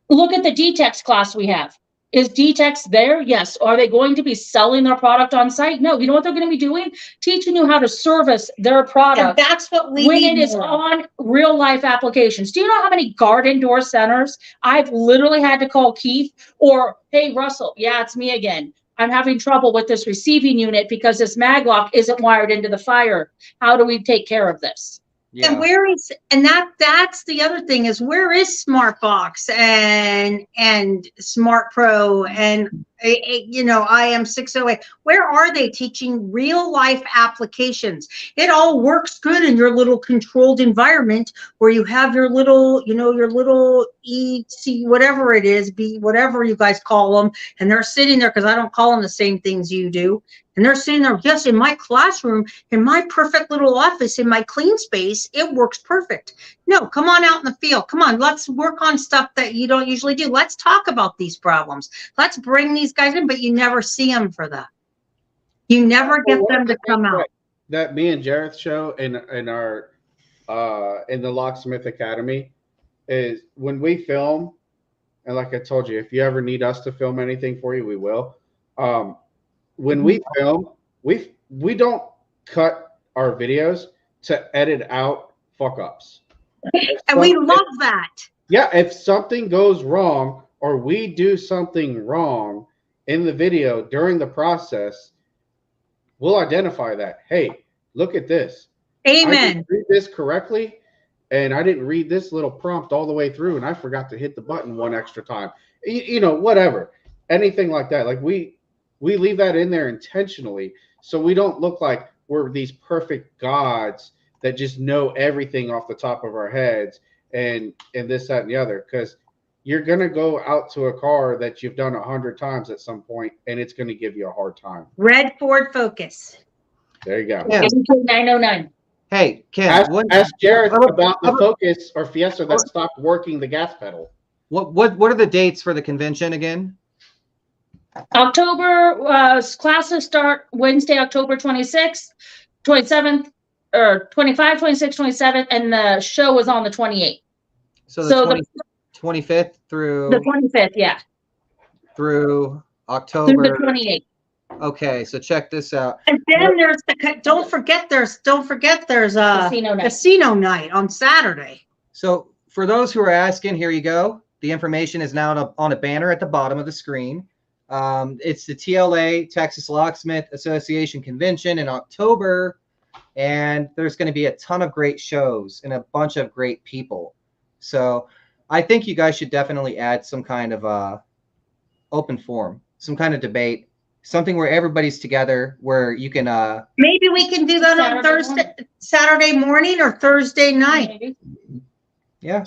look at the DTEX class we have. Is DTEX there? Yes. Are they going to be selling their product on site? No. You know what they're going to be doing? Teaching you how to service their And product that's what we when need it is more. on real life applications. Do you know how many garden door centers I've literally had to call Keith or, hey, Russell, yeah, it's me again. I'm having trouble with this receiving unit because this maglock isn't wired into the fire. How do we take care of this? Yeah. And that's the other thing is where is SmartBox and Smart Pro and IM 608? Where are they teaching real life applications? It all works good in your little controlled environment where you have your little, your little EC, whatever it is, whatever you guys call them, and they're sitting there because I don't call them the same things you do. And they're sitting there, yes, in my classroom, in my perfect little office, in my clean space, it works perfect. No, come on out in the field. Come on, let's work on stuff that you don't usually do. Let's talk about these problems. Let's bring these guys in, but you never see them for that. You never get them to come out. That me and Jareth show in our in the Locksmith Academy is when we film, and like I told you, if you ever need us to film anything for you, we will. When we film, we don't cut our videos to edit out fuck ups. And we love that. Yeah, if something goes wrong or we do something wrong in the video during the process, we'll identify that. Hey, look at this. Amen. I didn't read this correctly, and I didn't read this little prompt all the way through, and I forgot to hit the button one extra time. Whatever. Anything like that. Like we leave that in there intentionally so we don't look like we're these perfect gods that just know everything off the top of our heads and this, that, and the other. Because you're going to go out to a car that you've done 100 times at some point, and it's going to give you a hard time. Red Ford Focus. There you go. Yeah. 909. Hey, Ken. Ask Jareth about the Focus or Fiesta that stopped working the gas pedal. What are the dates for the convention again? October classes start Wednesday, October 26th, 27th, or 25, 26, 27th, and the show is on the 28th. So the 25th through the 25th, yeah. Through October. Through the 28th. Okay, so check this out. And then don't forget there's casino night on Saturday. So for those who are asking, here you go. The information is now on a banner at the bottom of the screen. It's the TLA, Texas Locksmith Association Convention in October, and there's going to be a ton of great shows and a bunch of great people. So I think you guys should definitely add some kind of open forum, some kind of debate, something where everybody's together, where you can maybe we can do that on Saturday morning or Thursday night. Maybe. Yeah.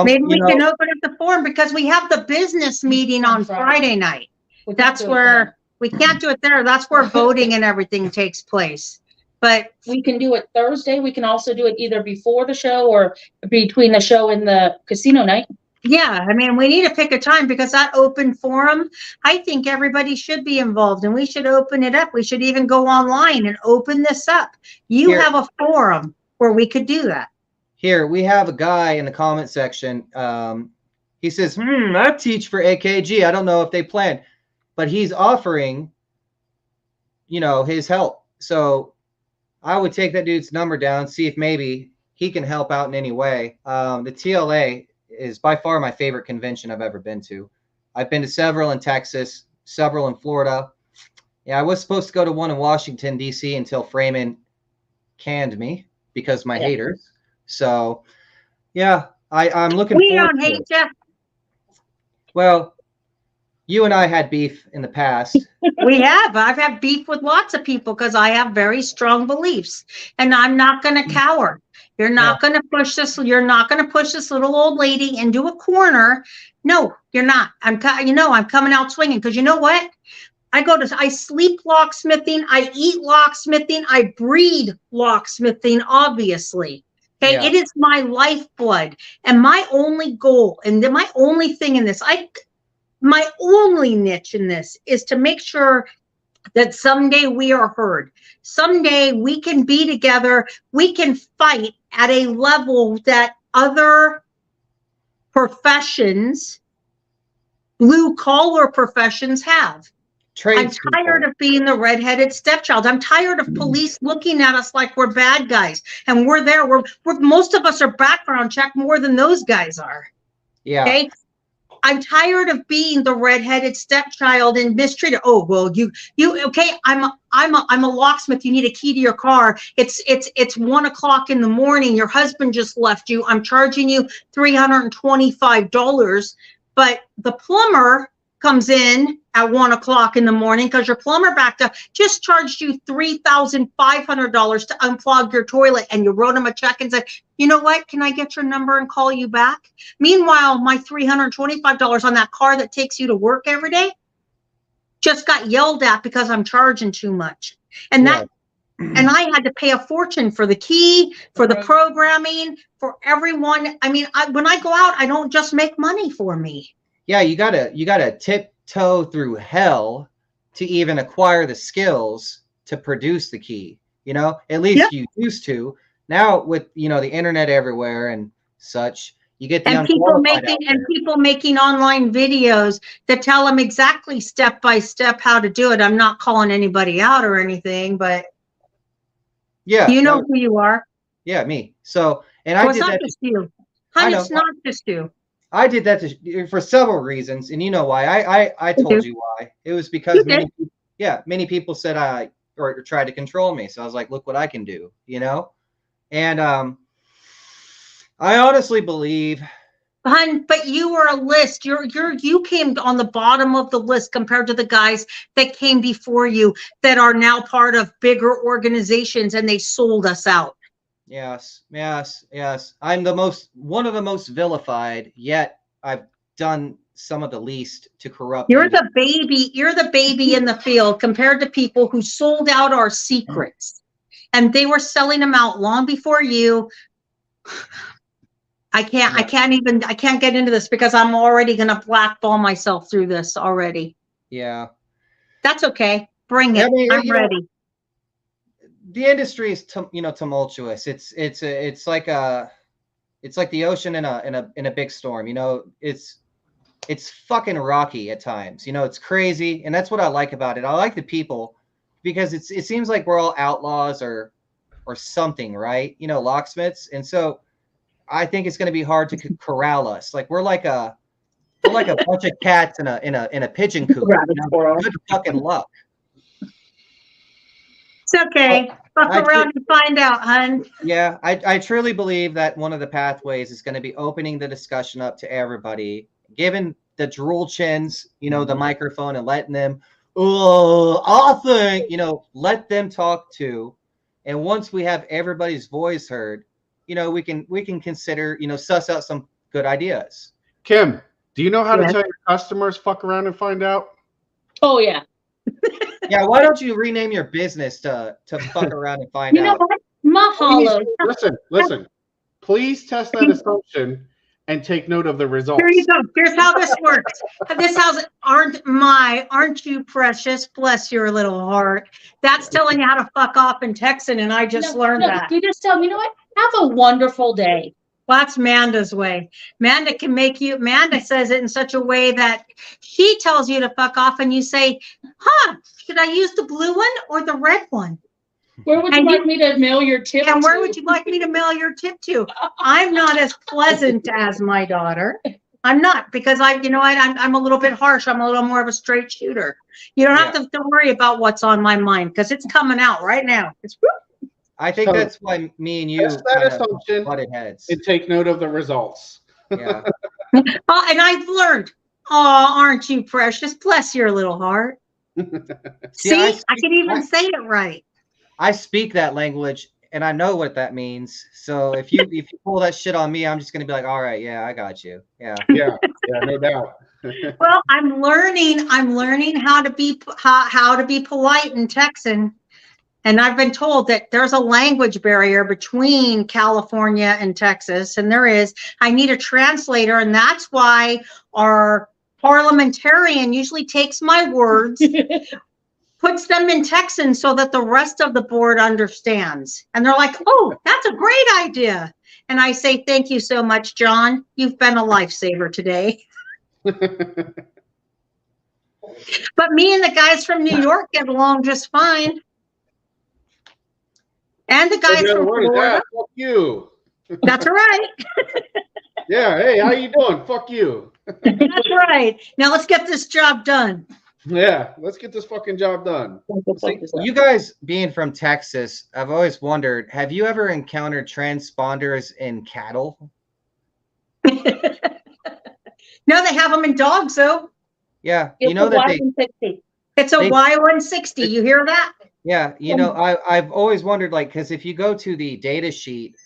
Maybe we can open up the forum because we have the business meeting on Friday night. That's where we can't do it there. That's where voting and everything takes place. But we can do it Thursday. We can also do it either before the show or between the show and the casino night. Yeah, I mean, we need to pick a time because that open forum, I think everybody should be involved and we should open it up. We should even go online and open this up. You have a forum where we could do that. Here, we have a guy in the comment section. He says, I teach for AKG. I don't know if they plan, but he's offering, his help. So I would take that dude's number down, see if maybe he can help out in any way. The TLA is by far my favorite convention I've ever been to. I've been to several in Texas, several in Florida. Yeah, I was supposed to go to one in Washington, D.C. until Freeman canned me because my haters. So, yeah, I'm looking forward to it. We don't hate you. Well, you and I had beef in the past. We have. I've had beef with lots of people because I have very strong beliefs, and I'm not going to cower. You're not going to push this. You're not going to push this little old lady into a corner. No, you're not. I'm coming out swinging, because you know what? I sleep locksmithing. I eat locksmithing. I breed locksmithing, obviously. Okay. Yeah. It is my lifeblood. And my only goal, and my only thing in this, my only niche in this is to make sure that someday we are heard. Someday we can be together. We can fight at a level that other professions, blue collar professions, have. I'm tired of being the redheaded stepchild. I'm tired of police looking at us like we're bad guys, and we're there. We're most of us are background checked more than those guys are. Yeah. Okay. I'm tired of being the redheaded stepchild and mistreated. Oh, well, you okay? I'm a locksmith. You need a key to your car. It's 1 o'clock in the morning. Your husband just left you. I'm charging you $325, but the plumber comes in at 1 o'clock in the morning because your plumber backed up, just charged you $3,500 to unplug your toilet, and you wrote him a check and said, you know what, can I get your number and call you back? Meanwhile, my $325 on that car that takes you to work every day just got yelled at because I'm charging too much. And that, and I had to pay a fortune for the key, for the programming, for everyone. I mean, when I go out, I don't just make money for me. Yeah, you gotta tiptoe through hell to even acquire the skills to produce the key. You know, at least you used to. Now with the internet everywhere and such, you get the people making online videos that tell them exactly step by step how to do it. I'm not calling anybody out or anything, but yeah, you know who you are. Yeah, me. So, and I did that. Just you. Honey, it's not just you. I did that for several reasons, and you know why. I told you why. It was because many people said or tried to control me. So I was like, look what I can do, And I honestly believe. But you were a list. You came on the bottom of the list compared to the guys that came before you that are now part of bigger organizations, and they sold us out. Yes. I'm one of the most vilified, yet I've done some of the least to corrupt. You're the baby in the field compared to people who sold out our secrets, and they were selling them out long before you. I can't get into this because I'm already going to blackball myself through this already. Yeah. That's okay. Bring it. I'm ready. The industry is tumultuous. It's like the ocean in a big storm. It's fucking rocky at times. It's crazy, and that's what I like about it. I like the people because it seems like we're all outlaws or something, right? Locksmiths, and so I think it's going to be hard to corral us. Like we're like a bunch of cats in a pigeon coop. Good fucking luck. It's okay. Fuck around and find out, hun. Yeah, I truly believe that one of the pathways is going to be opening the discussion up to everybody, giving the drool chins, the microphone, and letting them, let them talk too. And once we have everybody's voice heard, we can consider, suss out some good ideas. Kim, do you know how to tell your customers fuck around and find out? Oh yeah. Yeah, why don't you rename your business to fuck around and find out? You know what? Mahalo. Listen. Please test that assumption and take note of the results. Here you go. Here's how this works. Aren't you precious? Bless your little heart. That's telling you how to fuck off in Texan, and I just learned that. You just tell them, you know what? Have a wonderful day. Well, that's Manda's way. Manda says it in such a way that she tells you to fuck off, and you say, should I use the blue one or the red one? Where would you like me to mail your tip to? And where would you like me to mail your tip to? I'm not as pleasant as my daughter. I'm not, because I'm a little bit harsh. I'm a little more of a straight shooter. You don't have to worry about what's on my mind because it's coming out right now. I think that's why me and you butted heads. And take note of the results. Yeah. And I've learned. Oh, aren't you precious? Bless your little heart. See, I can even say it right. I speak that language and I know what that means. So if you pull that shit on me, I'm just gonna be like, all right, yeah, I got you. Yeah. Yeah, no doubt. Well, I'm learning how to be how to be polite in Texan. And I've been told that there's a language barrier between California and Texas, and there is. I need a translator, and that's why our parliamentarian usually takes my words, puts them in Texan so that the rest of the board understands. And they're like, oh, that's a great idea. And I say, thank you so much, John. You've been a lifesaver today. But me and the guys from New York get along just fine. And the guys from Florida. Fuck you. That's right. Yeah, hey, how you doing? Fuck you. That's right. Now let's get this job done. Yeah, let's get this fucking job done. So you guys being from Texas, I've always wondered, have you ever encountered transponders in cattle? No, they have them in dogs, though. Yeah, It's you know a that they Y160. It's a Y160. You hear that? Yeah, you know, I've always wondered, like, because if you go to the data sheet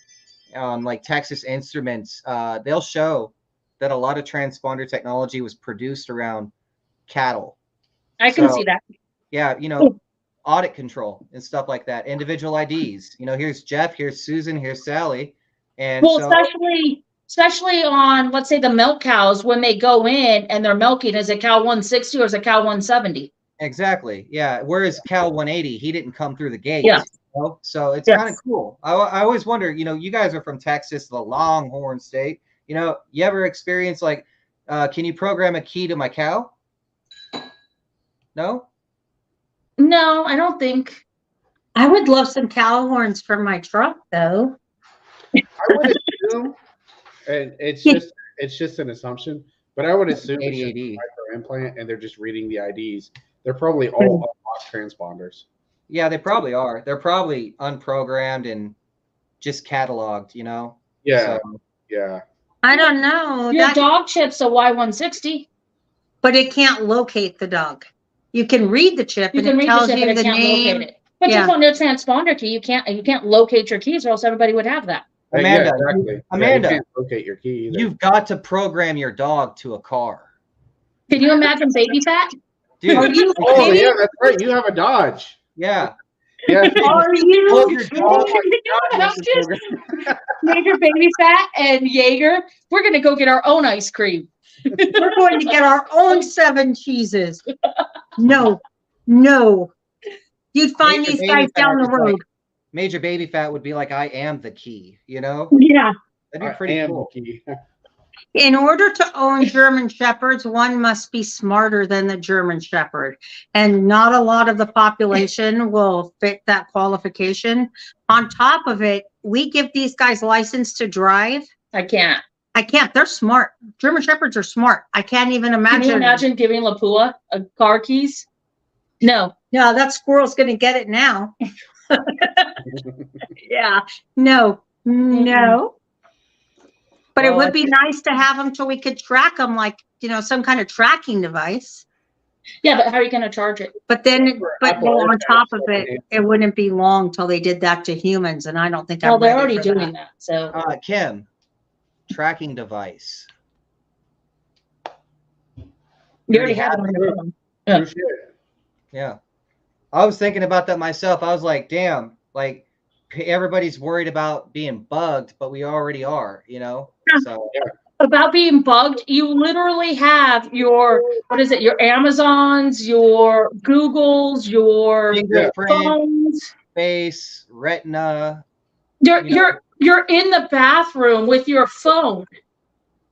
on like Texas Instruments, they'll show that a lot of transponder technology was produced around cattle. I can see that. Yeah, you know, audit control and stuff like that, individual IDs. You know, here's Jeff, here's Susan, here's Sally, and Well, so especially on, let's say, the milk cows, when they go in and they're milking, is it cow 160 or is it cow 170? exactly, yeah. Whereas Cal 180, he didn't come through the gate. Yeah. You know? So it's Yes. kind of cool. I always wonder, you know, you guys are from Texas, the Longhorn State. You know, you ever experience like, can you program a key to my cow? No? No, I don't think. I would love some cow horns for my truck, though. I would assume, and it's just an assumption, but I would assume it's just a 8080. micro implant and they're just reading the IDs. They're probably all unlocked transponders. Yeah, they probably are. They're probably unprogrammed and just cataloged, you know? Yeah, So, yeah. I don't know. Your That- dog chip's a Y160. but it can't locate the dog. You can read the chip You and can it read tells the chip, you but it the can't name. locate it. But Yeah. just on your transponder key, you can't locate your keys, or else everybody would have that. Amanda, yeah, exactly. Amanda, you can't locate your key either. you've got to program your dog to a car. Can you imagine baby fat? Dude, Are you Oh kidding? yeah, that's right. You have a Dodge. yeah. Yeah. Are you Pull your dog kidding? Major Baby Fat and Jaeger, we're gonna go get our own ice cream. We're going to get our own 7 cheeses. No. You'd find Major these Baby guys down Fat the is like- road. Major Baby Fat would be like, I am the key, you know? Yeah. That'd be pretty and cool. the key. In order to own German Shepherds, one must be smarter than the German Shepherd. And not a lot of the population will fit that qualification. On top of it, we give these guys license to drive. I can't. I can't. They're smart. German Shepherds are smart. I can't even Can imagine. you imagine giving Lapua a car keys? No. No, that squirrel's going to get it now. Yeah. No. But it Well, would be nice to have them till we could track them, like, you know, some kind of tracking device. Yeah, but how are you gonna charge it? But then, but Apple on AirTags top of already. it, it wouldn't be long till they did that to humans, and I don't think I'm Well, they're ready already for doing that. So Kim, tracking device. you already have it on your phone. True shit. Yeah. I was thinking about that myself. I was like, damn, like everybody's worried about being bugged, but we already are, you know? So About being bugged, you literally have your, what is it, your Amazons, your Googles, your fingerprint, phones. face, retina. You're in the bathroom with your phone.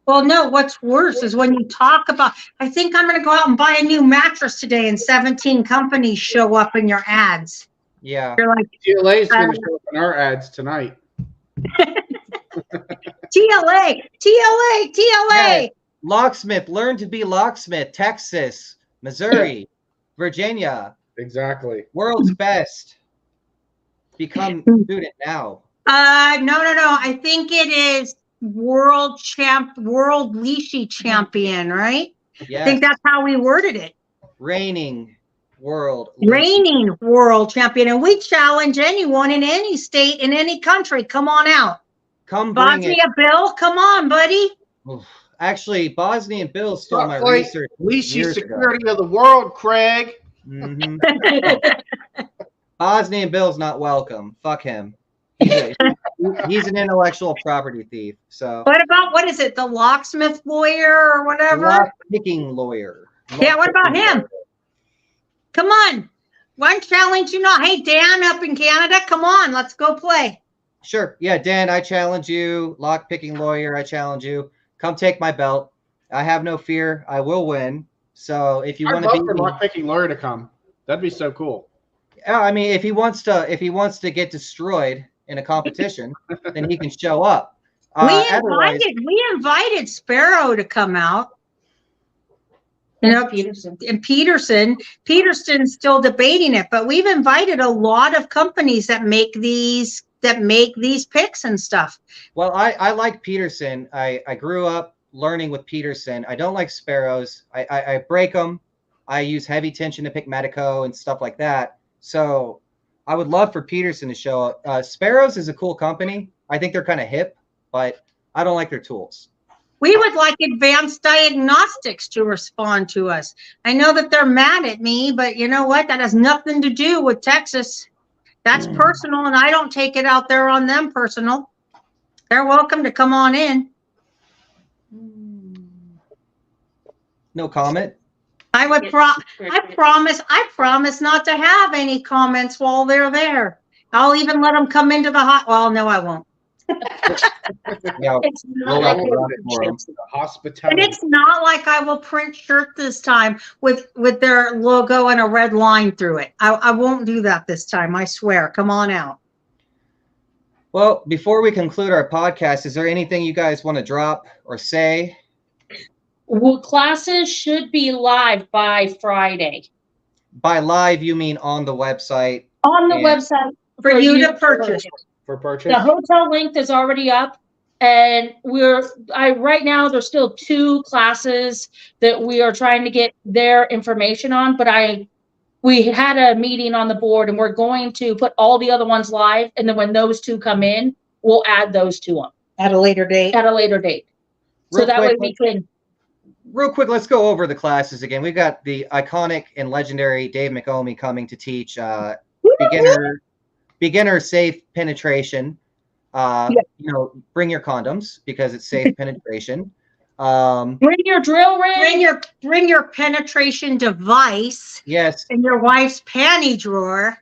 Well, no, what's worse is when you talk about, I think I'm going to go out and buy a new mattress today, and 17 companies show up in your ads. Yeah. You're like, TLA is going to show up in our ads tonight. TLA. Yeah. Locksmith, learn to be locksmith. Texas, Missouri, Virginia, Exactly. world's best. Become student now. No. I think it is world leashy champion, right? I Yes. think that's how we worded it. Reigning world reigning world champion, and we challenge anyone in any state, in any country. Come on out. Come bring it. Bosnia Bill, come on, buddy. Oof. Actually, Bosnian Bill stole my research. Leashy years security ago. of the world, Craig. Mhm. Bosnian Bill's not welcome. Fuck him. He's an intellectual property thief. So What about, what is it, the locksmith lawyer or whatever? lock-picking lawyer. Yeah, what about Lock-picking him? lawyer. Come on. One challenge you not. Hey, Dan up in Canada, come on, let's go play. Sure. Yeah, Dan, I challenge you. Lock-picking lawyer, I challenge you. Come take my belt. I have no fear. I will win. So if you I'd want to love beat for me, lock-picking lawyer to come. That'd be so cool. yeah, I mean, if he wants to get destroyed in a competition, then he can show up. Otherwise, We invited Sparrow to come out. You know, Peterson. and Peterson's still debating it, but we've invited a lot of companies that make these picks and stuff. well, I like Peterson. I grew up learning with Peterson. I don't like Sparrows. I break them. I use heavy tension to pick Medico and stuff like that. So I would love for Peterson to show up. Sparrows is a cool company. I think they're kind of hip, but I don't like their tools. We would like Advanced Diagnostics to respond to us. I know that they're mad at me, but you know what? That has nothing to do with Texas. That's personal, and I don't take it out there on them personal. They're welcome to come on in. No comment. I promise not to have any comments while they're there. I'll even let them come into the well, no, I won't. Yeah, It's we'll not have like to run for 'em. The But hospitality. it's not like I will print shirt this time with their logo and a red line through it. I won't do that this time. I swear. Come on out. Well, before we conclude our podcast, is there anything you guys want to drop or say? Well, classes should be live by Friday By live, you mean on the website? on the And- website For you to purchase. For purchase. The hotel link is already up, and right now there's still 2 classes that we are trying to get their information on, but we had a meeting on the board, and we're going to put all the other ones live, and then when those 2 come in, we'll add those 2 on At a later date. at a later date. So Real that way quick, we can. Real quick, let's go over the classes again. We've got the iconic and legendary Dave McOmie coming to teach beginner safe penetration. You know, bring your condoms because it's safe penetration. Bring your drill rig. Bring your penetration device Yes. in your wife's panty drawer.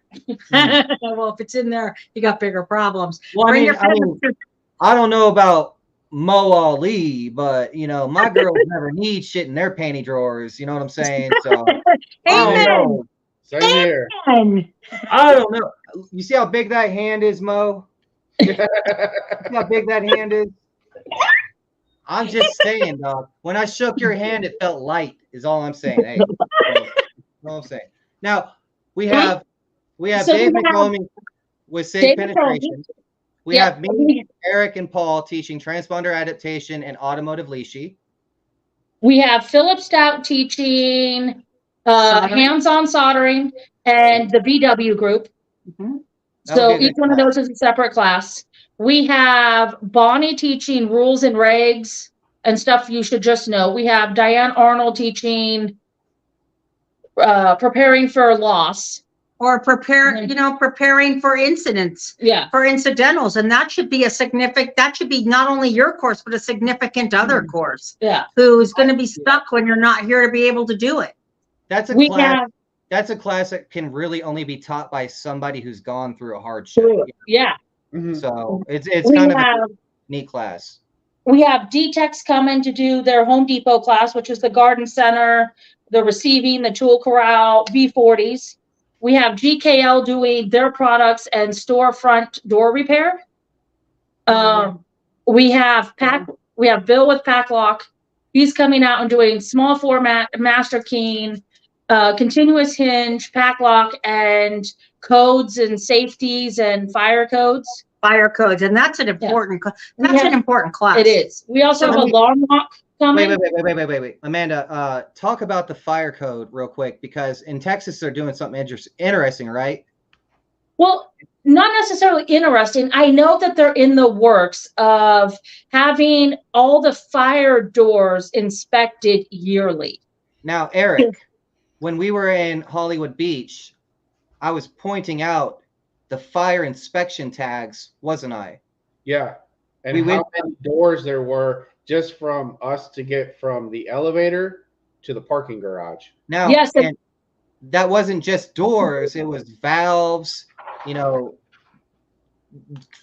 Well, if it's in there, you got bigger problems. Well, Bring your I don't know about Mo Ali, but you know, my girls never need shit in their panty drawers. You know what I'm saying? So Amen. know. Same here. Amen. I don't know. You see how big that hand is, Mo? You see how big that hand is? I'm just saying, dog. When I shook your hand, it felt light. Is all I'm saying. Hey, that's all I'm saying. Now we have Dave McCombie with safe penetration. We have me, Eric, and Paul teaching transponder adaptation and automotive leashy. We have Philip Stout teaching hands-on soldering and the VW group. Mhm. So each one of those is a separate class. We have Bonnie teaching rules and regs and stuff you should just know. We have Diane Arnold teaching preparing for loss. Or preparing for incidents, Yeah. for incidentals. And that should be that should be not only your course, but a significant other course Yeah. who's going to be stuck when you're not here to be able to do it. That's a class that can really only be taught by somebody who's gone through a hardship. Yeah. Mhm. So it's kind of a neat class. We have D-Techs coming to do their Home Depot class, which is the garden center, the receiving, the tool corral, V40s. We have GKL doing their products and storefront door repair. We have Bill with Packlock. He's coming out and doing small format, master keying, continuous hinge, Packlock, and codes and safeties and fire codes. Fire codes, and that's an important. That's an important class. It is. We also have a long lock coming. Wait. Amanda, talk about the fire code real quick, because in Texas they're doing something interesting, right? Well, not necessarily interesting. I know that they're in the works of having all the fire doors inspected yearly. Now, Eric, when we were in Hollywood Beach, I was pointing out the fire inspection tags, wasn't I? Yeah. And We how went- many doors there were just from us to get from the elevator to the parking garage. Now, Yes, and that wasn't just doors, it was valves, you know,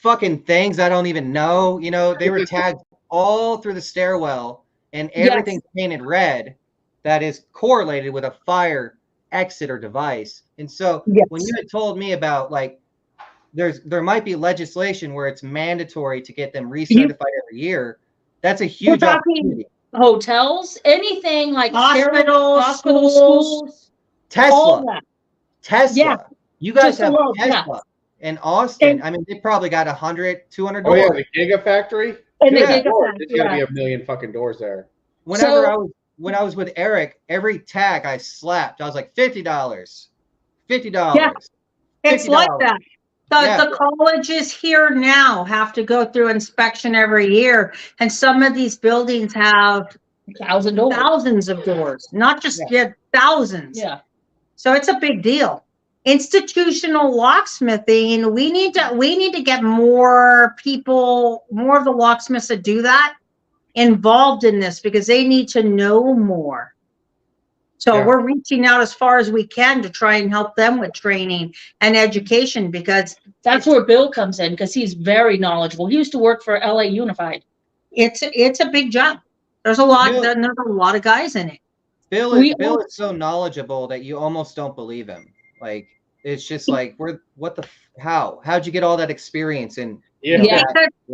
fucking things I don't even know. You know, they were tagged all through the stairwell, and everything's painted red that is correlated with a fire exit or device. And so when you had told me about, like, there might be legislation where it's mandatory to get them recertified every year, that's a huge opportunity. Hotels, anything like Hospitals, schools, all Tesla. that. Yeah. You guys Just have alone, Tesla in Austin. And- I mean, they probably got 100, 200 Oh doors. yeah, the Gigafactory. And the Yeah. Gigafactory, There's got to be a million fucking doors there. When I was with Eric, every tag I slapped, I was like $50, $50. Yeah. It's like that. Yeah. The colleges here now have to go through inspection every year, and some of these buildings have 1,000 doors. thousands of doors, not just thousands. Yeah. So it's a big deal. Institutional locksmithing, we need to get more people, more of the locksmiths that do that involved in this, because they need to know more. So we're reaching out as far as we can to try and help them with training and education, because That's where Bill comes in, because he's very knowledgeable. He used to work for LA Unified. it's a big job. There's a lot Bill- there's a lot of guys in it. Bill is so knowledgeable that you almost don't believe him. Like, it's just like, how'd you get all that experience? And Yeah.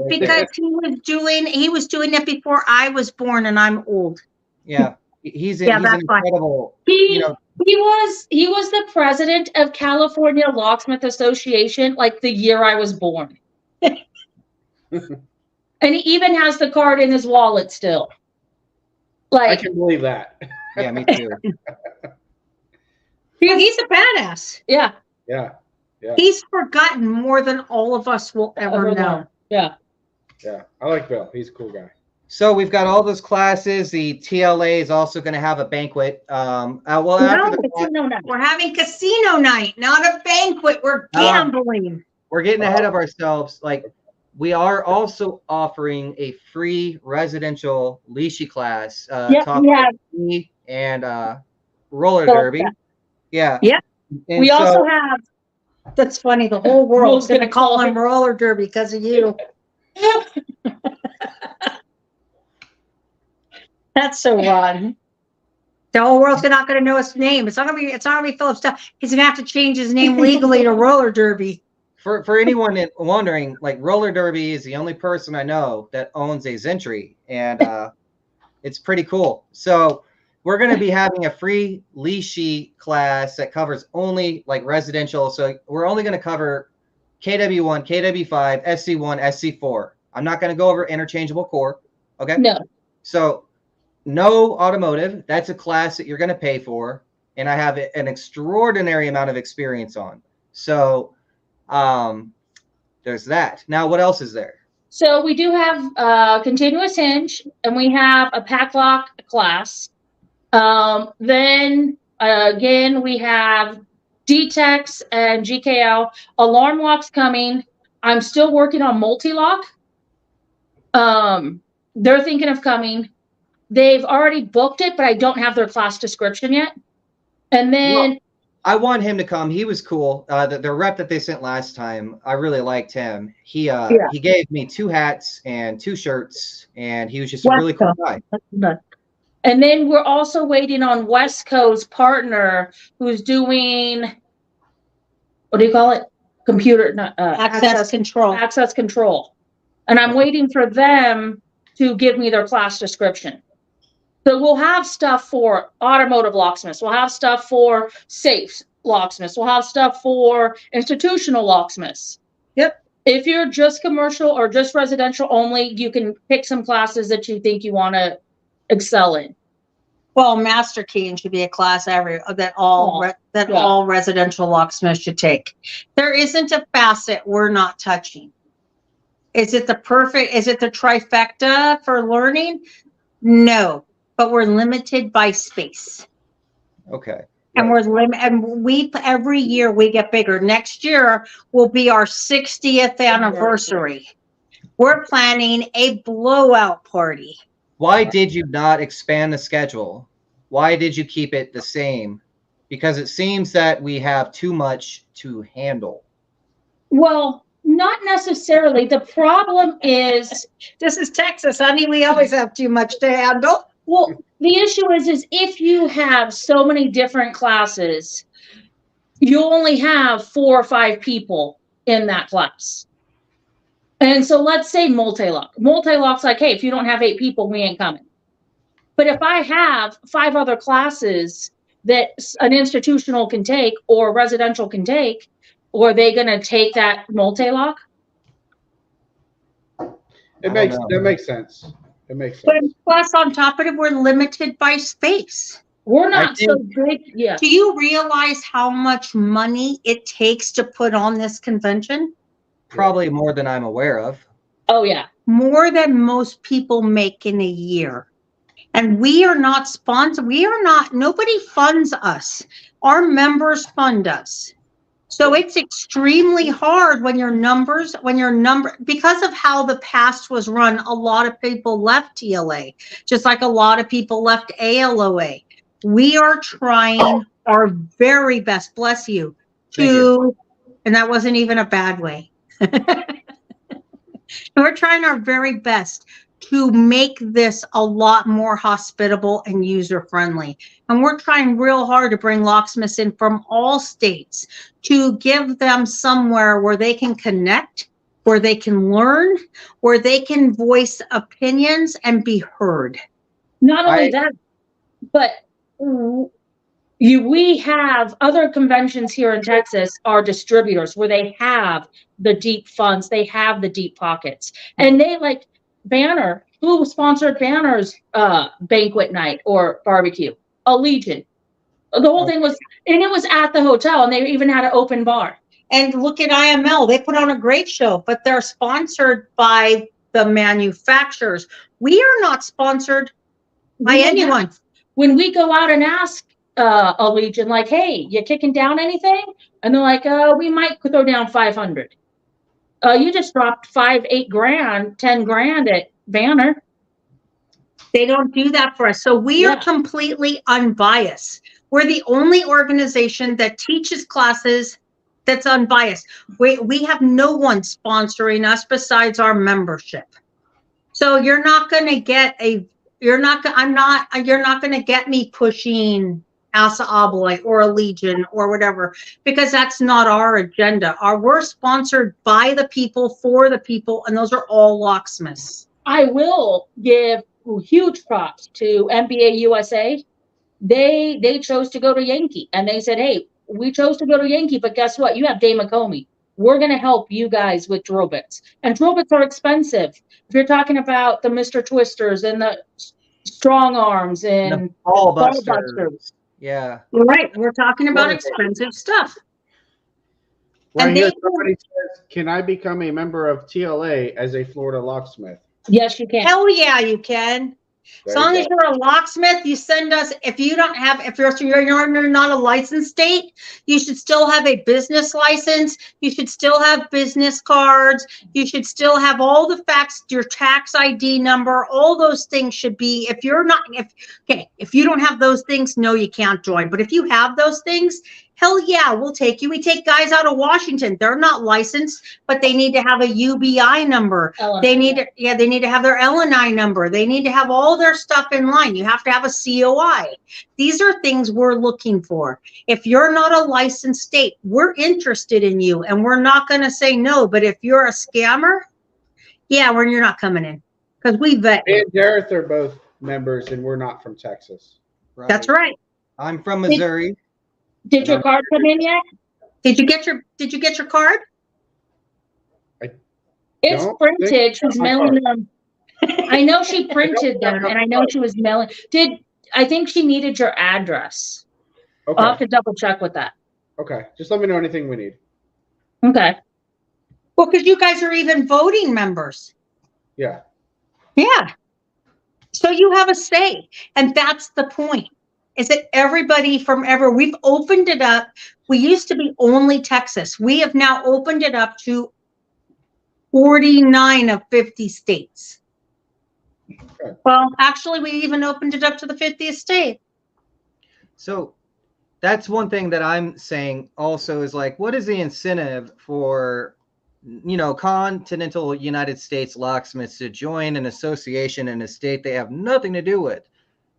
Because he was doing it before I was born, and I'm old. yeah, he's Yeah, an that's fine. incredible. He was the president of California Locksmith Association like the year I was born. And he even has the card in his wallet still. I Like, can believe that. Yeah, me too. He's a badass. yeah. Yeah. He's forgotten more than all of us will ever know. Yeah. Yeah. I like Bill. He's a cool guy. So we've got all those classes. The TLA is also going to have a banquet. After the No. We're having casino night, not a banquet. We're gambling. we're getting ahead of ourselves. Like, we are also offering a free residential leashy class. And roller derby. Yeah. Yeah. And We so, also have. That's funny. The whole world's going to call him roller derby because of you. That's so rotten. The whole world's not going to know his name. It's not going to be Philip Stuff. He's going to have to change his name legally to roller derby. for anyone wondering, like, roller derby is the only person I know that owns a Zentry, and it's pretty cool. So we're going to be having a free leashy class that covers only, like, residential. So we're only going to cover KW1, KW5, SC1, SC4. I'm not going to go over interchangeable core. Okay. No. So no automotive. That's a class that you're going to pay for, and I have an extraordinary amount of experience on. So there's that. Now, what else is there? So we do have continuous hinge, and we have a pack lock class. Then again, we have DTEX and GKL. Alarm lock's coming. I'm still working on multi-lock. They're thinking of coming. They've already booked it, but I don't have their class description yet. And then I want him to come. He was cool. The rep that they sent last time, I really liked him. He gave me 2 hats and 2 shirts, and he was just a really cool guy. And then we're also waiting on Wesco's partner, who's doing, what do you call it? Computer Access control. Access control. And I'm waiting for them to give me their class description. So we'll have stuff for automotive locksmiths. We'll have stuff for safe locksmiths. We'll have stuff for institutional locksmiths. Yep. If you're just commercial or just residential only, you can pick some classes that you think you want to excel in. Well, master keying should be a class that all residential locksmiths should take. There isn't a facet we're not touching. Is it the trifecta for learning? No, but we're limited by space. Okay. And every year we get bigger. Next year will be our 60th anniversary. We're planning a blowout party. Why did you not expand the schedule? Why did you keep it the same? Because it seems that we have too much to handle. Well, not necessarily. The problem is, this is Texas, honey. We always have too much to handle. Well, the issue is if you have so many different classes, you only have 4 or 5 people in that class. And so let's say multi-lock. Multi-lock's like, hey, if you don't have 8 people, we ain't coming. But if I have 5 other classes that an institutional can take or residential can take, or are they going to take that multi-lock? That makes sense. It makes sense. But plus, on top of it, we're limited by space. We're not so big. Yeah. Do you realize how much money it takes to put on this convention? Probably more than I'm aware of. Oh, yeah. More than most people make in a year. And we are not sponsored. Nobody funds us. Our members fund us. So it's extremely hard when because of how the past was run, a lot of people left TLA, just like a lot of people left ALOA. We are trying our very best, bless you, and that wasn't even a bad way. We're trying our very best to make this a lot more hospitable and user-friendly. And we're trying real hard to bring locksmiths in from all states to give them somewhere where they can connect, where they can learn, where they can voice opinions and be heard. Not only that, but we have other conventions here in Texas are distributors where they have the deep funds, they have the deep pockets, and they like Banner. Who sponsored Banner's banquet night or barbecue? Allegiant. The whole thing was, and it was at the hotel, and they even had an open bar. And look at IML; they put on a great show, but they're sponsored by the manufacturers. We are not sponsored by anyone. When we go out and ask Allegiant, like, hey, you kicking down anything? And they're like, we might throw down 500. You just dropped 5, 8 grand, 10 grand at Banner. They don't do that for us. So we are completely unbiased. We're the only organization that teaches classes that's unbiased. We have no one sponsoring us besides our membership. So you're not going to get you're not going to get me pushing Asa Abloy or a Legion or whatever, because that's not our agenda. We're sponsored by the people, for the people, and those are all locksmiths. I will give huge props to NBA USA. They chose to go to Yankee, and they said, hey, we chose to go to Yankee, but guess what? You have Dave McComey. We're going to help you guys with drill bits. And drill bits are expensive. If you're talking about the Mr. Twisters and the strong arms and the ball busters. Yeah. Right. We're talking about expensive stuff. Right here, somebody says, can I become a member of TLA as a Florida locksmith? Yes, you can. Hell yeah, you can. As long as you're a locksmith, you send us. If you're not a licensed state, you should still have a business license. You should still have business cards. You should still have all the facts, your tax ID number. All those things should be. If you don't have those things, no, you can't join. But if you have those things, hell yeah, we'll take you. We take guys out of Washington. They're not licensed, but they need to have a UBI number. They need to have their LNI number. They need to have all their stuff in line. You have to have a COI. These are things we're looking for. If you're not a licensed state, we're interested in you, and we're not going to say no. But if you're a scammer, yeah, you're not coming in, because we vet. Me and Dareth are both members, and we're not from Texas. Right. That's right. I'm from Missouri. Did your card come in yet? Did you get your card? It's printed. She's mailing them. I know she printed them, and I know she was mailing. I think she needed your address. Okay. I'll have to double check with that. Okay. Just let me know anything we need. Okay. Well, because you guys are even voting members. Yeah. Yeah. So you have a say. And that's the point. Is that everybody from we've opened it up. We used to be only Texas. We have now opened it up to 49 of 50 states. Okay. Well, actually, we even opened it up to the 50th state. So that's one thing that I'm saying also is like, what is the incentive for, continental United States locksmiths to join an association in a state they have nothing to do with?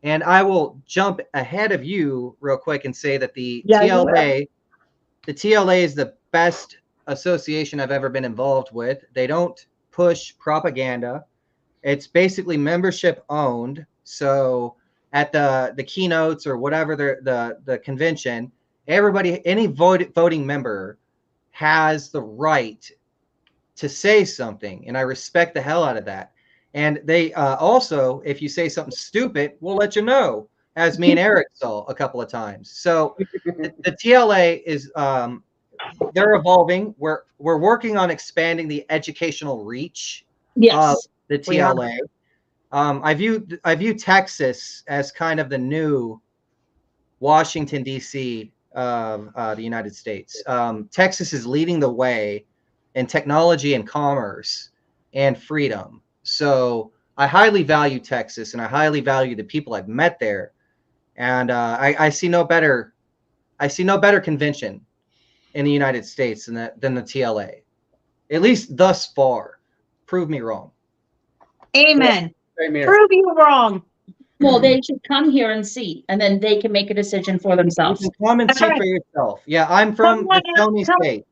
And I will jump ahead of you real quick and say that the TLA is the best association I've ever been involved with. They don't push propaganda. It's basically membership owned. So at the keynotes or whatever the convention, any voting member has the right to say something, and I respect the hell out of that. And they also, if you say something stupid, we'll let you know, as me and Eric saw a couple of times. So the TLA is they're evolving. We're working on expanding the educational reach of the TLA. I view Texas as kind of the new Washington, D.C. of the United States. Texas is leading the way in technology and commerce and freedom. So I highly value Texas, and I highly value the people I've met there. And I see no better convention in the United States than the TLA, at least thus far. Prove me wrong. Amen. Same here. Prove you wrong. Well, they should come here and see, and then they can make a decision for You themselves. can come and That's see right. for yourself. Yeah, I'm from the Stony State.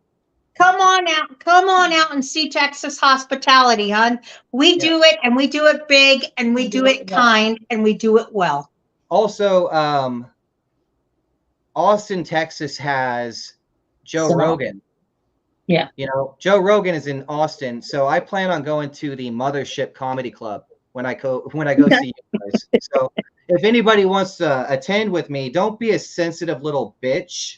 Come on out and see Texas hospitality, hon. We do it, and we do it big, and we do it kind, and we do it well. Also, Austin, Texas has Joe Rogan. Yeah. Joe Rogan is in Austin, so I plan on going to the Mothership Comedy Club when I go see you guys. So if anybody wants to attend with me, don't be a sensitive little bitch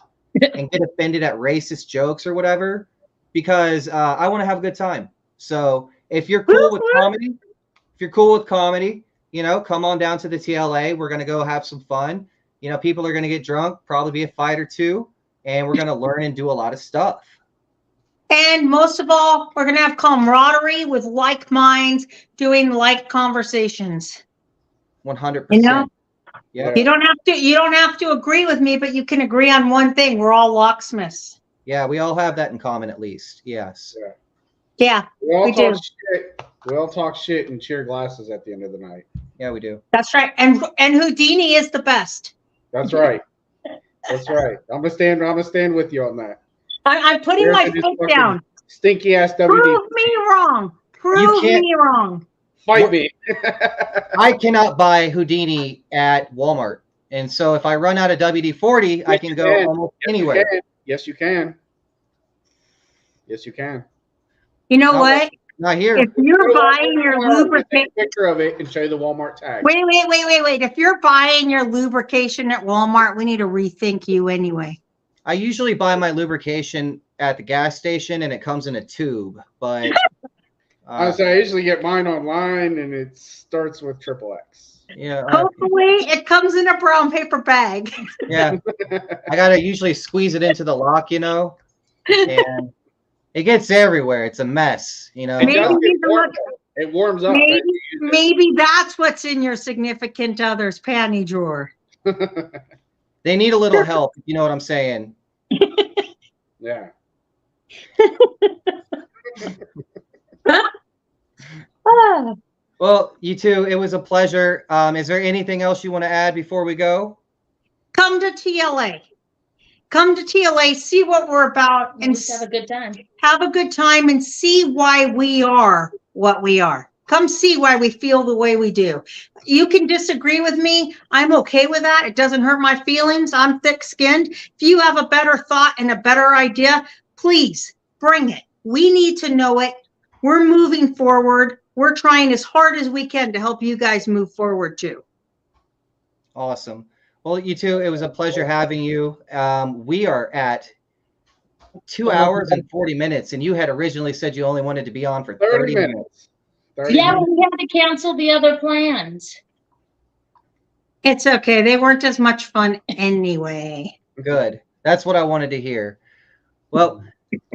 and get offended at racist jokes or whatever, because I want to have a good time. So if you're cool with comedy, come on down to the TLA. We're gonna go have some fun. People are gonna get drunk, probably be a fight or two, and we're gonna learn and do a lot of stuff. And most of all, we're going to have camaraderie with like minds doing like conversations. 100%. Yeah. You don't have to agree with me, but you can agree on one thing. We're all locksmiths. Yeah, we all have that in common at least. Yes. Yeah, we do. Shit. We all talk shit and cheer glasses at the end of the night. Yeah, we do. That's right. And Houdini is the best. That's right. That's right. I'm gonna stand with you on that. I'm putting my foot down. Stinky ass WD. Prove me wrong. Prove me wrong. Fight me. I cannot buy Houdini at Walmart, and so if I run out of WD-40, I can go almost anywhere. Yes, you can. Yes, you can. You know what? Not here. If you're buying your lubrication, take a picture of it and show you the Walmart tag. Wait. If you're buying your lubrication at Walmart, we need to rethink you anyway. I usually buy my lubrication at the gas station, and it comes in a tube. But I usually get mine online, and it starts with XXX. Yeah. Hopefully, it comes in a brown paper bag. Yeah. I gotta usually squeeze it into the lock, and it gets everywhere. It's a mess, Maybe it warms up. Maybe that's what's in your significant other's panty drawer. They need a little help. You know what I'm saying? Yeah. Well, you two, it was a pleasure. Is there anything else you want to add before we go? Come to TLA. Come to TLA, see what we're about, and have a good time. Have a good time and see why we are what we are. Come see why we feel the way we do. You can disagree with me. I'm okay with that. It doesn't hurt my feelings. I'm thick-skinned. If you have a better thought and a better idea, please bring it. We need to know it. We're moving forward. we're trying as hard as we can to help you guys move forward too. Awesome. Well, you two, it was a pleasure having you. We are at 2 hours and 40 minutes, and you had originally said you only wanted to be on for 30 minutes. 30 Yeah, minutes. we had to cancel the other plans. It's okay. They weren't as much fun anyway. Good. That's what I wanted to hear. Well,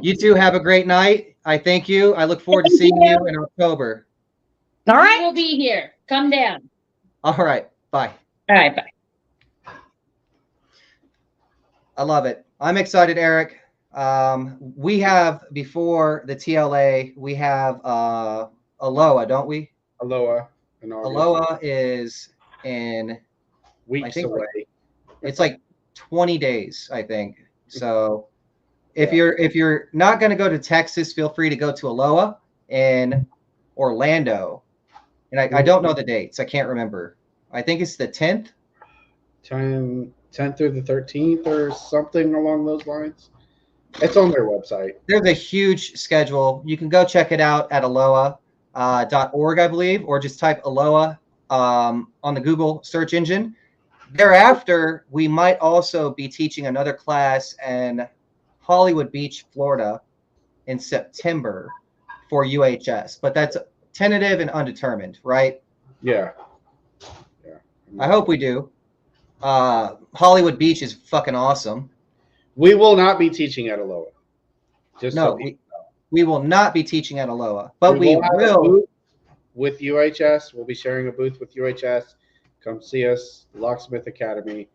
you two have a great night. I thank you. I look forward to Thank seeing you. you in October. All We right. will be here. Come down. All right. Bye. All right, bye. I love it. I'm excited, Eric. We have, before the TLA, we have Aloha, don't we? Aloha. In August. Aloha is in, Weeks think away. it's like 20 days, I think. So if you're not going to go to Texas, feel free to go to Aloha in Orlando. And I don't know the dates. I can't remember. I think it's the 10th. 10th through the 13th or something along those lines. It's on their website. There's a huge schedule. You can go check it out at aloha.org, I believe, or just type Aloha on the Google search engine. Thereafter, we might also be teaching another class in Hollywood Beach, Florida in September for UHS, but that's tentative and undetermined, right? Yeah. I hope we do. Hollywood Beach is fucking awesome. We will not be teaching at Aloha. Just No, so we will not be teaching at Aloha, but we have a will. booth with UHS. We'll be sharing a booth with UHS. Come see us, Locksmith Academy.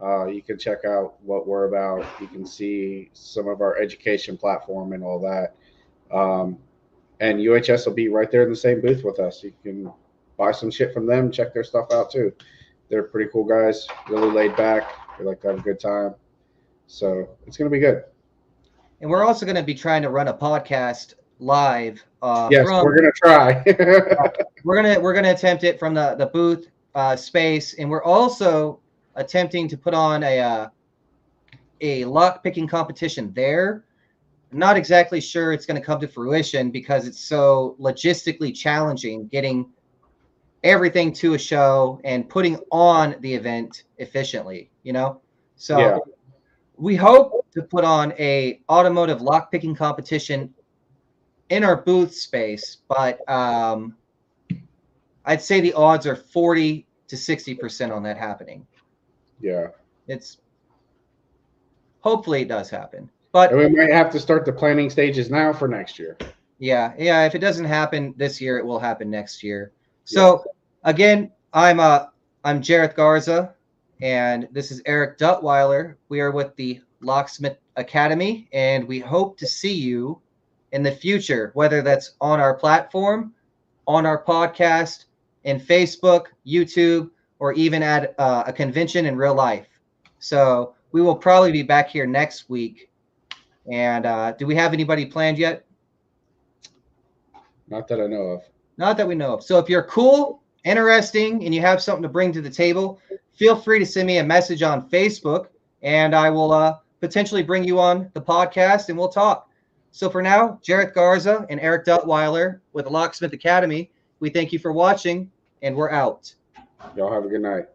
You can check out what we're about. You can see some of our education platform and all that. And UHS will be right there in the same booth with us. You can buy some shit from them, check their stuff out too. They're pretty cool guys, really laid back. They like to have a good time. So it's going to be good. And we're also going to be trying to run a podcast live. Yes, we're going to try. We're gonna attempt it from the booth space, and we're also attempting to put on a lock picking competition there. I'm not exactly sure it's going to come to fruition because it's so logistically challenging getting everything to a show and putting on the event efficiently, you know? So Yeah. we hope to put on a automotive lock picking competition in our booth space, but I'd say the odds are 40 to 60% on that happening. Yeah. Hopefully it does happen. But And we might have to start the planning stages now for next year. yeah, if it doesn't happen this year, it will happen next year. So again, I'm Jareth Garza, and this is Eric Duttweiler. We are with the Locksmith Academy, and we hope to see you in the future, whether that's on our platform, on our podcast, in Facebook, YouTube, or even at a convention in real life. So we will probably be back here next week. And do we have anybody planned yet? Not that I know of. Not that we know of. So if you're cool, interesting, and you have something to bring to the table, feel free to send me a message on Facebook, and I will potentially bring you on the podcast, and we'll talk. So for now, Jareth Garza and Eric Duttweiler with the Locksmith Academy, we thank you for watching, and we're out. Y'all have a good night.